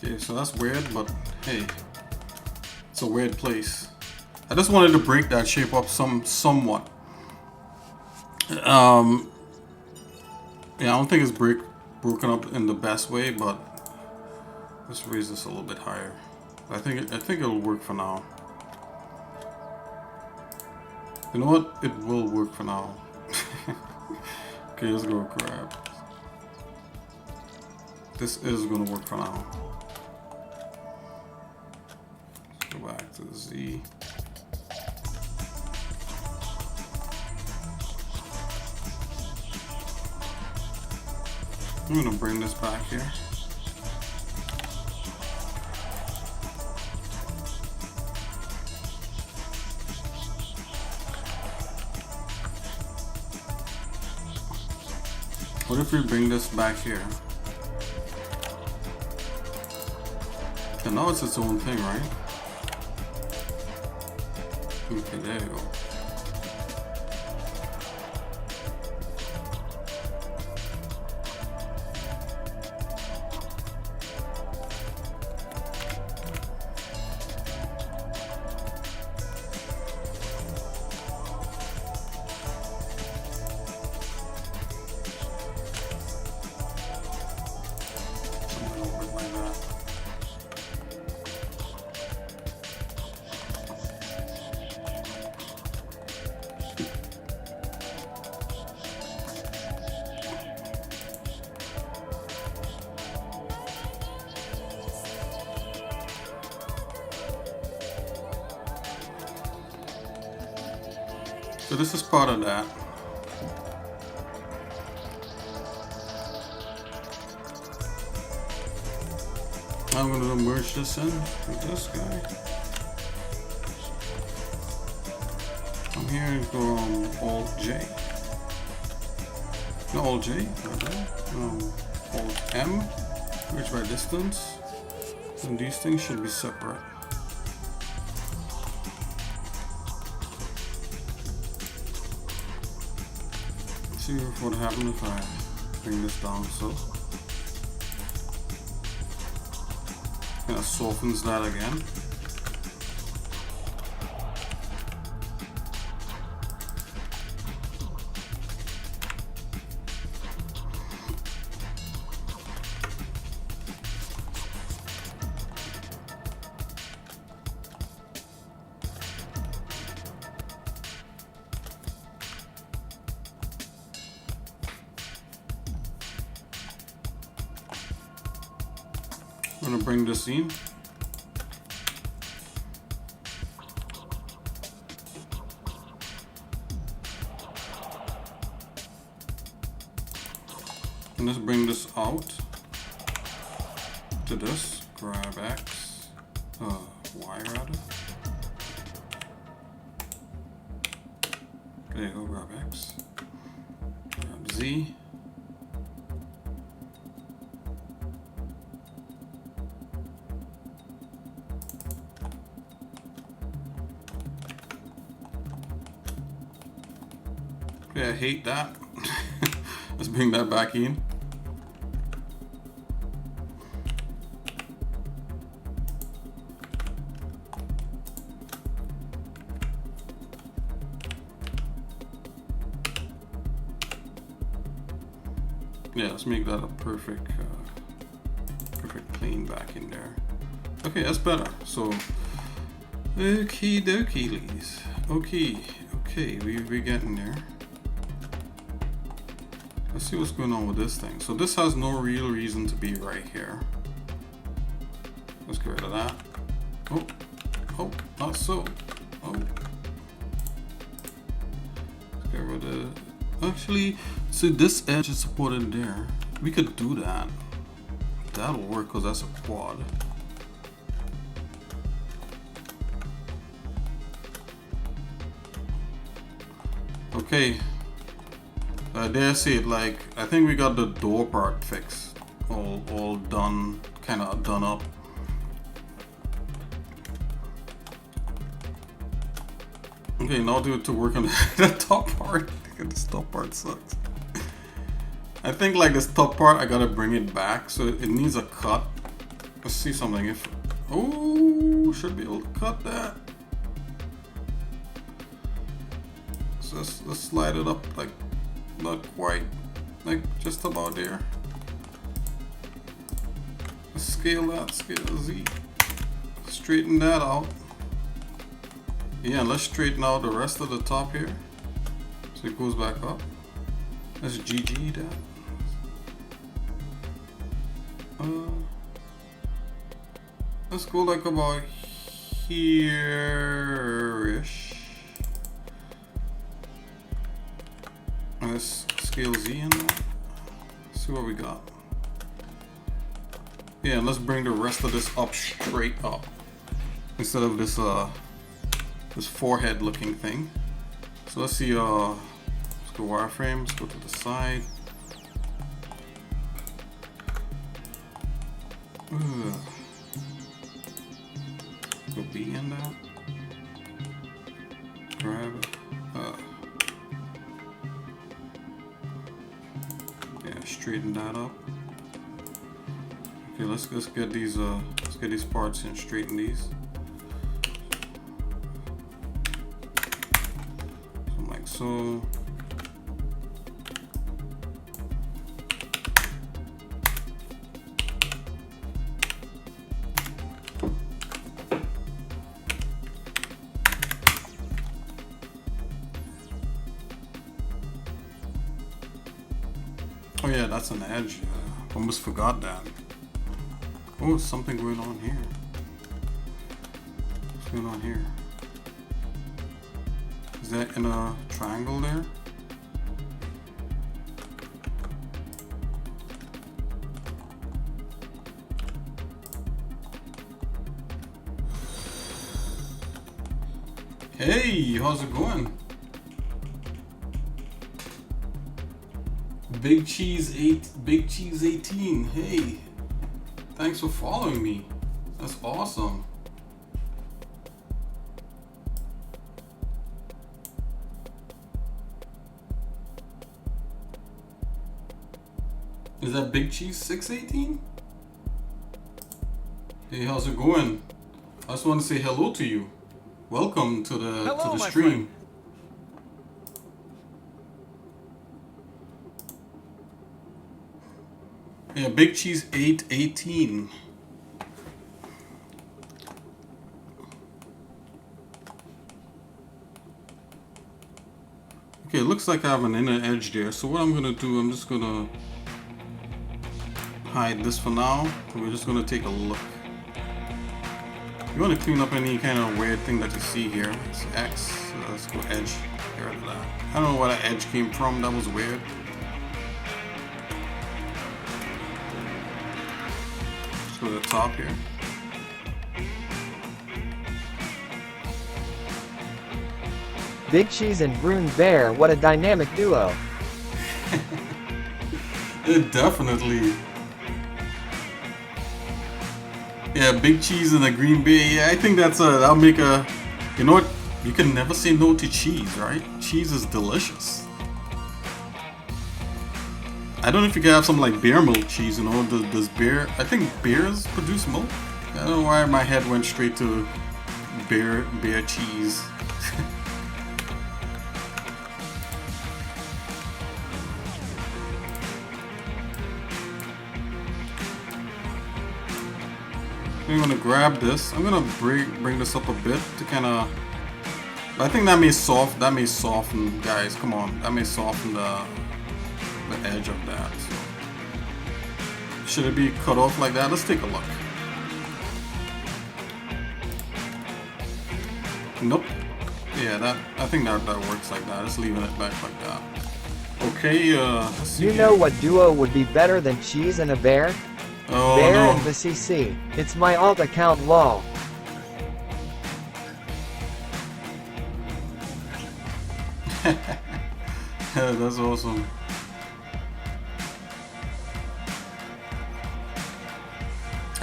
Okay, so that's weird, but hey, it's a weird place. I just wanted to break that shape up somewhat. Yeah, I don't think it's broken up in the best way, but let's raise this a little bit higher. I think it'll work for now. You know what? It will work for now. Okay, let's go grab. This is gonna work for now. Let's go back to the Z. I'm gonna bring this back here. What if we bring this back here? And now it's its own thing, right? Okay, there you go. So this is part of that. I'm going to merge this in with this guy. I'm here and go Alt J. No, Alt J, Alt M, which by distance. And these things should be separate. See what happens if I bring this down so. Kind of softens that again. I'm gonna bring this in. And let's bring this out to this. Grab X, Y rather. There you go, grab X. Grab Z. Okay, I hate that. Let's bring that back in. Yeah, let's make that a perfect plane back in there. Okay, that's better. So, okie dokie, okay, we're getting there. Let's see what's going on with this thing. So this has no real reason to be right here. Let's get rid of that. Oh, not so. Oh. Let's get rid of. Actually, see this edge is supported there. We could do that. That'll work because that's a quad. Okay. There I see it, like, I think we got the door part fixed. All done, kind of done up. Okay, now to work on the top part. This top part sucks. I think like this top part, I gotta bring it back, so it needs a cut. let's see something. If oh, should be able to cut that. So let's slide it up like not quite, like just about there. Let's scale that, scale Z. Straighten that out. Yeah, let's straighten out the rest of the top here. So it goes back up. Let's GG that. Let's go like about here-ish. Let's scale Z in there. See what we got. Yeah, let's bring the rest of this up straight up instead of this this forehead looking thing. So let's see, let's go wireframe, let's go to the side. Go B in that. Grab it. Yeah, straighten that up. Okay, let's get these parts and straighten these. So like so. Oh yeah, that's an edge. Almost forgot that. Oh, something going on here. What's going on here? Is that in a triangle there? Hey, how's it going? Big Cheese 18. Hey, thanks for following me. That's awesome. Is that Big Cheese 618? Hey, how's it going? I just want to say hello to you. Welcome to the stream. Friend. Yeah, Big Cheese 818. Okay, it looks like I have an inner edge there. So what I'm gonna do, I'm just gonna hide this for now. We're just gonna take a look. You want to clean up any kind of weird thing that you see here. It's X. So let's go edge. Get rid of that. I don't know where that edge came from. That was weird. Let's go to the top here. Big Cheese and Brune Bear, what a dynamic duo. It definitely. Yeah, Big Cheese and a Green Bay. Yeah, I think that'll make a. You know what? You can never say no to cheese, right? Cheese is delicious. I don't know if you can have some like bear milk cheese. You know, does bear? I think bears produce milk. I don't know why my head went straight to bear cheese. I'm gonna grab this. I'm gonna bring this up a bit to kind of. I think that may soften, guys. Come on, that may soften the edge of that. So. Should it be cut off like that? Let's take a look. Nope. Yeah, I think that works like that. Just leaving it back like that. Okay. Let's see. You know what duo would be better than Cheese and a Bear? Oh, Bear no. and the CC. It's my alt account, lol. That's awesome.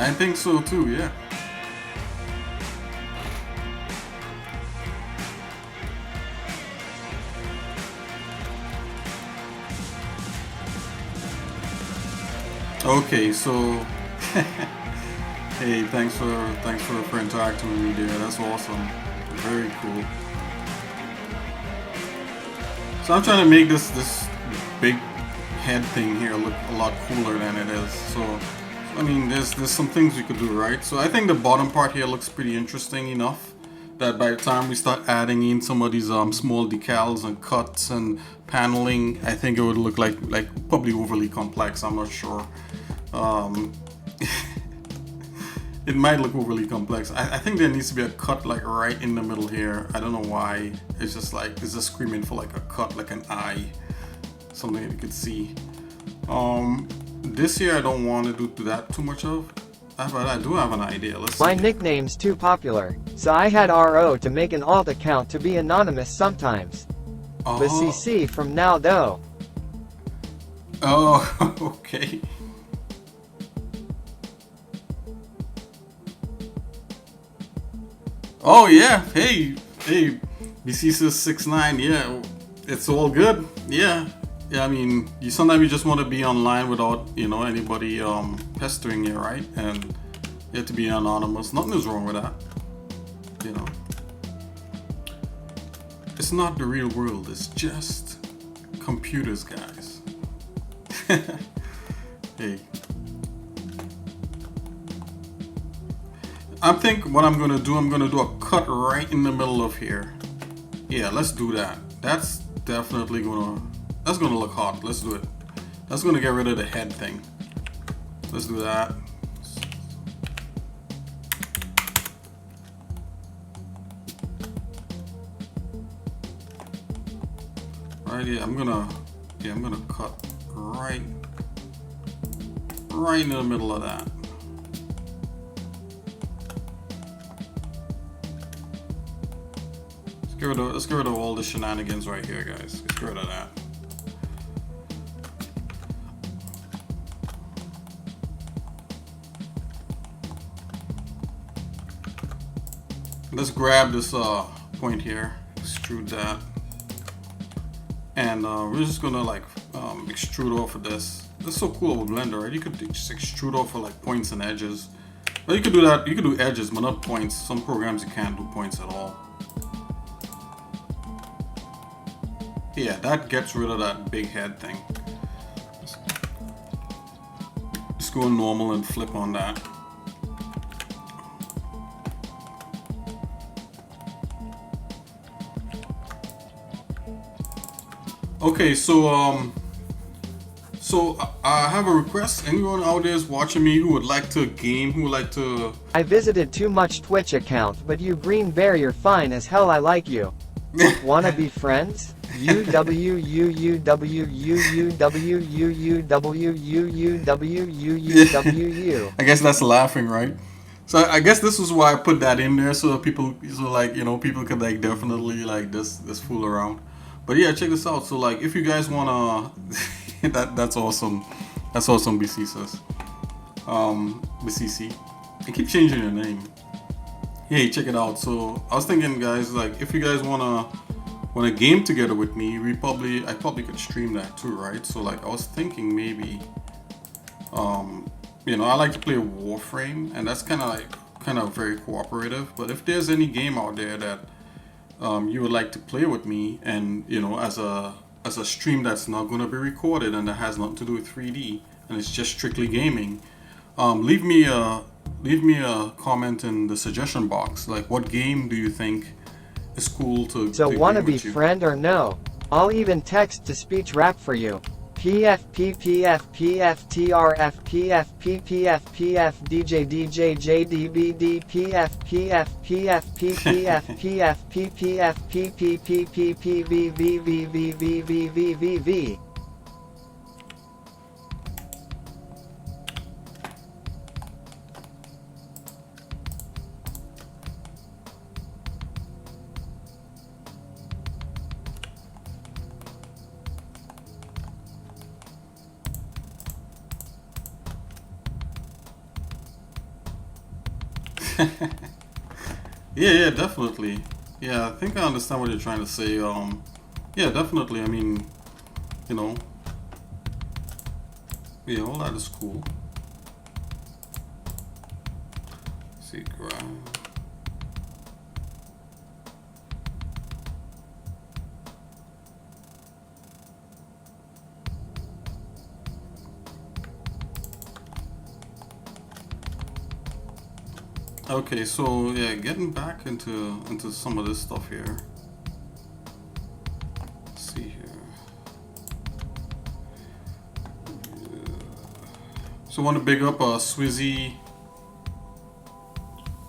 I think so too, yeah. Okay, so Hey, thanks for interacting with me there. That's awesome. Very cool. So I'm trying to make this big head thing here look a lot cooler than it is. So I mean, there's some things we could do, right? So I think the bottom part here looks pretty interesting enough that by the time we start adding in some of these small decals and cuts and paneling, I think it would look like probably overly complex. I'm not sure. Um, it might look overly complex. I think there needs to be a cut like right in the middle here. I don't know why. It's just like it's just screaming for like a cut, like an eye, something that you could see. This year I don't want to do that too much of, but I do have an idea. Let's see. My nickname's too popular, so I had RO to make an alt account to be anonymous sometimes. But CC from now though. Oh, okay. Oh yeah, hey, BC69, yeah, it's all good. Yeah, I mean, sometimes you just want to be online without, anybody pestering you, right? And you have to be anonymous. Nothing is wrong with that, It's not the real world. It's just computers, guys. Hey. I think what I'm gonna do a cut right in the middle of here. Yeah, let's do that. That's definitely that's gonna look hot. Let's do it. That's gonna get rid of the head thing. Let's do that. Right, yeah, I'm gonna cut right in the middle of that. Let's get rid of all the shenanigans right here, guys. Let's get rid of that. Let's grab this point here, extrude that, and we're just gonna like extrude off of this. That's so cool with Blender, right? You could just extrude off of like points and edges. Well, you could do that. You could do edges, but not points. Some programs you can't do points at all. Yeah, that gets rid of that big head thing. Just go normal and flip on that. Okay, so I have a request. Anyone out there is watching me who would like to game, who would like to... I visited too much Twitch account, but you green bear, you're fine as hell, I like you. Wanna be friends? I guess that's laughing, right? So I guess this is why I put that in there, so people, people could like definitely like this fool around. But yeah, check this out. So like, if you guys wanna, that's awesome. That's awesome, BC says. BCC. I keep changing your name. Hey, check it out. So I was thinking, guys, like if you guys wanna game together with me, I probably could stream that too, right? So like I was thinking maybe, I like to play Warframe, and that's kind of very cooperative. But if there's any game out there that you would like to play with me, and as a stream that's not going to be recorded and that has nothing to do with 3D and it's just strictly gaming, leave me a comment in the suggestion box. Like, what game do you think is cool to So to wanna game be with you? friend or no? I'll even text to speech rap for you. PF PPF PF TRF PF PPF PF DJ DJ JDBD PF PF PF PPF PF PPF PPPPPPVVVVVVVV. Yeah, definitely. Yeah, I think I understand what you're trying to say. Yeah, definitely. I mean, yeah, all that is cool. see, grab. Okay, so yeah, getting back into some of this stuff here. Let's see here. Yeah. So I want to big up Swizzy.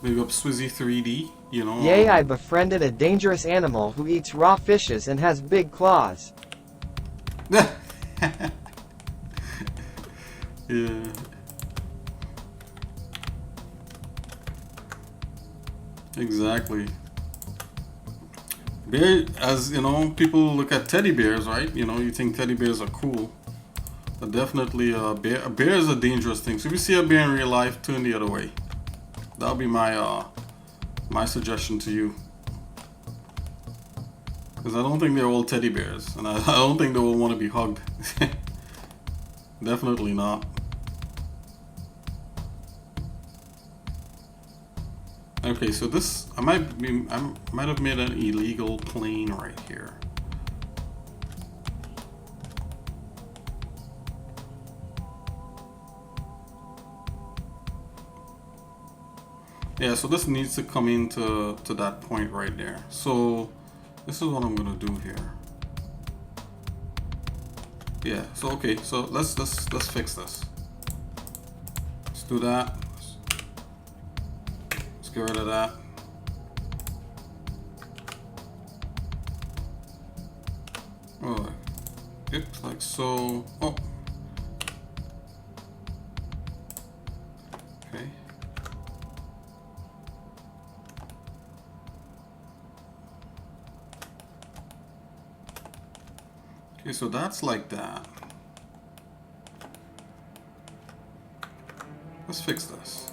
Big up Swizzy 3D. You know. Yay! I befriended a dangerous animal who eats raw fishes and has big claws. Yeah. Exactly. Bear, as you know, people look at teddy bears, right? You know, you think teddy bears are cool, but definitely a bear is a dangerous thing. So if you see a bear in real life, turn the other way. That'll be my my suggestion to you. Because I don't think they're all teddy bears, and I don't think they all want to be hugged. Definitely not. Okay, so this I might have made an illegal plane right here. Yeah, so this needs to come into that point right there. So this is what I'm gonna do here. Yeah. So okay. So let's fix this. Let's do that. Let's get rid of that. Oh, yep, like so. Oh. Okay. Okay, so that's like that. Let's fix this.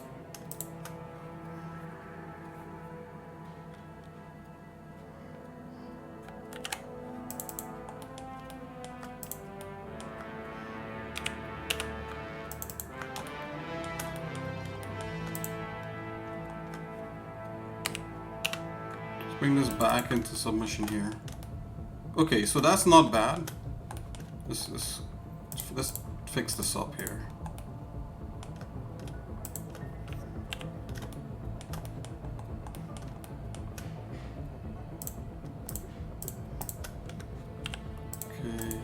Bring this back into submission here. Okay, so that's not bad. Let's fix this up here. Okay.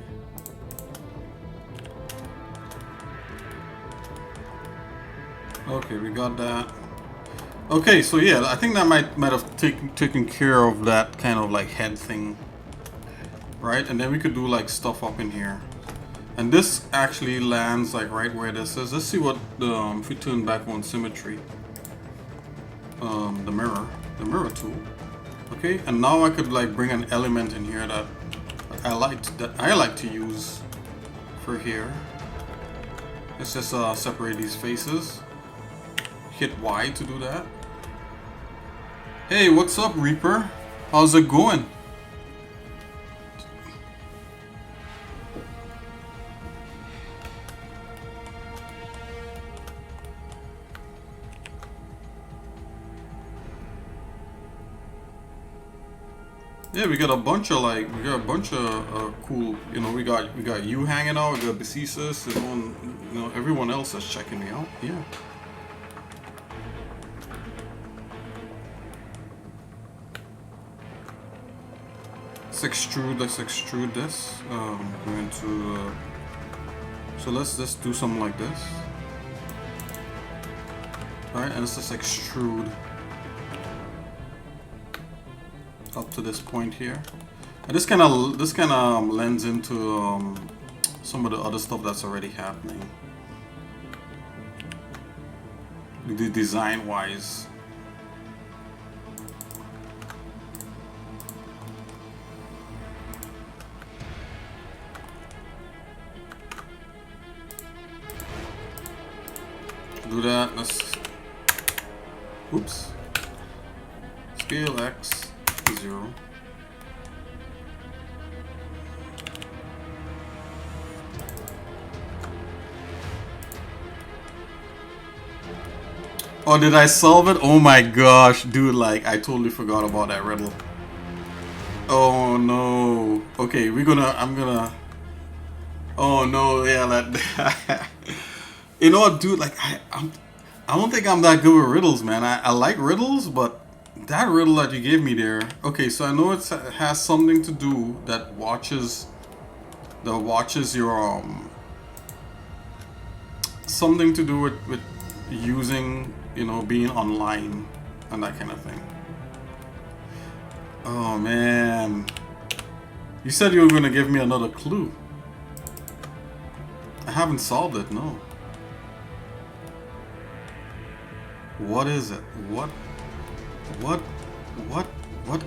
Okay, we got that. Okay, so yeah, I think that might have taken care of that kind of like head thing, right? And then we could do like stuff up in here, and this actually lands like right where this is. Let's see what if we turn back on symmetry, the mirror tool. Okay, and now I could like bring an element in here that I like to use for here. Let's just separate these faces. Hit Y to do that. Hey, what's up, Reaper? How's it going? Yeah, we got a bunch of cool. You know, we got you hanging out. We got Besisus, and you know everyone else that's checking me out. Yeah. Let's extrude this. Going to so let's just do something like this. All right, and let's just extrude up to this point here. And this kind of lends into some of the other stuff that's already happening, the design wise. Do that. Let's. Oops. Scale X to 0. Oh, did I solve it? Oh my gosh, dude, like, I totally forgot about that riddle. Oh no. Okay, I'm gonna... Oh no, yeah, that... You know what, dude, like, I don't think I'm that good with riddles, man. I like riddles, but that riddle that you gave me there... Okay, so I know it has something to do that watches your, something to do with using, you know, being online and that kind of thing. Oh man, you said you were gonna give me another clue. I haven't solved it, no. What is it? What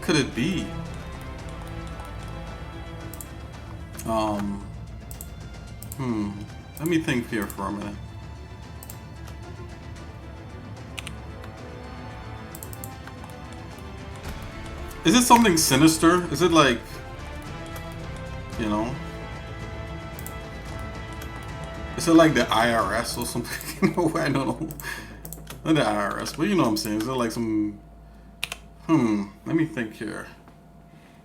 could it be? Let me think here for a minute. Is it something sinister? Is it like, you know? Is it like the IRS or something? No, I don't know. Not the IRS, but you know what I'm saying. Is it like some... let me think here.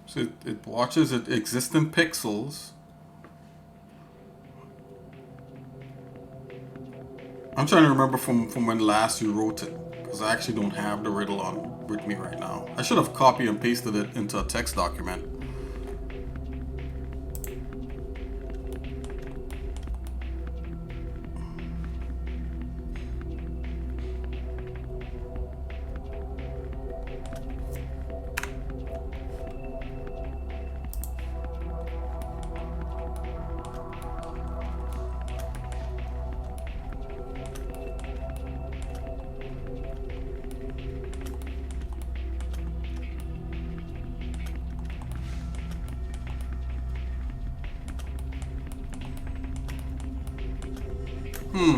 So it watches it existing pixels. I'm trying to remember from when last you wrote it, because I actually don't have the riddle on with me right now. I should have copied and pasted it into a text document.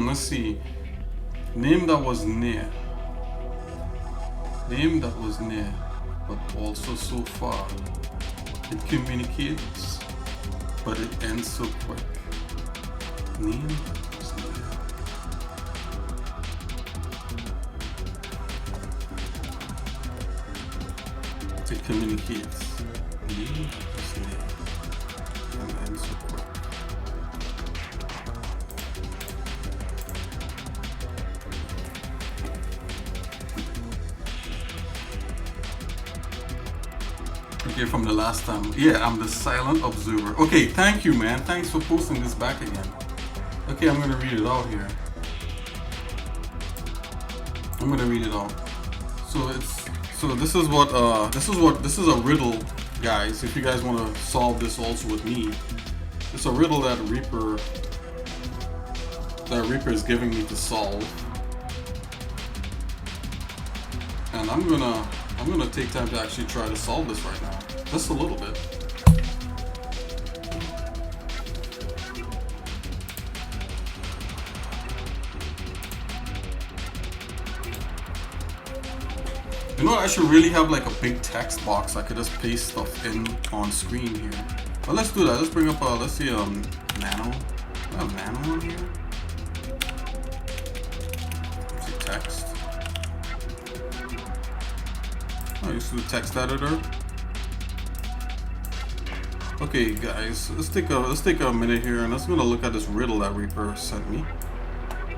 Let's see. Name that was near. Name that was near, but also so far. It communicates, but it ends so quick. Name that was near. It communicates. Name that was near, and ends so quick. Okay, from the last time. Yeah, I'm the silent observer. Okay, thank you, man. Thanks for posting this back again. Okay, I'm gonna read it out here. I'm gonna read it out. This is a riddle, guys. If you guys want to solve this also with me, it's a riddle that Reaper is giving me to solve, and I'm gonna take time to actually try to solve this right now. Just a little bit. You know what, I should really have like a big text box I could just paste stuff in on screen here. But let's do that. Let's bring up let's see nano. I have nano on here. Let's see text. Oh, I used to do text editor. Okay, guys, let's take a minute here and let's gonna look at this riddle that Reaper sent me.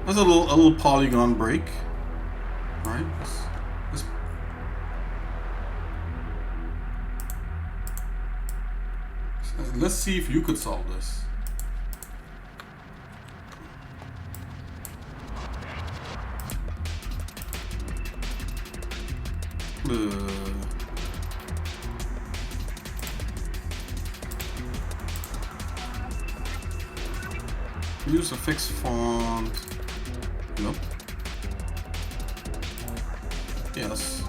That's a little polygon break. All right, let's see if you could solve this. Use a fixed font. Nope. Yes.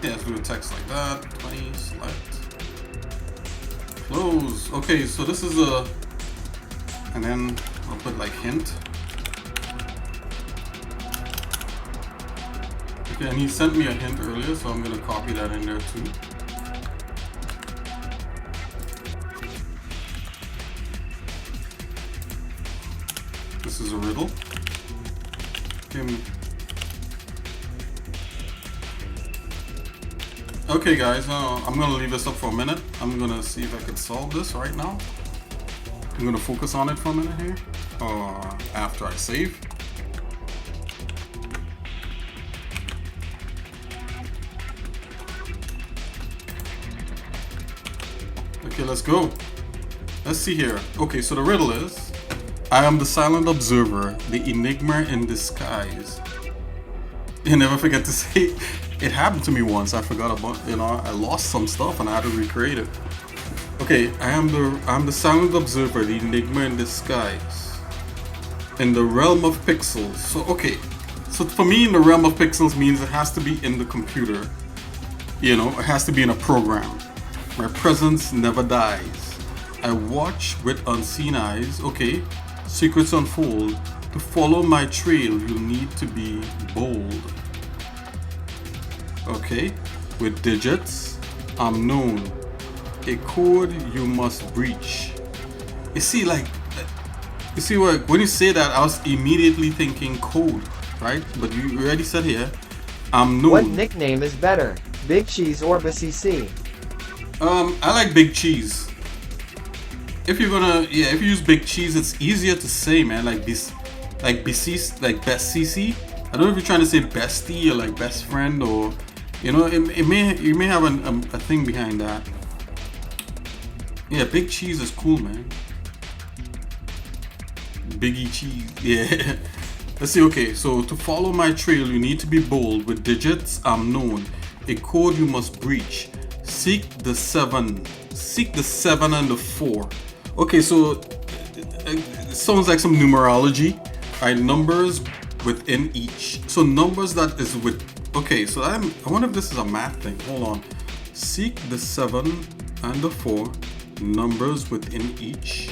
Yeah, let's do a text like that. 20, select. Close. Okay, so this is a... And then I'll put like hint. Okay, and he sent me a hint earlier, so I'm gonna copy that in there too. is a riddle. Okay guys, I'm gonna leave this up for a minute. I'm gonna see if I can solve this right now. I'm gonna focus on it for a minute here, after I save. Okay, let's go. Let's see here. Okay, so the riddle is, I am the silent observer, the enigma in disguise. You never forget to say, it happened to me once. I forgot about, I lost some stuff and I had to recreate it. Okay, I'm the silent observer, the enigma in disguise. In the realm of pixels. So okay, so for me, in the realm of pixels means it has to be in the computer. It has to be in a program. My presence never dies. I watch with unseen eyes. Okay, secrets unfold. To follow my trail, you need to be bold. Okay, with digits, I'm known. A code you must breach. You see, when you say that, I was immediately thinking code, right? But you already said here, I'm known. What nickname is better, Big Cheese or BCC? I like Big Cheese. If you use Big Cheese, it's easier to say, man. Like BCC, like Best CC. I don't know if you're trying to say bestie or like best friend, or you may have a thing behind that. Yeah, Big Cheese is cool, man. Biggie Cheese, yeah. Let's see. Okay, so to follow my trail, you need to be bold. With digits, I'm known. A code you must breach. Seek the 7 and the 4. Okay, so it sounds like some numerology. Right, numbers within each. So numbers that is with. Okay, so I wonder if this is a math thing. Hold on. Seek the 7 and the 4. Numbers within each.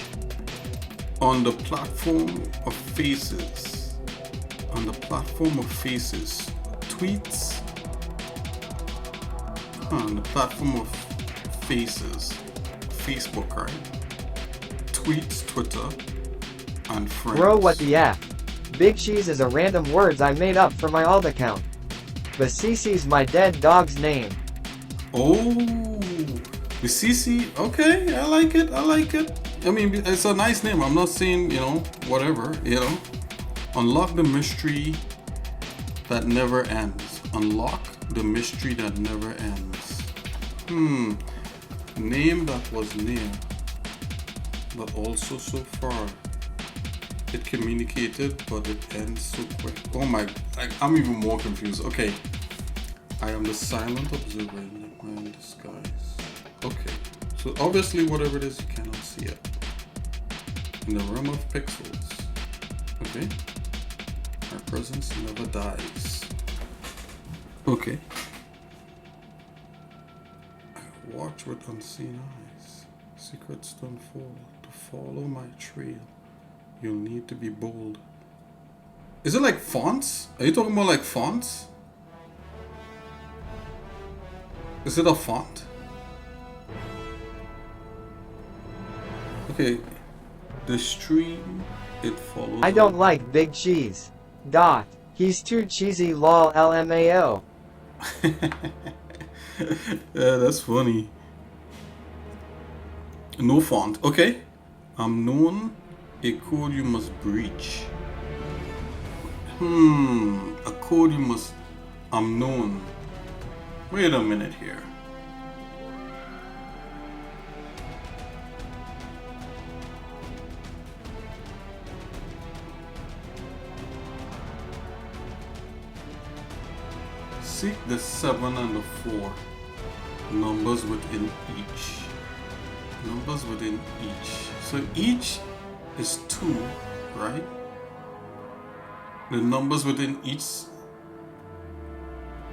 On the platform of faces. On the platform of faces. Tweets. On the platform of faces. Facebook, right? Tweets, Twitter, and friends. Bro, what the F? Big Cheese is a random words I made up for my alt account. BCC's my dead dog's name. Oh, BCC. Okay, I like it. I mean, it's a nice name. I'm not saying, whatever, Unlock the mystery that never ends. Unlock the mystery that never ends. Name that was near, but also so far. It communicated, but it ends so quick. Oh my, I'm even more confused. Okay. I am the silent observer in my disguise. Okay. So obviously whatever it is, you cannot see it. In the realm of pixels. Okay. My presence never dies. Okay. I watch with unseen eyes. Secrets unfold. To follow my trail, you'll need to be bold. Is it like fonts? Are you talking about like fonts? Is it a font? Okay. The stream, it follows. I don't like Big Cheese. He's too cheesy lol LMAO. Yeah, that's funny. No font. Okay. I'm known. A code you must breach. A code you must. I'm known. Wait a minute here. Seek the 7 and the 4. Numbers within each. Numbers within each. So each is 2, right? The numbers within each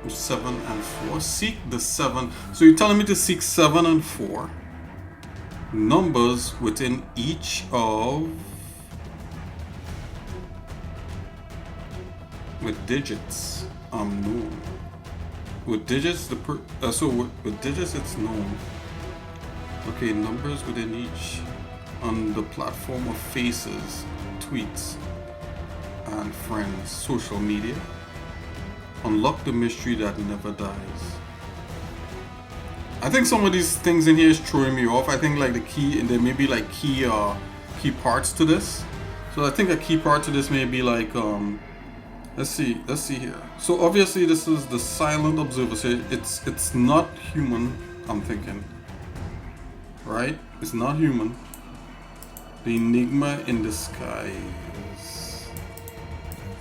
7 and 4. Seek the 7. So you're telling me to seek 7 and 4. Numbers within each of. With digits, known. With digits, with digits it's known. Okay, numbers within each. On the platform of faces, tweets. and friends. Social media. Unlock the mystery that never dies. I think some of these things in here is throwing me off. I think like the key, and there may be like key parts to this. So I think a key part to this may be like let's see here. So obviously this is the silent observer. So it's not human, I'm thinking. Right? It's not human. The enigma in disguise.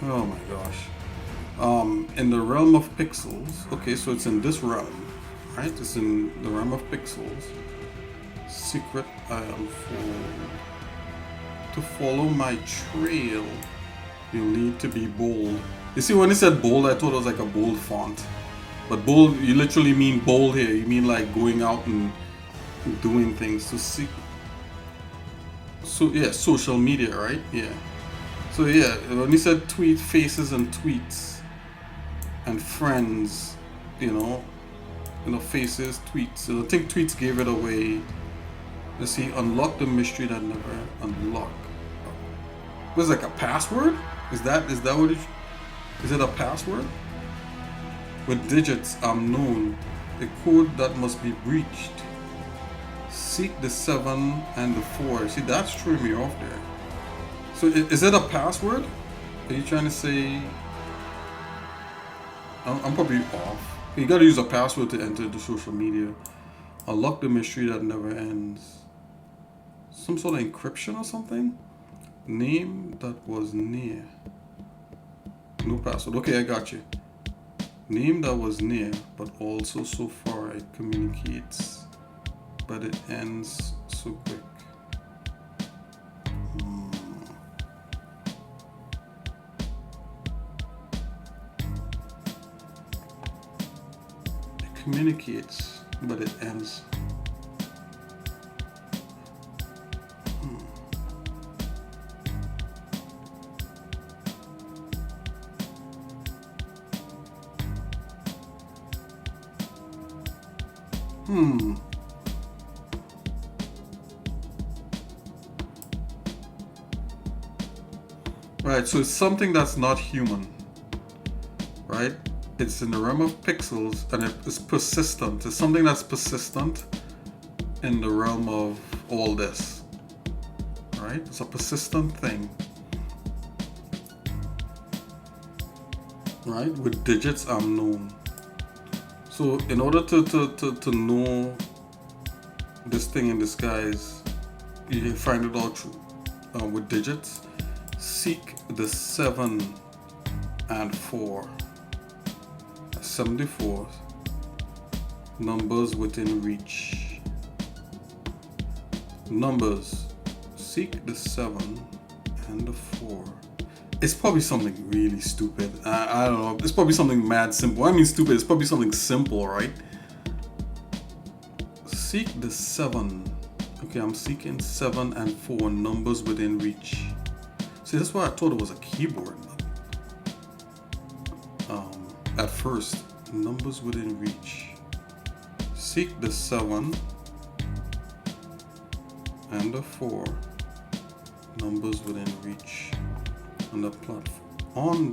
Oh my gosh. In the realm of pixels. Okay, so it's in this realm. Right? It's in the realm of pixels. Secret I unfold. To follow my trail, you'll need to be bold. You see, when it said bold, I thought it was like a bold font. But bold, you literally mean bold here. You mean like going out and doing things to seek. So yeah, social media, right? Yeah. So yeah, when he said tweet, faces and tweets and friends, you know, faces, tweets. So I think tweets gave it away. Let's see, unlock the mystery that never unlocked. Was it like a password? Is that what it is? It a password? With digits unknown, a code that must be breached. Seek the 7 and the 4. See, that's throwing me off there. So is it a password? Are you trying to say? I'm probably off. You gotta use a password to enter the social media. Unlock the mystery that never ends. Some sort of encryption or something? Name that was near. No password. Okay, I got you. Name that was near, but also so far it communicates, but it ends so quick. It communicates, but it ends. Right, so it's something that's not human, right? It's in the realm of pixels and it's persistent. It's something that's persistent in the realm of all this, right? It's a persistent thing, right? With digits unknown. So in order to know this thing in disguise, you find it all through with digits. Seek the 7 and 4. 74 numbers within reach. Numbers. Seek the 7 and the 4. It's probably something really stupid. I don't know. It's probably something mad simple. I mean stupid. It's probably something simple, right? Seek the 7. Okay, I'm seeking 7 and 4 numbers within reach. See, that's why I thought it was a keyboard. At first, numbers within reach. Seek the 7 and the 4 numbers within reach on the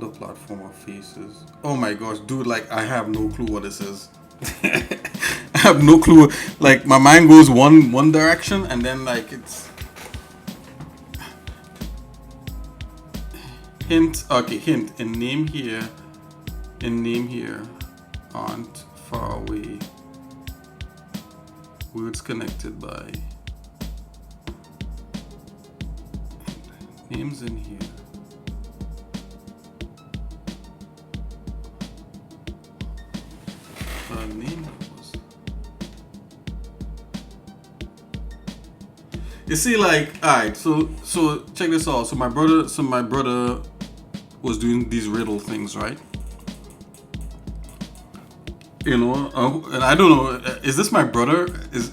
platform of faces. Oh my gosh, dude! Like I have no clue what this is. I have no clue. Like my mind goes one direction, and then like it's. Hint, okay, hint, in name here aren't far away. Words connected by. Names in here. Name was. You see, like, alright, so check this out. So my brother was doing these riddle things, right? You know, and I don't know, is this my brother? Is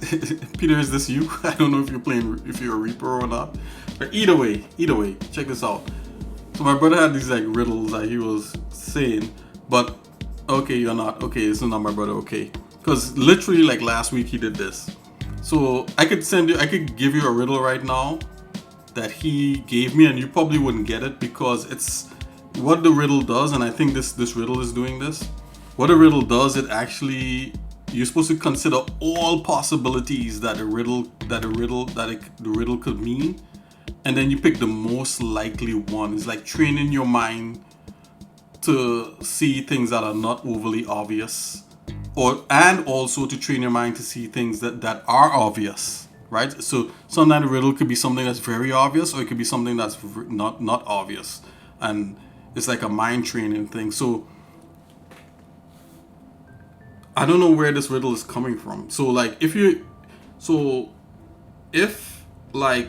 Peter, is this you? I don't know if you're a Reaper or not. But either way, check this out. So my brother had these like riddles that he was saying, but okay, you're not. Okay, this is not my brother, okay. Because literally like last week he did this. So I could give you a riddle right now that he gave me and you probably wouldn't get it because what the riddle does, and I think this riddle is doing this. What a riddle does, it actually, you're supposed to consider all possibilities that the riddle could mean, and then you pick the most likely one. It's like training your mind to see things that are not overly obvious, and also to train your mind to see things that are obvious, right? So sometimes the riddle could be something that's very obvious, or it could be something that's not obvious, and it's like a mind training thing. So I don't know where this riddle is coming from. So like if like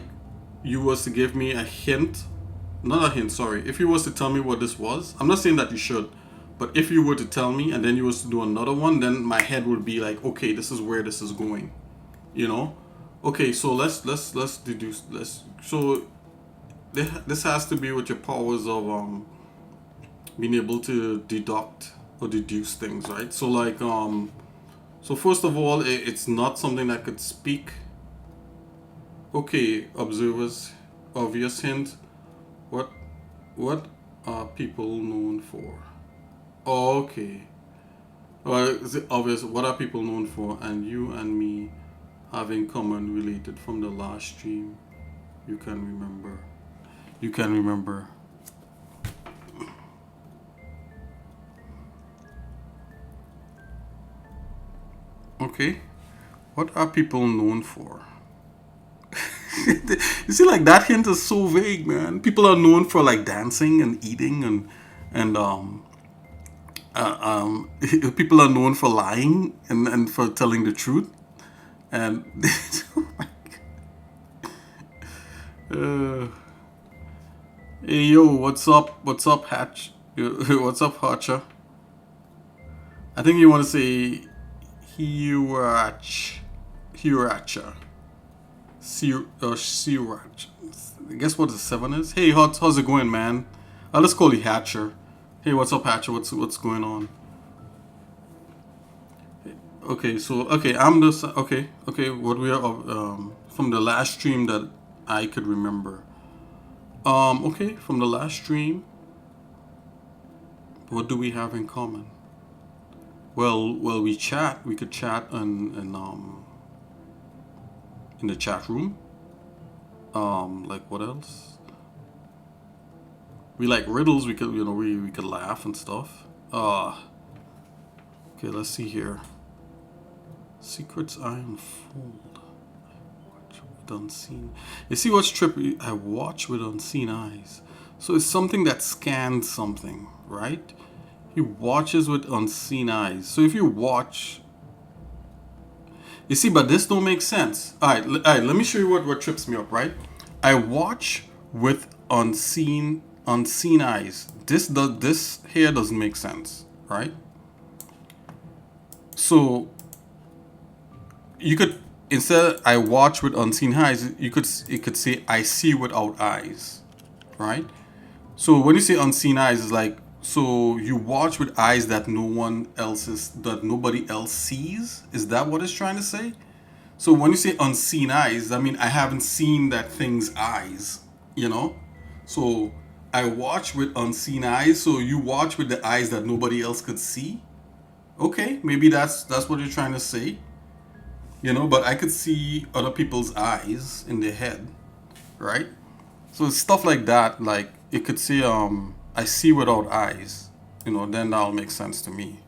you was to give me a hint, not a hint, sorry, if you was to tell me what this was, I'm not saying that you should, but if you were to tell me and then you was to do another one, then my head would be like, okay, this is where this is going, you know? Okay, so let's deduce. So this has to be with your powers of being able to deduct or deduce things, right? So like so first of all, it's not something that could speak. Okay, observers, obvious hint. What are people known for? Oh, okay. Well, is it obvious? What are people known for? And you and me have in common related from the last stream. You can remember. You can remember. Okay. What are people known for? You see, like that hint is so vague, man. People are known for like dancing and eating and people are known for lying and for telling the truth. And oh my God. Hey yo, what's up? What's up, Hatch? What's up, Hatcher? I think you want to say Hiracha. Sirach. I guess what the 7 is. Hey, how's it going, man? Let's call you Hatcher. Hey, what's up, Hatcher? What's going on? Okay, so I'm just okay. What we are from the last stream that I could remember. Okay, from the last stream, what do we have in common? Well, we chat. We could chat in the chat room. Like what else? We like riddles. We could, we could laugh and stuff. Okay, let's see here. Secrets I unfold. Watch with unseen. You see what's trippy? I watch with unseen eyes. So it's something that scans something, right? He watches with unseen eyes. So if you watch, you see, but this don't make sense. All right. Let me show you what trips me up. Right? I watch with unseen eyes. This here doesn't make sense, right? So you could, instead I watch with unseen eyes, you could say I see without eyes, right? So when you say unseen eyes, it's like, so you watch with eyes that nobody else sees. Is that what it's trying to say? So when you say unseen eyes, I mean I haven't seen that thing's eyes, So I watch with unseen eyes. So you watch with the eyes that nobody else could see. Okay, maybe that's what you're trying to say. But I could see other people's eyes in their head, right? So it's stuff like that. Like it could say, I see without eyes, then that'll make sense to me.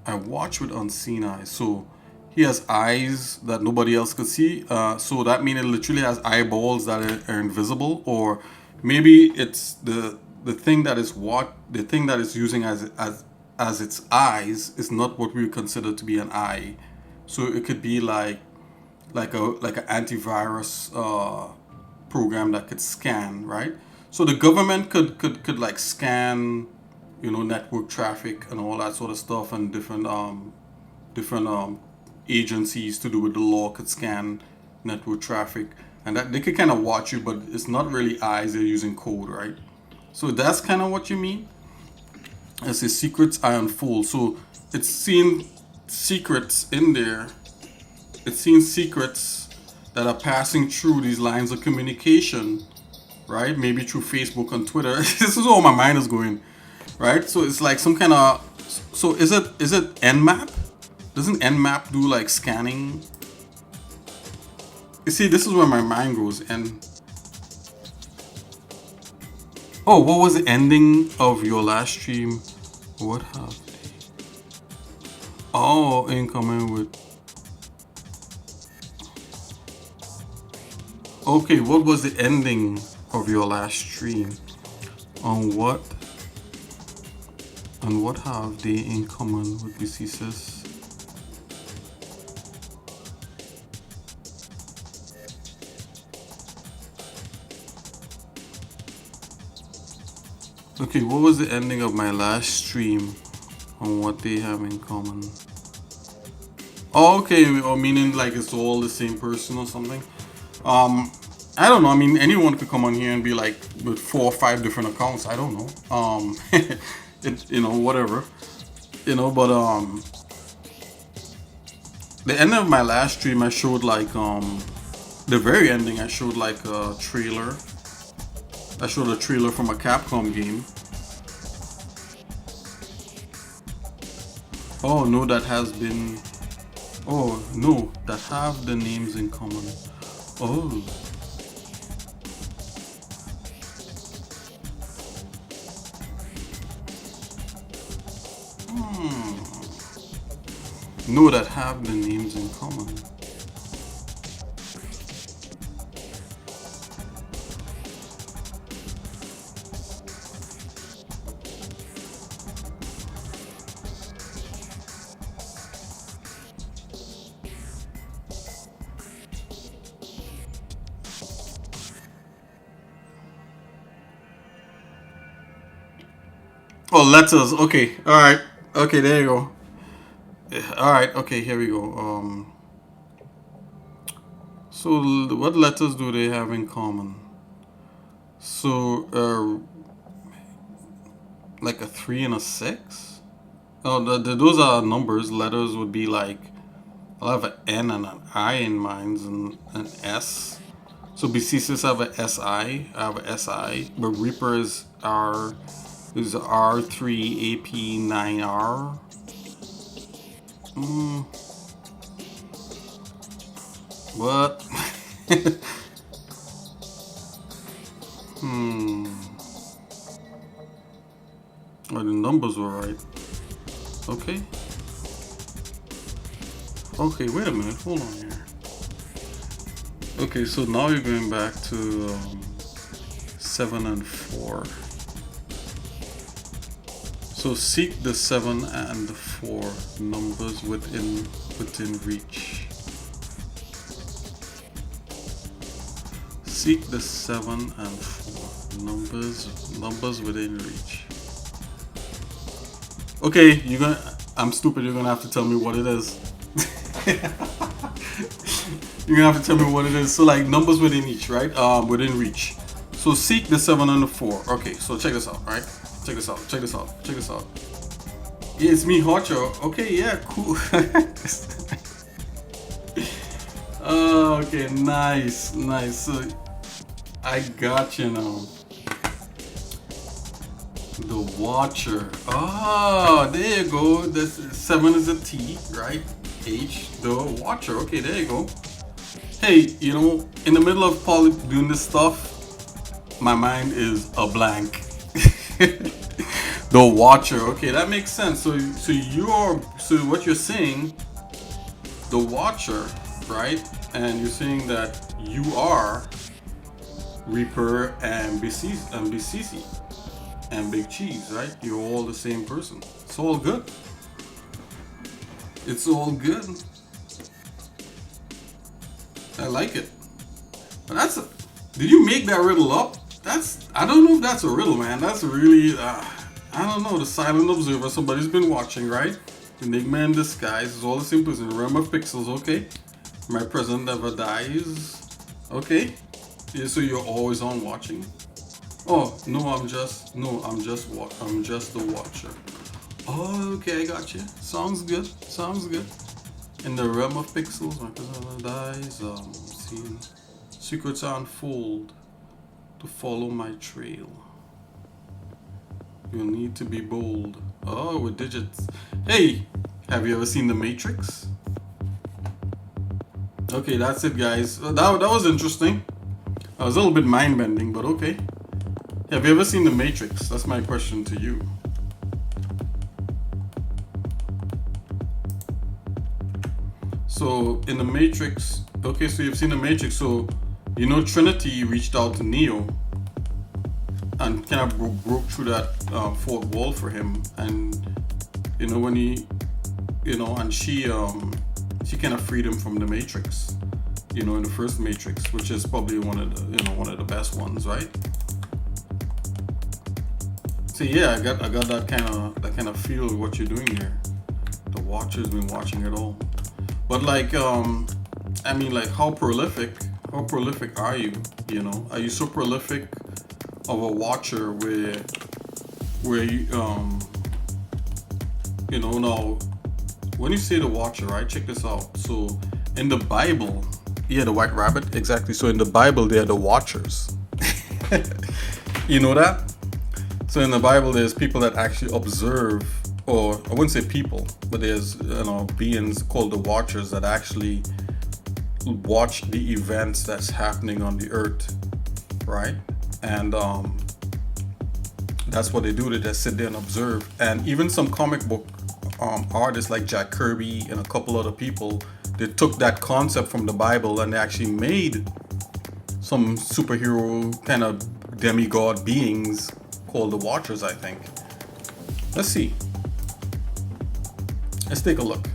I watch with unseen eyes. So he has eyes that nobody else could see. So that means it literally has eyeballs that are invisible, or maybe it's the thing that is using as its eyes is not what we would consider to be an eye. So it could be like an antivirus program that could scan, right? So the government could like scan, network traffic and all that sort of stuff, and different agencies to do with the law could scan network traffic, and that they could kind of watch you, but it's not really eyes. They're using code, right? So that's kind of what you mean. It says secrets I unfold. So it's seeing secrets in there. It's seeing secrets that are passing through these lines of communication right? Maybe through Facebook and Twitter. This is where my mind is going, right? So it's like some kind of. So is it Nmap? Doesn't Nmap do like scanning? You see, this is where my mind goes. And oh, what was the ending of your last stream? What have they? Oh, incoming with. Okay, what was the ending of your last stream? On what? And what have they in common with diseases? Okay, what was the ending of my last stream? On what they have in common? Oh, okay, or meaning like it's all the same person or something. I don't know. I mean, anyone could come on here and be like with 4 or 5 different accounts. I don't know. Whatever. But the end of my last stream, I showed like the very ending. I showed like a trailer. I showed a trailer from a Capcom game. Oh no, that has been. Oh no, that have the names in common. Oh. No, that have the names in common. Oh, letters. Okay. All right. Okay, there you go. All right. Okay, here we go. So what letters do they have in common? So, like a 3 and a 6. Oh, those are numbers. Letters would be like, I'll have an N and an I in mine, and an S. So BCCs have a SI. I have a SI, but Reaper is R3 AP9R. What? Oh, the numbers were right. Okay. Okay, wait a minute. Hold on here. Okay, so now you're going back to 7 and 4. So seek the 7 and the 4 numbers within reach. Seek the 7 and 4 numbers within reach. Okay, I'm stupid, you're gonna have to tell me what it is. You're gonna have to tell me what it is. So like numbers within each, right? Within reach. So seek the 7 and the 4. Okay, so check this out, right? Check this out. Yeah, it's me, Hotcho. Okay, yeah, cool. Okay, nice. So I got you now. The Watcher. Oh, there you go. This 7 is a T, right? H, the Watcher. Okay, there you go. Hey, in the middle of Polly doing this stuff, my mind is a blank. The Watcher. Okay, that makes sense. So what you're saying, the Watcher, right? And you're saying that you are Reaper and BCC and Big Cheese, right? You're all the same person. It's all good. It's all good. I like it. But did you make that riddle up? I don't know if that's a riddle, man. That's really, I don't know. The Silent Observer, somebody's been watching, right? Enigma in Disguise is all the same person. Realm of Pixels, okay. My Present Never Dies, okay. Yeah, so you're always on watching. Oh, no, I'm just the Watcher. Oh, okay, I got you. Sounds good. In the Realm of Pixels, My Present Never Dies, Secrets Unfold. to follow my trail. You'll need to be bold. Oh, with digits. Hey, have you ever seen The Matrix? Okay, that's it, guys. That was interesting. That was a little bit mind-bending, but okay. Have you ever seen The Matrix? That's my question to you. So, in The Matrix... Okay, so you've seen The Matrix, so... You know Trinity reached out to Neo and kind of broke through that fourth wall for him, and you know when he, you know, and she kind of freed him from the Matrix, you know, in the first Matrix, which is probably one of the, you know, one of the best ones, right? So yeah, I got that kind of feel of what you're doing there. The Watcher's been watching it all, but like I mean, like how prolific are you? You know, are you so prolific of a watcher where you you know, now when you say the Watcher, right? Check this out. So in the Bible, yeah, the White Rabbit, exactly. So in the Bible, they are the Watchers. You know that? So in the Bible, there's people that actually observe, or I wouldn't say people, but there's, you know, beings called the Watchers that actually watch the events that's happening on the earth, right? And that's what they do. They just sit there and observe. And even some comic book artists like Jack Kirby and a couple other people, they took that concept from the Bible and they actually made some superhero kind of demigod beings called the Watchers, I think. Let's see. Let's take a look.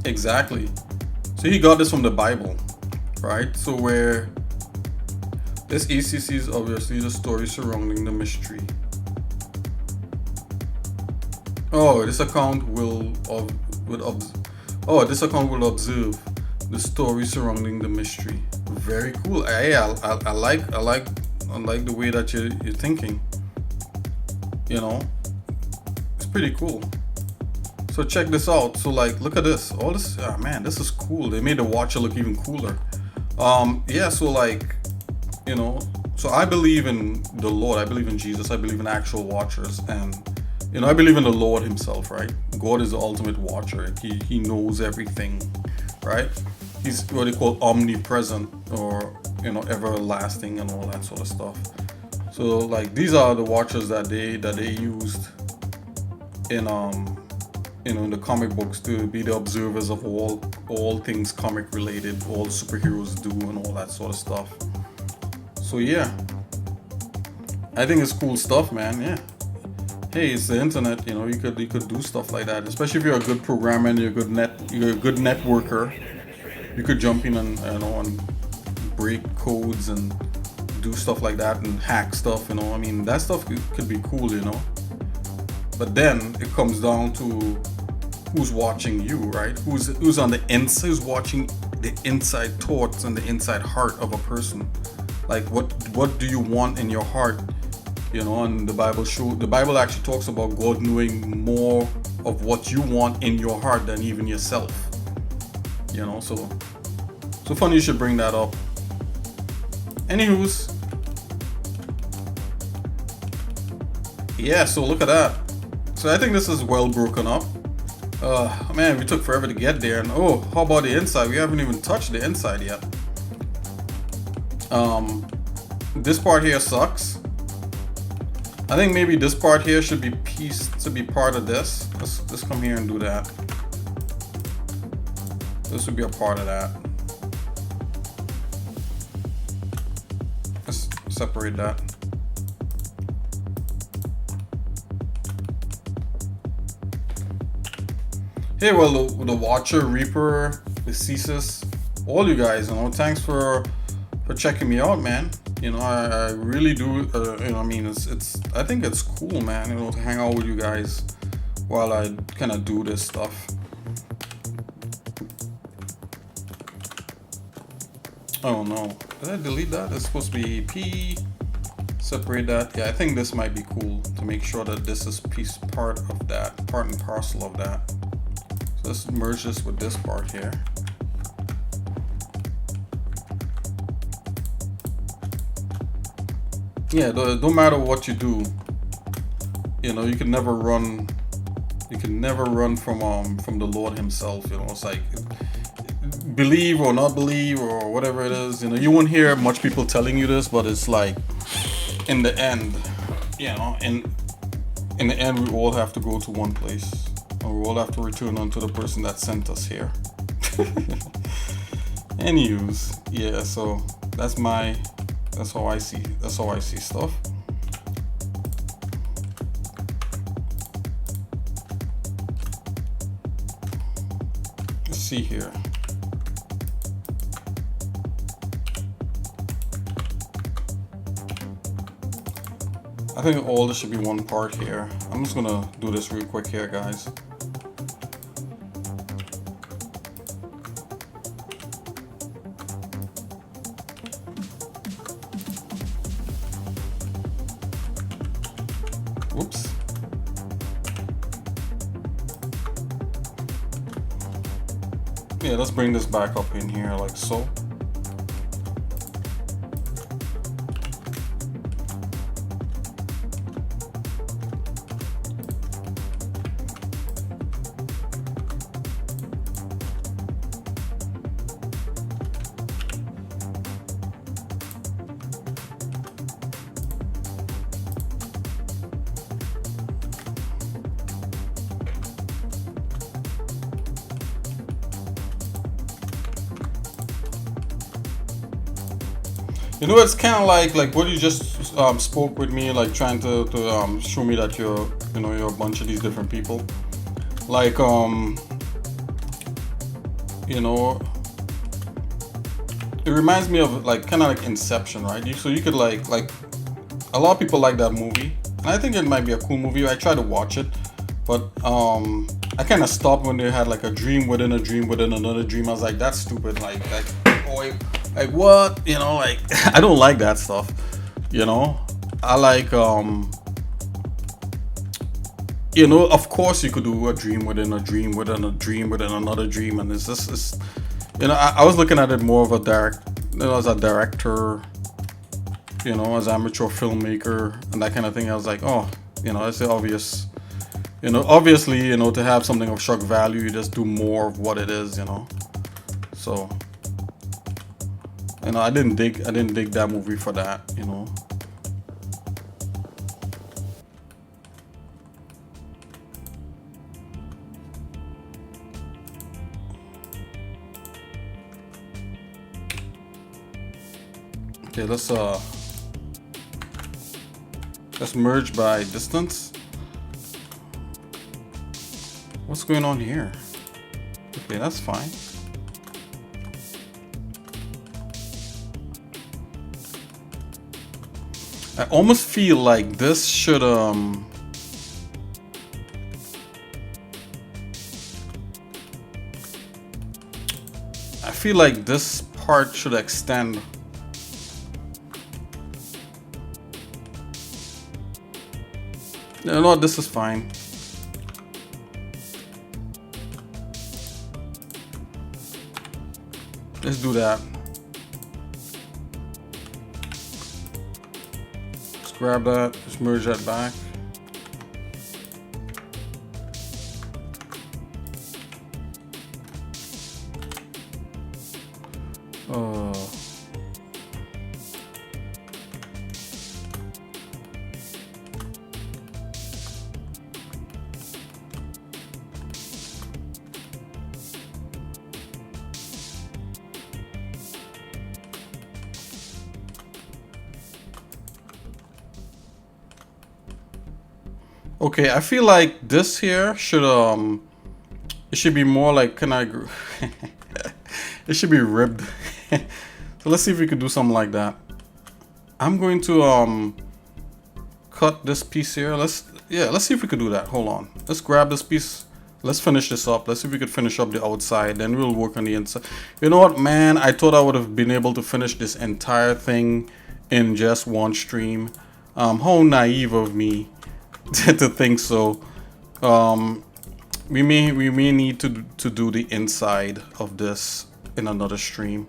Exactly. So he got this from the Bible, right? So where this ECC is obviously the story surrounding the mystery. Oh, this account will observe the story surrounding the mystery. Very cool. I like the way that you're thinking. You know, it's pretty cool. So check this out. So like, look at this. All this, oh man, this is cool. They made the Watcher look even cooler. Yeah. So like, you know, so I believe in the Lord. I believe in Jesus. I believe in actual Watchers, and you know, I believe in the Lord Himself. Right? God is the ultimate Watcher. He knows everything. Right? He's what they call omnipresent, or you know, everlasting, and all that sort of stuff. So like, these are the Watchers that they used in you know, in the comic books to be the observers of all things comic related, all superheroes do, and all that sort of stuff. So yeah, I think it's cool stuff, man. Yeah. Hey, it's the internet. You know, you could do stuff like that, especially if you're a good programmer and you're a good networker. You could jump in and, you know, and break codes and do stuff like that and hack stuff. You know, I mean, that stuff could be cool. You know, but then it comes down to who's watching you, right? Who's on the inside, who's watching the inside thoughts and the inside heart of a person. Like what do you want in your heart? You know, and the Bible actually talks about God knowing more of what you want in your heart than even yourself. You know, so funny you should bring that up. Anywho's, yeah, so look at that. So I think this is well broken up. Man, we took forever to get there. And oh, how about the inside? We haven't even touched the inside yet. This part here sucks. I think maybe this part here should be pieced to be part of this. Let's come here and do that. This would be a part of that. Let's separate that. Hey, well, the Watcher, Reaper, the Ceases, all you guys, you know, thanks for checking me out, man. You know, I really do. You know, I mean, I think it's cool, man. You know, to hang out with you guys while I kind of do this stuff. Oh no, did I delete that? It's supposed to be P. Separate that. Yeah, I think this might be cool to make sure that this is part of that, part and parcel of that. So let's merge this with this part here. Yeah, no matter what you do, you know, you can never run. You can never run from the Lord Himself. You know, it's like, believe or not believe or whatever it is. You know, you won't hear much people telling you this, but it's like, in the end, you know, in the end, we all have to go to one place, and we all have to return unto the person that sent us here. Anyways, yeah. So that's how I see stuff. Let's see here. I think all this should be one part here. I'm just gonna do this real quick here, guys. Whoops. Yeah, let's bring this back up in here like so. You know, it's kind of like what you just spoke with me, like trying to show me that you're a bunch of these different people. Like you know, it reminds me of like kind of like Inception, right? So you could like a lot of people like that movie, and I think it might be a cool movie. I tried to watch it, but I kind of stopped when they had like a dream within a dream within another dream. I was like, that's stupid. Like boy. Like what? You know, like I don't like that stuff. You know, I like you know, of course you could do a dream within a dream within a dream within another dream, and it's just you know, I was looking at it more of as a director, you know, as an amateur filmmaker and that kind of thing. I was like, oh, you know, it's the obvious. You know, obviously, you know, to have something of shock value, you just do more of what it is, you know. So. You know, I didn't dig that movie for that, you know. Okay, let's merge by distance. What's going on here? Okay, that's fine. I almost feel like this should I feel like this part should extend. You know what, this is fine. Let's do that. Grab that, just merge that back. Okay, I feel like this here should it should be more like it should be ribbed. So let's see if we could do something like that. I'm going to cut this piece here. Let's see if we could do that. Hold on. Let's grab this piece. Let's finish this up. Let's see if we could finish up the outside. Then we'll work on the inside. You know what, man? I thought I would have been able to finish this entire thing in just one stream. How naive of me to think so. We may need to do the inside of this in another stream.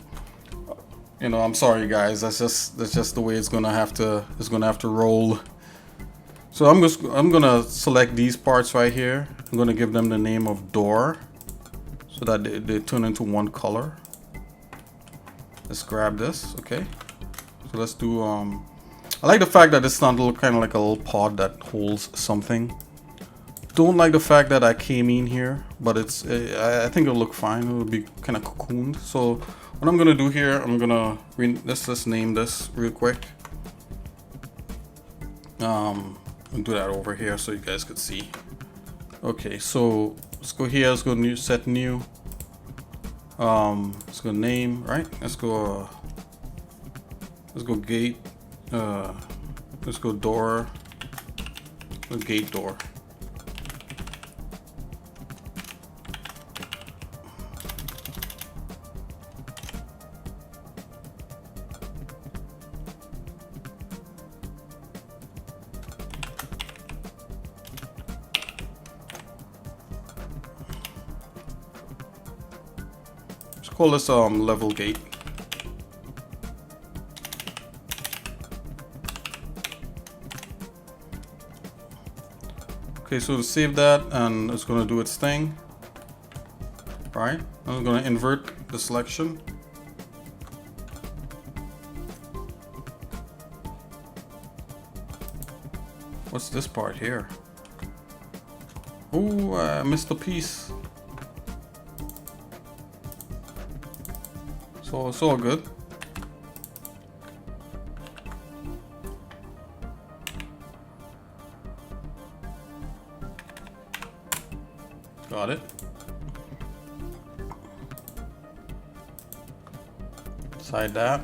You know, I'm sorry guys, that's just the way it's gonna have to roll. So I'm gonna select these parts right here. I'm gonna give them the name of door so that they turn into one color. Let's grab this, okay. So let's do I like the fact that it's not a little kind of like a little pod that holds something. Don't like the fact that I came in here, but it's I think it'll look fine. It'll be kind of cocooned. So what I'm gonna do here, I'm gonna let's name this real quick. I'll do that over here so you guys could see. Okay, so let's go here. Let's go new, set new. Let's go name, right? Let's go gate. Let's go door. Gate door. Call this level gate. Okay, so to save that, and it's gonna do its thing. Right? I'm gonna invert the selection. What's this part here? Oh, I missed a piece. So it's all good. Got it. Side that.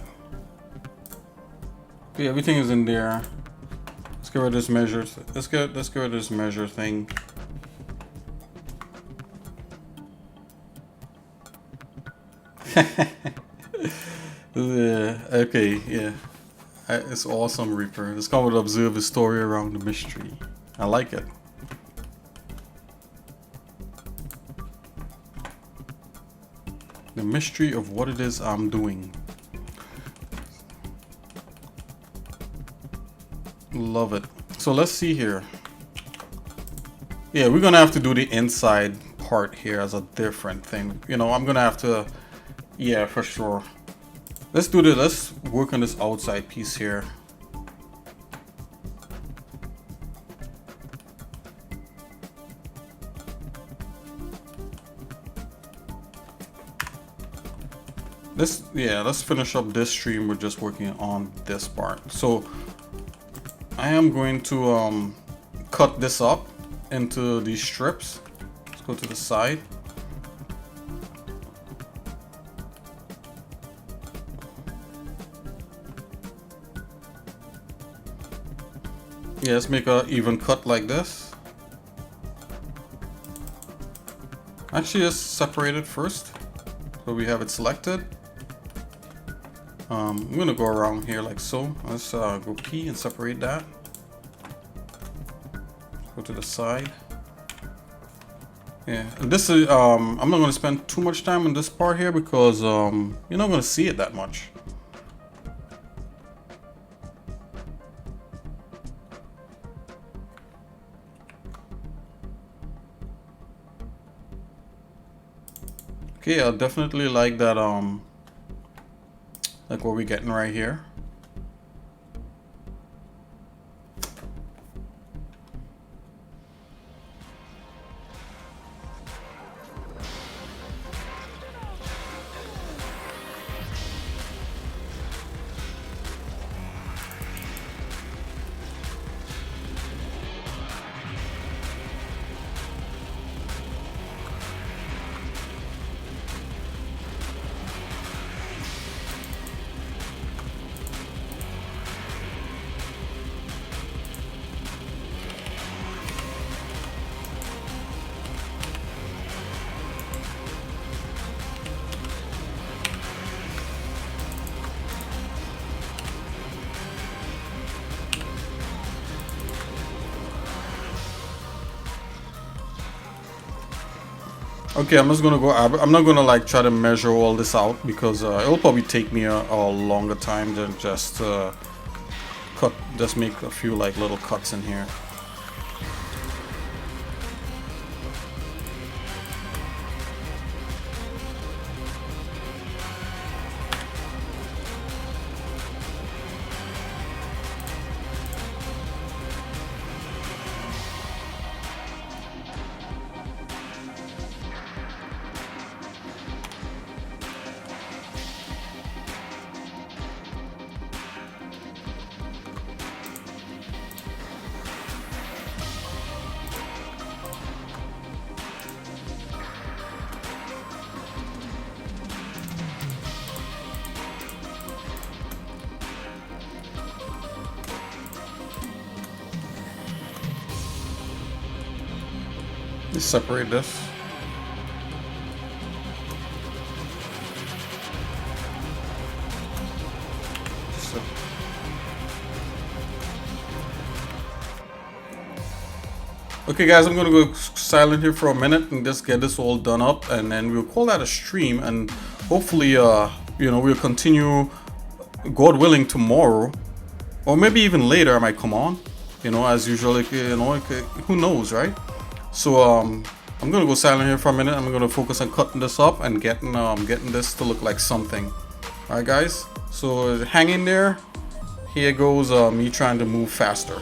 Okay, everything is in there. Let's get rid of this measure. Let's get rid of this measure thing. Okay, yeah. It's awesome, Reaper. Let's come and observe the story around the mystery. I like it. The mystery of what it is I'm doing. Love it. So let's see here. Yeah, we're gonna have to do the inside part here as a different thing. You know, I'm gonna have to, yeah, for sure. Let's do this. Let's work on this outside piece here. Let's finish up this stream. We're just working on this part. So I am going to cut this up into these strips. Let's go to the side. Yeah, let's make an even cut like this. Actually, let's separate it first. So we have it selected. I'm gonna go around here like so. Let's go P and separate that. Go to the side. Yeah, and this is I'm not gonna spend too much time on this part here because you're not gonna see it that much. Okay, I definitely like that, like what we're getting right here. Okay, I'm just gonna go. I'm not gonna like try to measure all this out because it'll probably take me a longer time than just just make a few like little cuts in here. Let's separate this. So. Okay guys, I'm gonna go silent here for a minute and just get this all done up, and then we'll call that a stream, and hopefully you know, we'll continue, God willing, tomorrow, or maybe even later I might come on, you know, as usual, like, you know, like, who knows, right? So I'm gonna go silent here for a minute. I'm gonna focus on cutting this up and getting this to look like something. All right guys, so hang in there. Here goes me trying to move faster.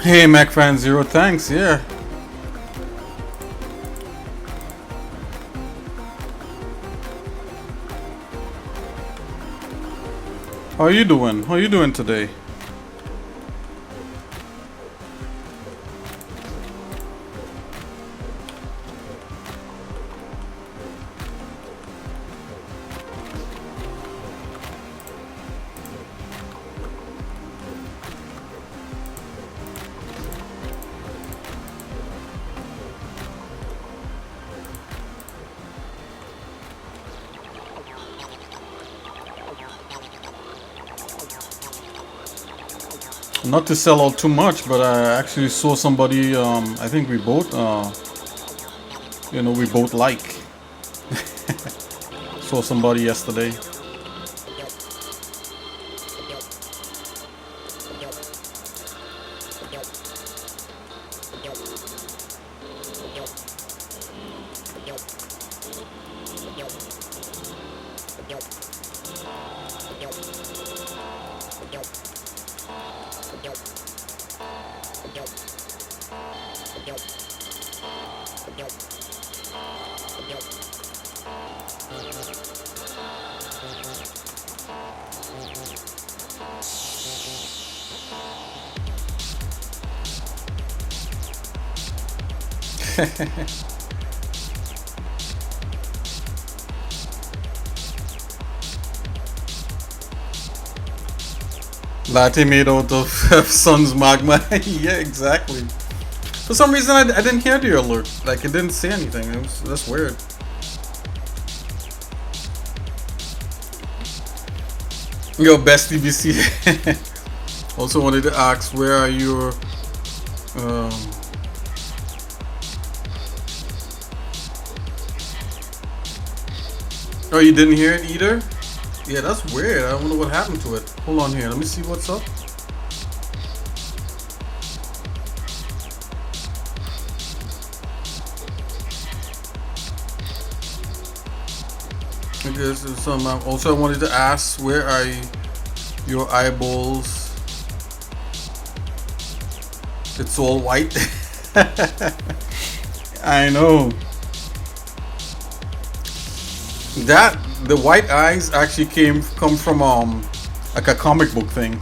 Hey, MacFan0, thanks. Yeah. How are you doing? How are you doing today? Not to sell out too much, but I actually saw somebody. I think we both, we both like. Saw somebody yesterday. Latte made out of sun's magma. Yeah, exactly. For some reason, I didn't hear the alert. Like, it didn't say anything. That's weird. Yo, best DBC. Also wanted to ask, where are your... Oh, you didn't hear it either? Yeah, that's weird. I wonder what happened to it. Hold on here. Let me see what's up. I guess there's some. Also, I wanted to ask, where are your eyeballs? It's all white. I know. That the white eyes actually come from like a comic book thing.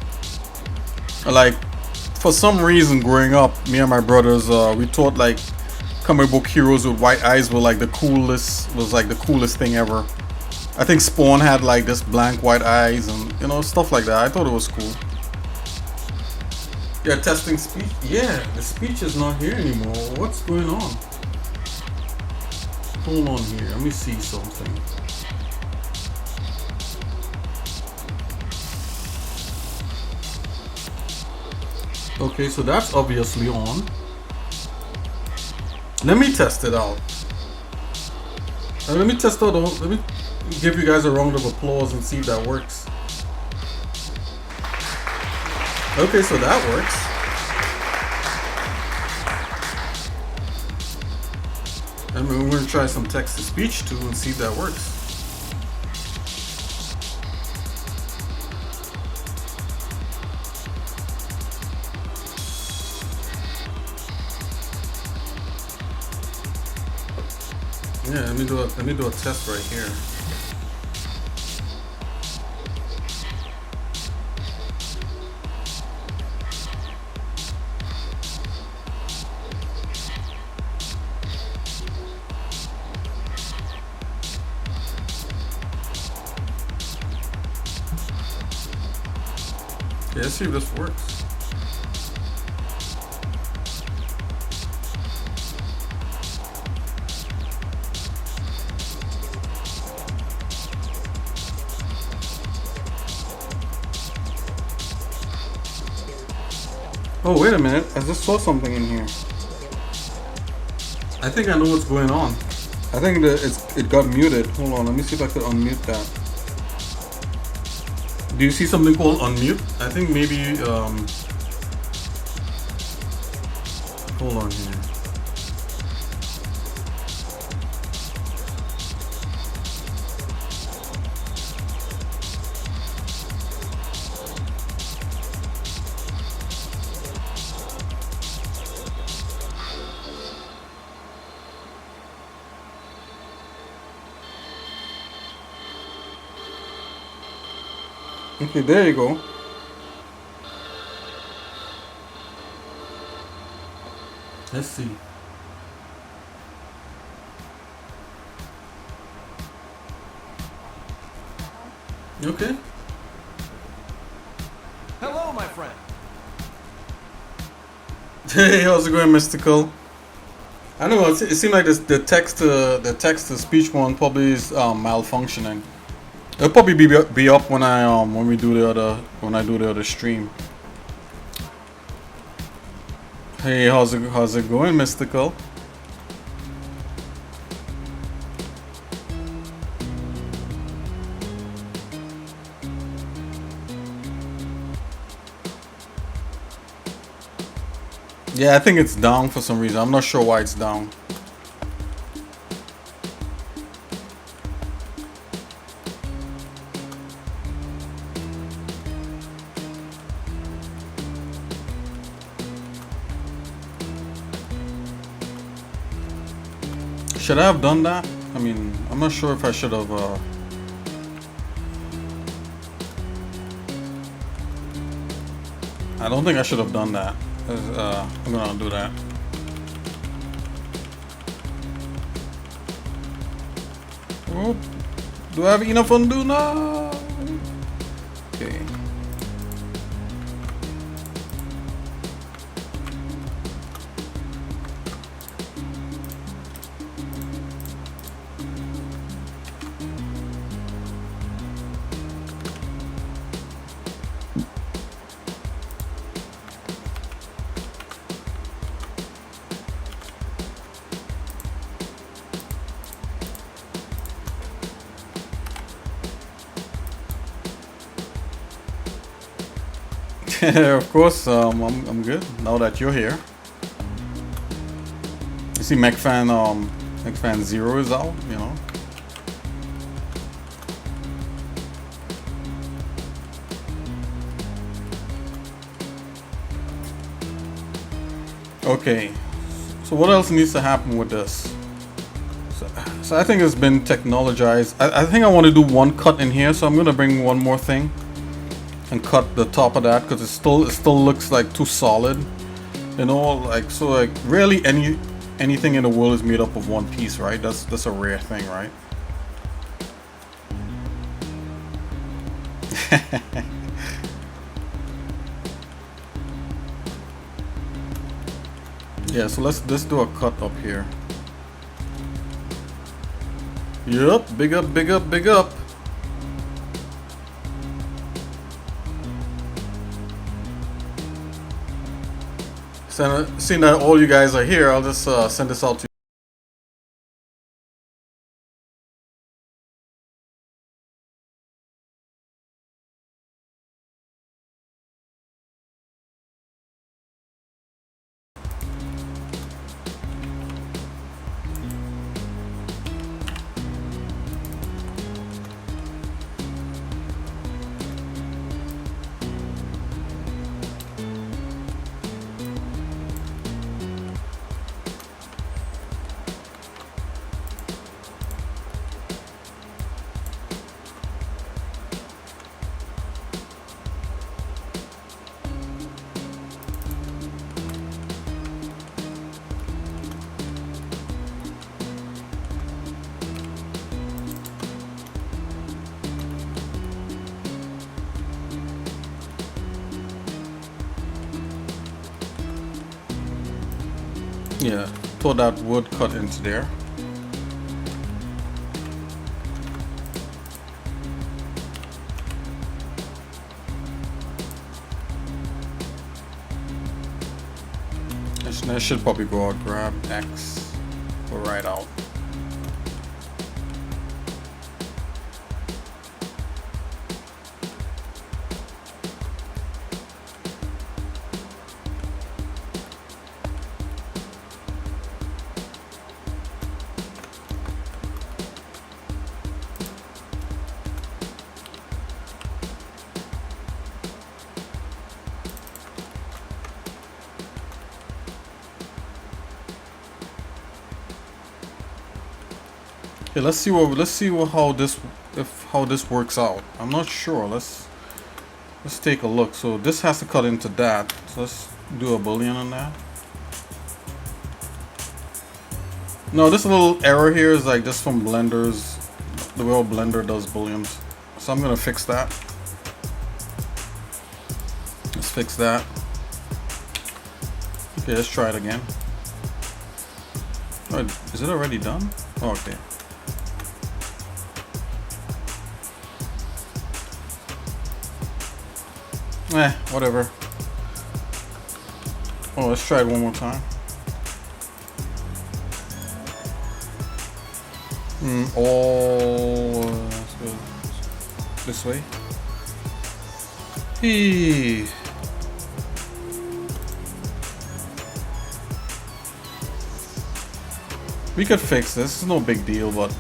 Like, for some reason, growing up, me and my brothers, we thought like comic book heroes with white eyes were like the coolest thing ever. I think Spawn had like this blank white eyes and stuff like that. I thought it was cool. Yeah, testing speech. Yeah, the speech is not here anymore. What's going on? Hold on here. Let me see something. Okay, so that's obviously on. Let me test it out. Let me test out. Let me give you guys a round of applause and see if that works. Okay, so that works. And we're going to try some text to speech too and see if that works. Yeah, let me do a test right here. Okay, let's see if this works. Oh, wait a minute. I just saw something in here. I think I know what's going on. I think it got muted. Hold on, let me see if I could unmute that. Do you see something called unmute? I think maybe, hold on here. Okay, there you go. Let's see. Okay. Hello, my friend. Hey, how's it going, Mystical? I don't know. It seems like this, the text to speech one probably is malfunctioning. It'll probably be up when when we do the other when I do the other stream. Hey, how's it going, Mystical? Yeah, I think it's down for some reason. I'm not sure why it's down. Should I have done that? I mean, I'm not sure if I should have. I don't think I should have done that. I'm gonna do that. Oh, do I have enough undo now? Okay. Of course, I'm good now that you're here. You see, MechFan 0 is out. You know. Okay. So what else needs to happen with this? So I think it's been technologized. I think I want to do one cut in here, so I'm gonna bring one more thing and cut the top of that because it still looks like too solid, you know, like so like rarely anything in the world is made up of one piece, right? That's a rare thing, right? Yeah, so let's do a cut up here. Yup, big up, big up, big up. Seeing that all you guys are here, I'll just send this out to you. Yeah, throw that wood cut into there. I should probably go out, grab X, go right out. Yeah, let's see how this works out. I'm not sure. let's take a look. So this has to cut into that. So let's do a boolean on that. No, this little error here is like just from Blender's, the way Blender does booleans. So I'm gonna fix that. Let's fix that. Okay, let's try it again. Oh, is it already done? Oh, okay. Whatever. Oh, let's try it one more time. Let's go this way. Hey. We could fix this. It's no big deal, but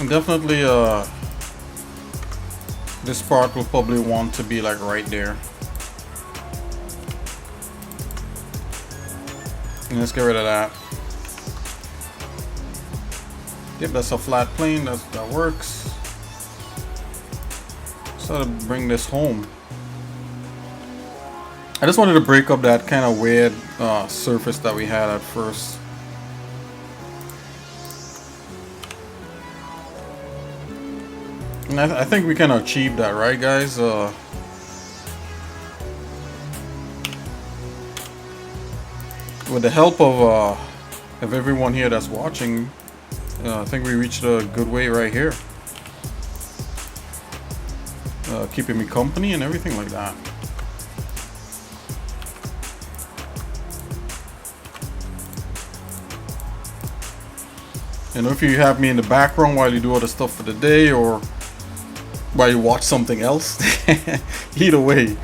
and definitely this part will probably want to be like right there. And let's get rid of that. Yep, that's a flat plane. That works. So to bring this home, I just wanted to break up that kind of weird surface that we had at first. And I think we can achieve that, right, guys? With the help of everyone here that's watching, I think we reached a good way right here. Keeping me company and everything like that. You know, if you have me in the background while you do other stuff for the day, or while you watch something else, either way,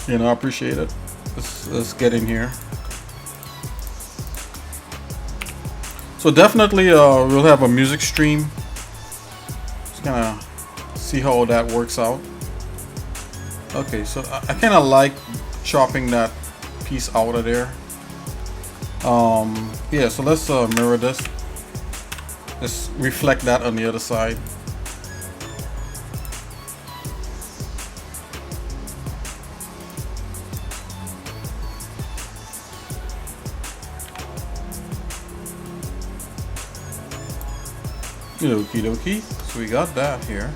you know, I appreciate it. Let's get in here. So definitely we'll have a music stream. Just gonna see how that works out. Okay, so I kind of like chopping that piece out of there. Yeah, so let's mirror this. Let's reflect that on the other side. Okie dokie. So we got that here.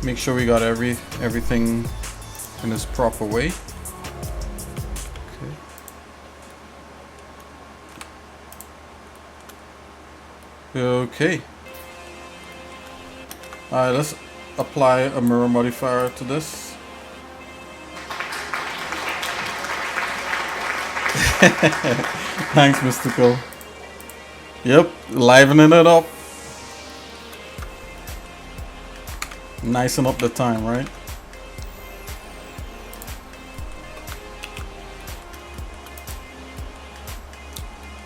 Make sure we got everything in this proper way. Okay. Alright, let's apply a mirror modifier to this. Thanks, Mystical. Yep, livening it up. Nicen up the time, right?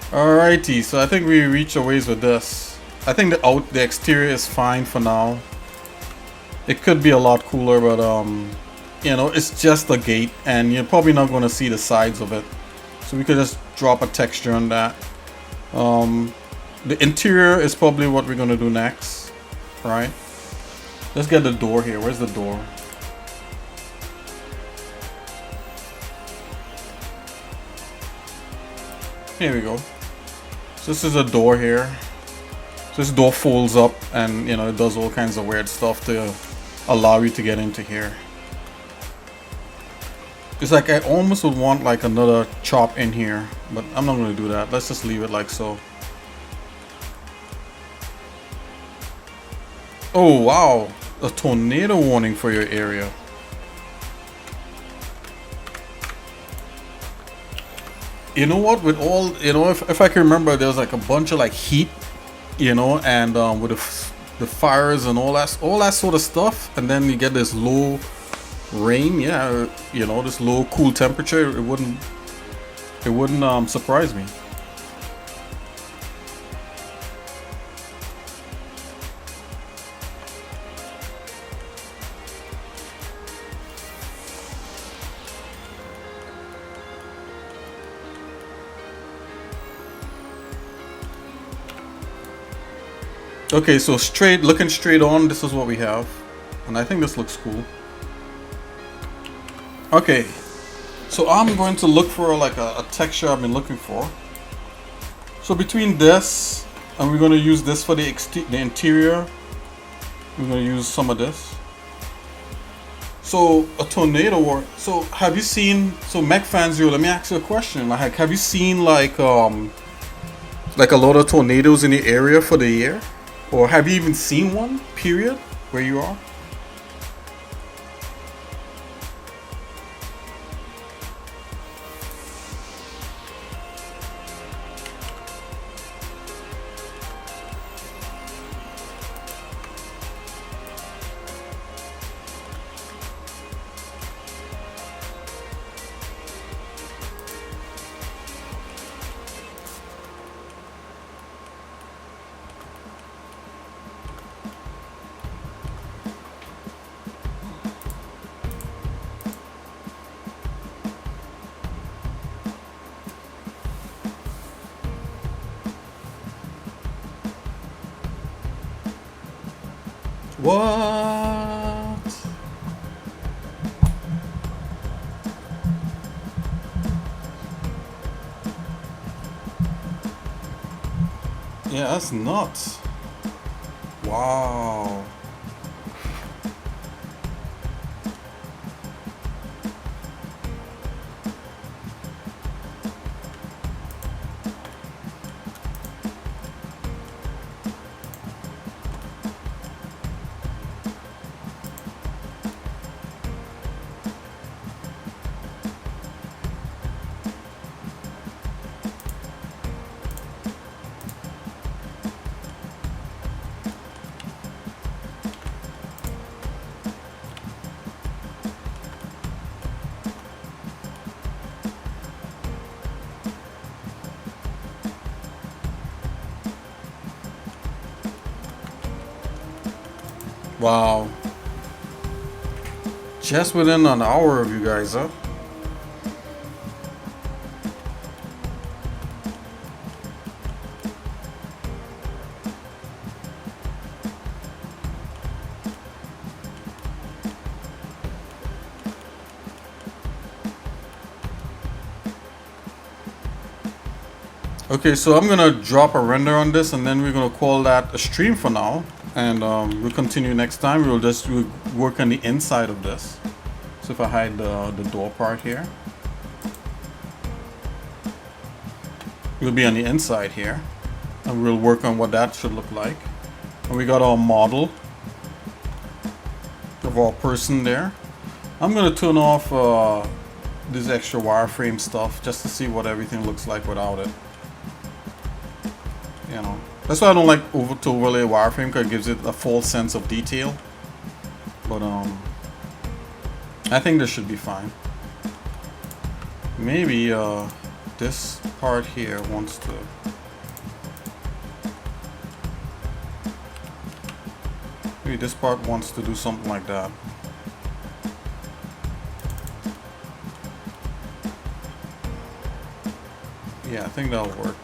Alrighty, so I think we reached a ways with this. I think the exterior is fine for now. It could be a lot cooler, but you know, it's just a gate, and you're probably not going to see the sides of it. So we could just drop a texture on that. The interior is probably what we're going to do next, right? Let's get the door here. Where's the door? Here we go. So this is a door here. So this door folds up, and you know, it does all kinds of weird stuff to allow you to get into here. It's like I almost would want like another chop in here, but I'm not going to do that. Let's just leave it like so. Oh wow, a tornado warning for your area. You know what, with all, you know, if I can remember, there was like a bunch of like heat, you know, and with the the fires and all that sort of stuff, and then you get this low rain, yeah, you know, this low cool temperature, it wouldn't surprise me. Okay, so looking straight on, this is what we have. And I think this looks cool. Okay, so I'm going to look for like a texture I've been looking for. So between this, and we're going to use this for the interior. We're going to use some of this. So a tornado, or so have you seen? So Mech fans, let me ask you a question. Like, have you seen like a lot of tornadoes in the area for the year? Or have you even seen one, period, where you are? What? Yeah, that's nuts. Wow. Wow. Just within an hour of you guys, huh? Okay, so I'm gonna drop a render on this, and then we're gonna call that a stream for now, and we'll continue next time. We'll work on the inside of this. So if I hide the door part here, we'll be on the inside here, and we'll work on what that should look like. And we got our model of our person there. I'm gonna turn off this extra wireframe stuff just to see what everything looks like without it. You know, that's why I don't like to overlay wireframe, because it gives it a false sense of detail. But I think this should be fine. Maybe this part here wants to. Maybe this part wants to do something like that. Yeah, I think that'll work.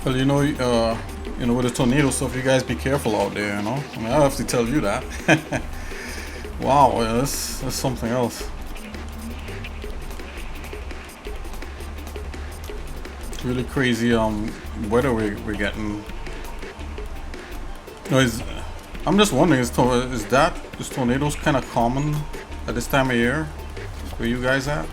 Well, you know, with the tornado stuff, you guys be careful out there. You know, I mean, I have to tell you that. Wow, yeah, that's something else. Really crazy weather we're getting. No, I'm just wondering, is tornadoes kind of common at this time of year? Where you guys at?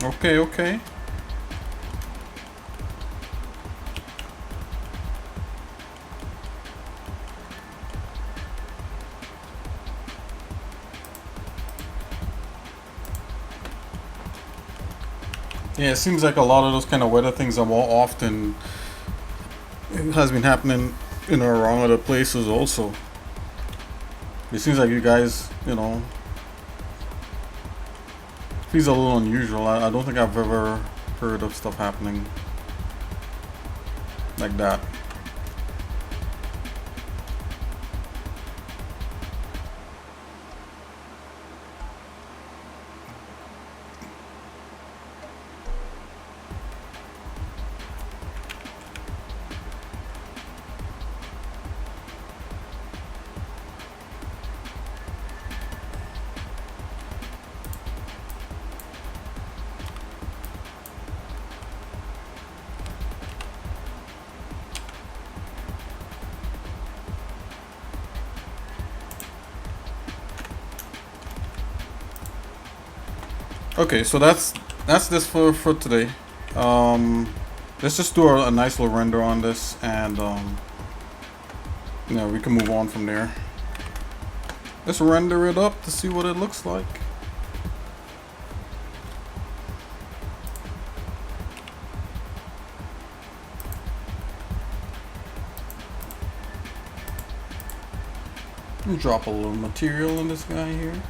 Okay, okay. Yeah, it seems like a lot of those kind of weather things are more often. It has been happening, you know, around other places also. It seems like you guys, you know, feels a little unusual. I don't think I've ever heard of stuff happening like that. Okay, so that's this for today. Let's just do a nice little render on this, and you know, we can move on from there. Let's render it up to see what it looks like. Drop a little material in this guy here.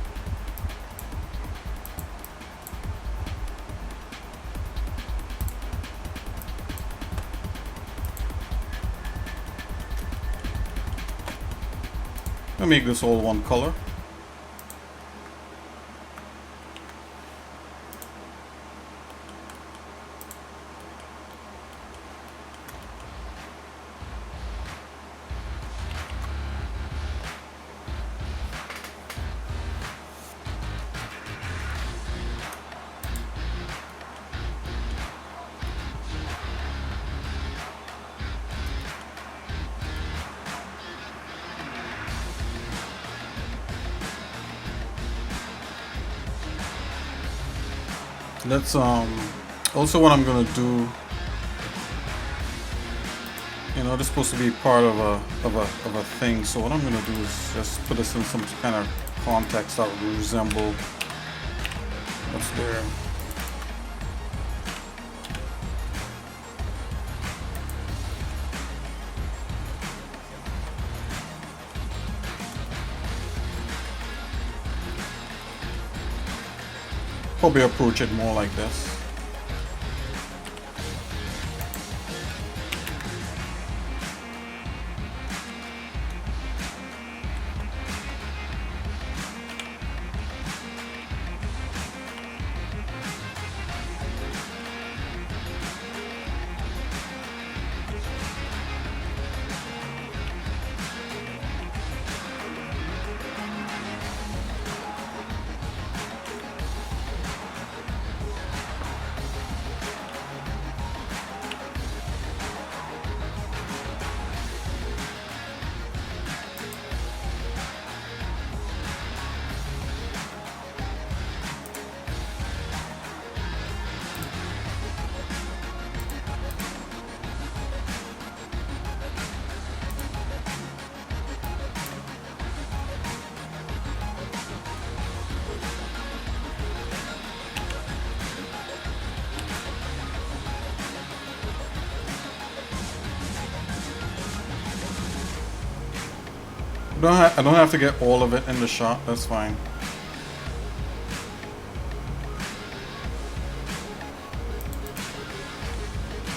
I'll make this all one color. Let's also what I'm gonna do. You know, this is supposed to be part of a thing. So what I'm gonna do is just put this in some kind of context that would resemble what's there. Probably approach it more like this. I don't have to get all of it in the shot, that's fine.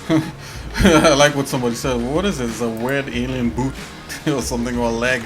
I like what somebody said. What is it? It's a weird alien boot or something, or a leg.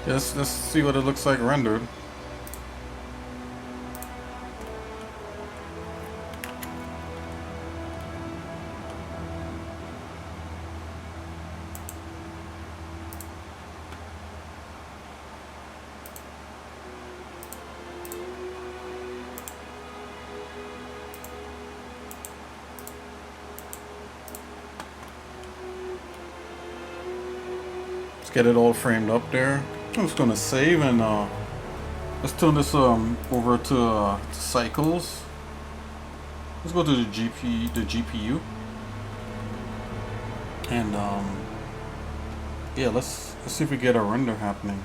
Let's see what it looks like rendered. Let's get it all framed up there. I'm just gonna save and let's turn this over to cycles. Let's go to the GPU, and yeah, let's see if we get a render happening.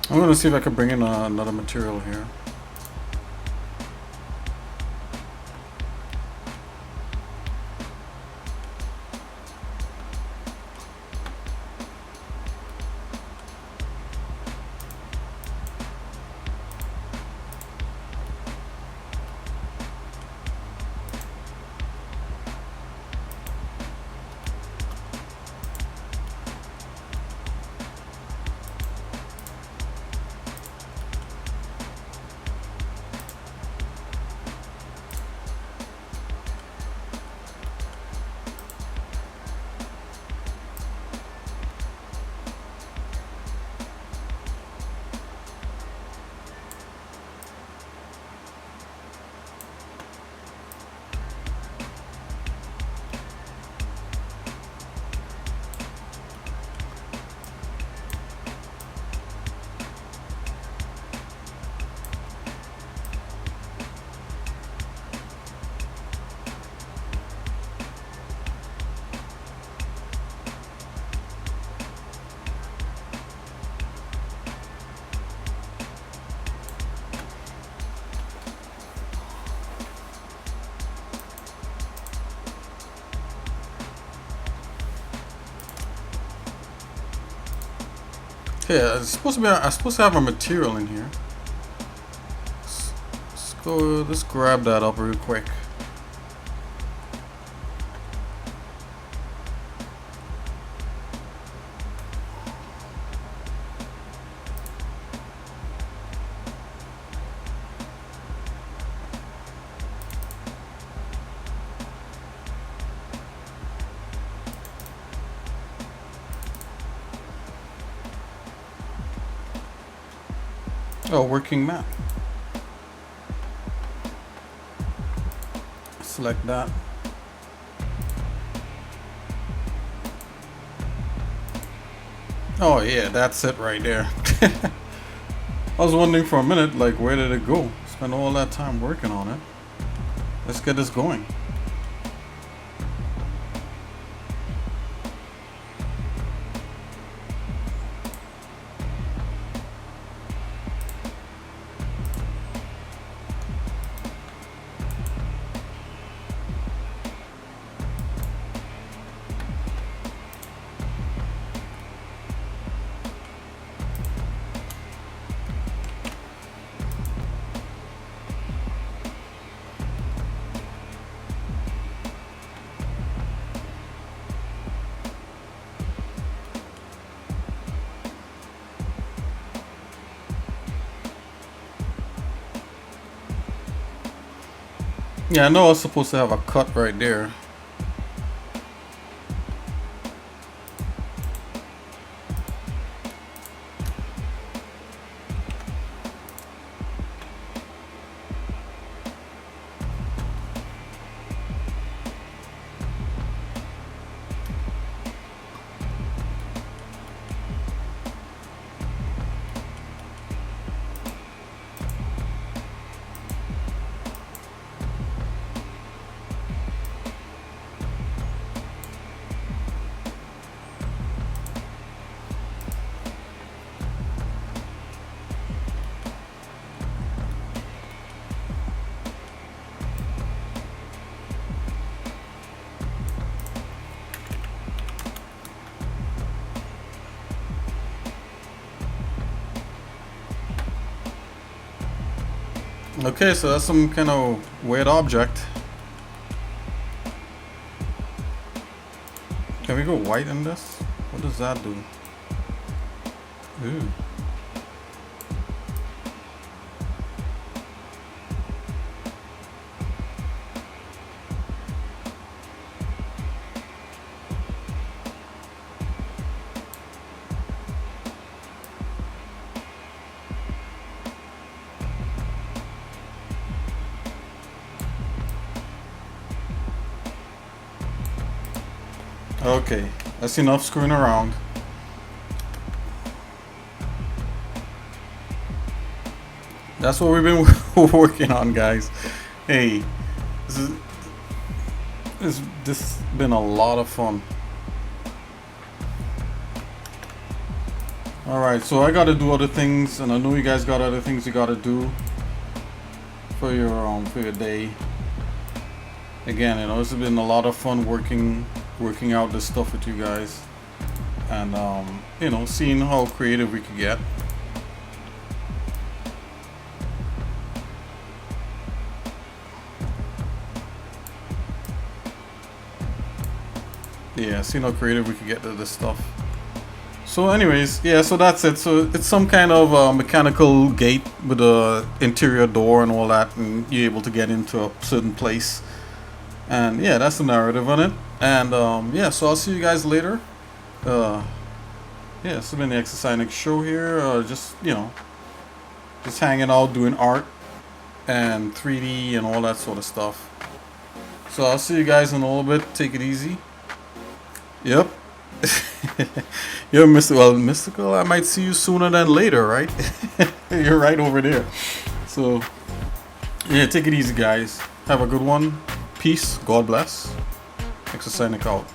I'm gonna see if I can bring in another material here. Yeah, it's supposed to be. I'm supposed to have a material in here. Let's go. Let's grab that up real quick. Oh, working map. Select that. Oh yeah, that's it right there. I was wondering for a minute, like, where did it go? Spent all that time working on it. Let's get this going. Yeah, I know I was supposed to have a cut right there. Okay, so that's some kind of weird object. Can we go white in this? What does that do? Ooh. Okay, that's enough screwing around. That's what we've been working on, guys. Hey, this has been a lot of fun. Alright, so I gotta do other things, and I know you guys got other things you gotta do for your day. Again, you know, it's been a lot of fun working out this stuff with you guys, and you know, seeing how creative we could get. Yeah, seeing how creative we could get to this stuff. So anyways, yeah, so that's it. So it's some kind of mechanical gate with a interior door and all that, and you're able to get into a certain place. And yeah, that's the narrative on it. And yeah, so I'll see you guys later. Yeah, this has been the xsinick show here. Just, you know, just hanging out, doing art and 3D and all that sort of stuff. So I'll see you guys in a little bit. Take it easy. Yep. You're mystical. I might see you sooner than later, right? You're right over there. So yeah, take it easy, guys. Have a good one. Peace. God bless. xsinick out.